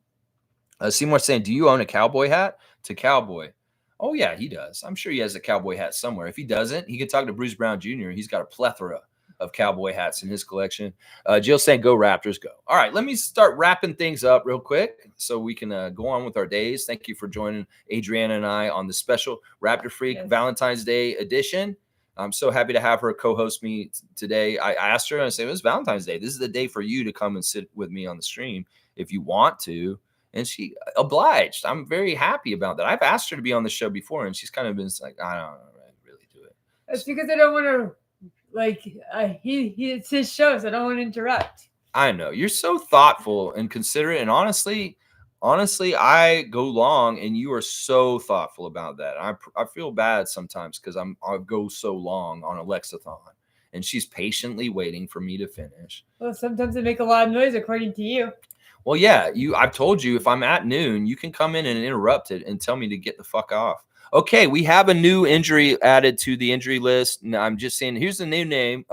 Seymour's saying, do you own a cowboy hat? To Cowboy. Oh, yeah, he does. I'm sure he has a cowboy hat somewhere. If he doesn't, he could talk to Bruce Brown Jr. He's got a plethora of cowboy hats in his collection. Jill's saying, go Raptors, go. All right, let me start wrapping things up real quick so we can go on with our days. Thank you for joining Adriana and I on the special Raptor Freak Valentine's Day edition. I'm so happy to have her co-host me today. I asked her, and I said, it was Valentine's Day. This is the day for you to come and sit with me on the stream if you want to. And she obliged. I'm very happy about that. I've asked her to be on the show before, and she's kind of been like, I don't really do it. It's because I don't want to, it's his show, so I don't want to interrupt. I know. You're so thoughtful and considerate. And honestly, I go long, and you are so thoughtful about that. I feel bad sometimes because I go so long on a Lexathon, and she's patiently waiting for me to finish. Well, sometimes I make a lot of noise, according to you. Well, yeah, I've told you if I'm at noon, you can come in and interrupt it and tell me to get the fuck off. Okay, we have a new injury added to the injury list. Now, I'm just saying, here's the new name,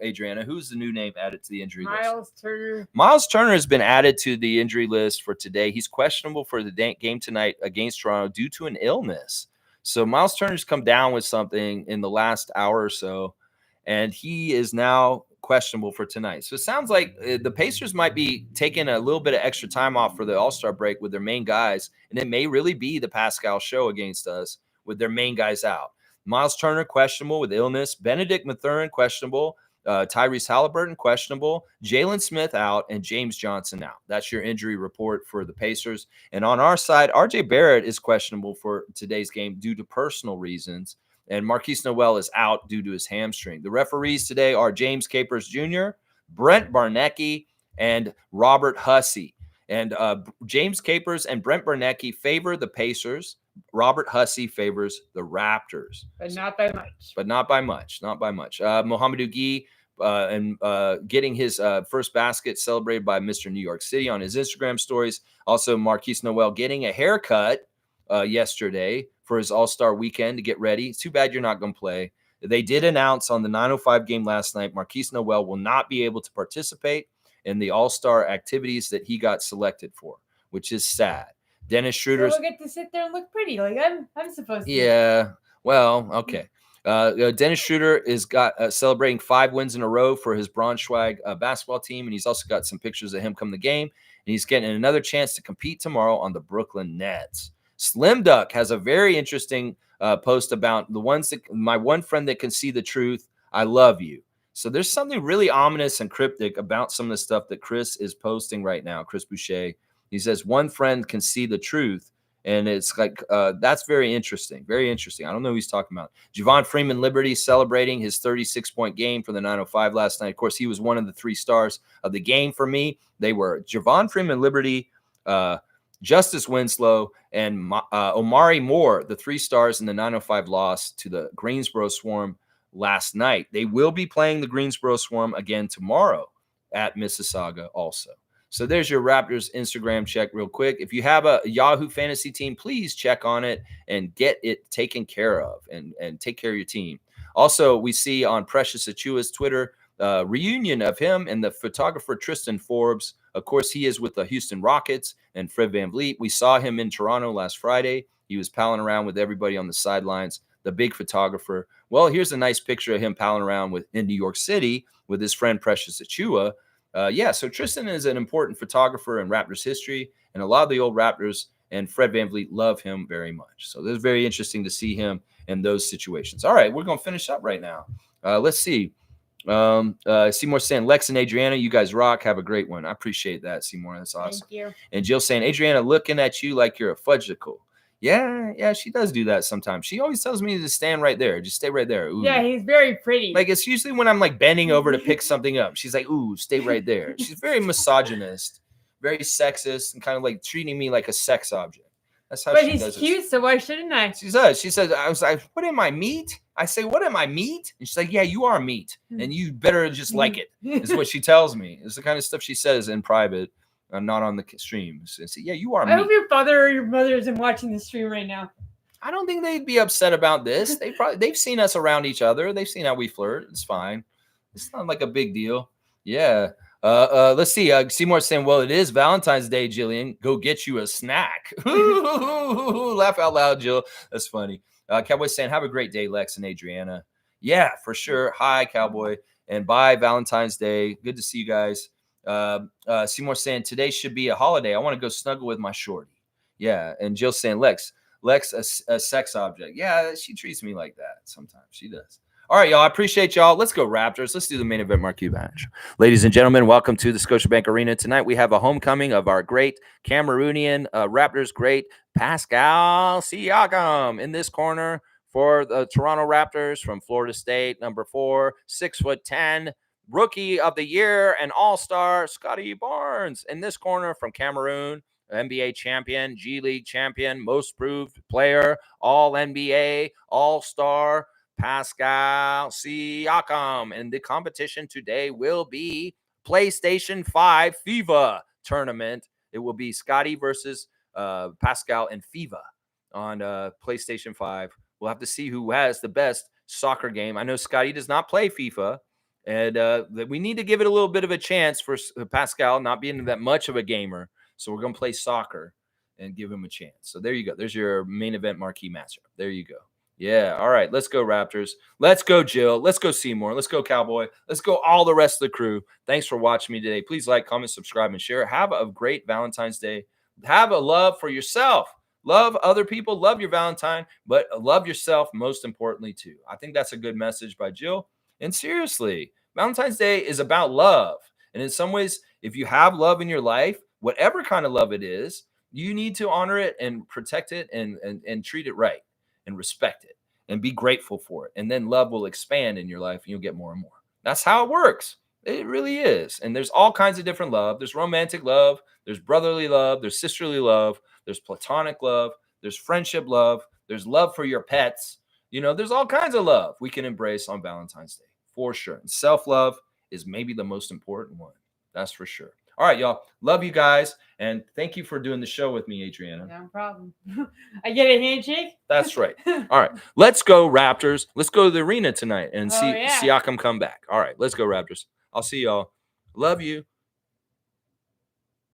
Adriana. Who's the new name added to the injury list? Miles Turner. Miles Turner has been added to the injury list for today. He's questionable for the game tonight against Toronto due to an illness. So Miles Turner's come down with something in the last hour or so, and he is now questionable for tonight. So it sounds like the Pacers might be taking a little bit of extra time off for the All-Star break with their main guys, and it may really be the Pascal show against us with their main guys out. Miles Turner questionable with illness, Benedict Mathurin questionable, Tyrese Halliburton questionable, Jalen Smith out, and James Johnson out. That's your injury report for the Pacers. And on our side, RJ Barrett is questionable for today's game due to personal reasons. And Marquise Noel is out due to his hamstring. The referees today are James Capers Jr., Brent Barnecki, and Robert Hussey. And James Capers and Brent Barnecki favor the Pacers. Robert Hussey favors the Raptors. But not by much. Not by much. Mohamedou Gueye getting his first basket celebrated by Mr. New York City on his Instagram stories. Also, Marquise Noel getting a haircut yesterday for his All-Star weekend to get ready. It's too bad you're not going to play. They did announce on the 9:05 game last night, Marquise Noel will not be able to participate in the All-Star activities that he got selected for, which is sad. Dennis Schroeder's. We'll get to sit there and look pretty, like I'm supposed to. Yeah. Well, okay. Dennis Schroeder is celebrating 5 wins in a row for his Braunschweig basketball team, and he's also got some pictures of him come the game. And he's getting another chance to compete tomorrow on the Brooklyn Nets. Slim Duck has a very interesting post about the ones that my one friend that can see the truth. I love you. So there's something really ominous and cryptic about some of the stuff that Chris is posting right now. Chris Boucher. He says one friend can see the truth. And it's like, that's very interesting. Very interesting. I don't know who he's talking about. Javon Freeman Liberty celebrating his 36-point game for the 905 last night. Of course, he was one of the 3 stars of the game for me. They were Javon Freeman Liberty, Justice Winslow, and Omari Moore, the 3 stars in the 905 loss to the Greensboro Swarm last night. They will be playing the Greensboro Swarm again tomorrow at Mississauga also. So there's your Raptors Instagram check real quick. If you have a Yahoo fantasy team, please check on it and get it taken care of and take care of your team. Also, we see on Precious Achua's Twitter reunion of him and the photographer Tristan Forbes. Of course, he is with the Houston Rockets and Fred VanVleet. We saw him in Toronto last Friday. He was palling around with everybody on the sidelines, the big photographer. Well, here's a nice picture of him palling around in New York City with his friend Precious Achua. So Tristan is an important photographer in Raptors history, and a lot of the old Raptors and Fred VanVleet love him very much. So this is very interesting to see him in those situations. All right, we're going to finish up right now. Let's see. Seymour saying, Lex and Adriana, you guys rock. Have a great one. I appreciate that, Seymour. That's awesome. Thank you. And Jill saying, Adriana, looking at you like you're a fudgicle. Yeah, she does do that sometimes. She always tells me to stand right there. Just stay right there. Ooh. Yeah, he's very pretty. Like, it's usually when I'm like bending over to pick something up. She's like, ooh, stay right there. She's very misogynist, very sexist, and kind of like treating me like a sex object. That's how But she he's does cute, it. so why shouldn't I? She says, I was like, what am I, meat? I say, what am I, meat? And she's like, yeah, you are meat. And you better just like it, is what she tells me. It's the kind of stuff she says in private, not on the streams. And say, yeah, you are I meat. hope your father or your mother isn't watching the stream right now. I don't think they'd be upset about this. They've seen us around each other. They've seen how we flirt. It's fine. It's not like a big deal. Yeah. Let's see. Seymour saying, well, it is Valentine's Day, Jillian. Go get you a snack. Laugh out loud, Jill. That's funny. Cowboy saying, have a great day, Lex and Adriana. Yeah, for sure. Hi, Cowboy. And bye, Valentine's Day. Good to see you guys. Seymour saying, today should be a holiday. I want to go snuggle with my shorty. Yeah. And Jill saying, Lex, a sex object. Yeah, she treats me like that sometimes. She does. All right, y'all. I appreciate y'all. Let's go Raptors. Let's do the main event marquee match. Ladies and gentlemen, welcome to the Scotiabank Arena. Tonight we have a homecoming of our great Cameroonian Raptors great Pascal Siakam in this corner for the Toronto Raptors from Florida State, number 4, 6'10", rookie of the year and all-star Scotty Barnes in this corner from Cameroon. NBA champion, G League champion, most proved player, all NBA, all-star, Pascal Siakam. And the competition today will be PlayStation 5 FIFA tournament. It will be Scotty versus Pascal and FIFA on PlayStation 5. We'll have to see who has the best soccer game. I know Scotty does not play FIFA, and we need to give it a little bit of a chance for Pascal not being that much of a gamer. So we're going to play soccer and give him a chance. So there you go. There's your main event marquee matchup. There you go. Yeah. All right. Let's go Raptors. Let's go Jill. Let's go Seymour. Let's go Cowboy. Let's go all the rest of the crew. Thanks for watching me today. Please like, comment, subscribe, and share. Have a great Valentine's Day. Have a love for yourself. Love other people. Love your Valentine, but love yourself most importantly too. I think that's a good message by Jill. And seriously, Valentine's Day is about love. And in some ways, if you have love in your life, whatever kind of love it is, you need to honor it and protect it and treat it right and respect it and be grateful for it. And then love will expand in your life and you'll get more and more. That's how it works. It really is. And there's all kinds of different love. There's romantic love. There's brotherly love. There's sisterly love. There's platonic love. There's friendship love. There's love for your pets. There's all kinds of love we can embrace on Valentine's Day for sure. And self-love is maybe the most important one. That's for sure. All right, y'all. Love you guys. And thank you for doing the show with me, Adriana. No problem. I get a handshake? That's right. All right. Let's go, Raptors. Let's go to the arena tonight and see yeah. Siakam come back. All right. Let's go, Raptors. I'll see y'all. Love you.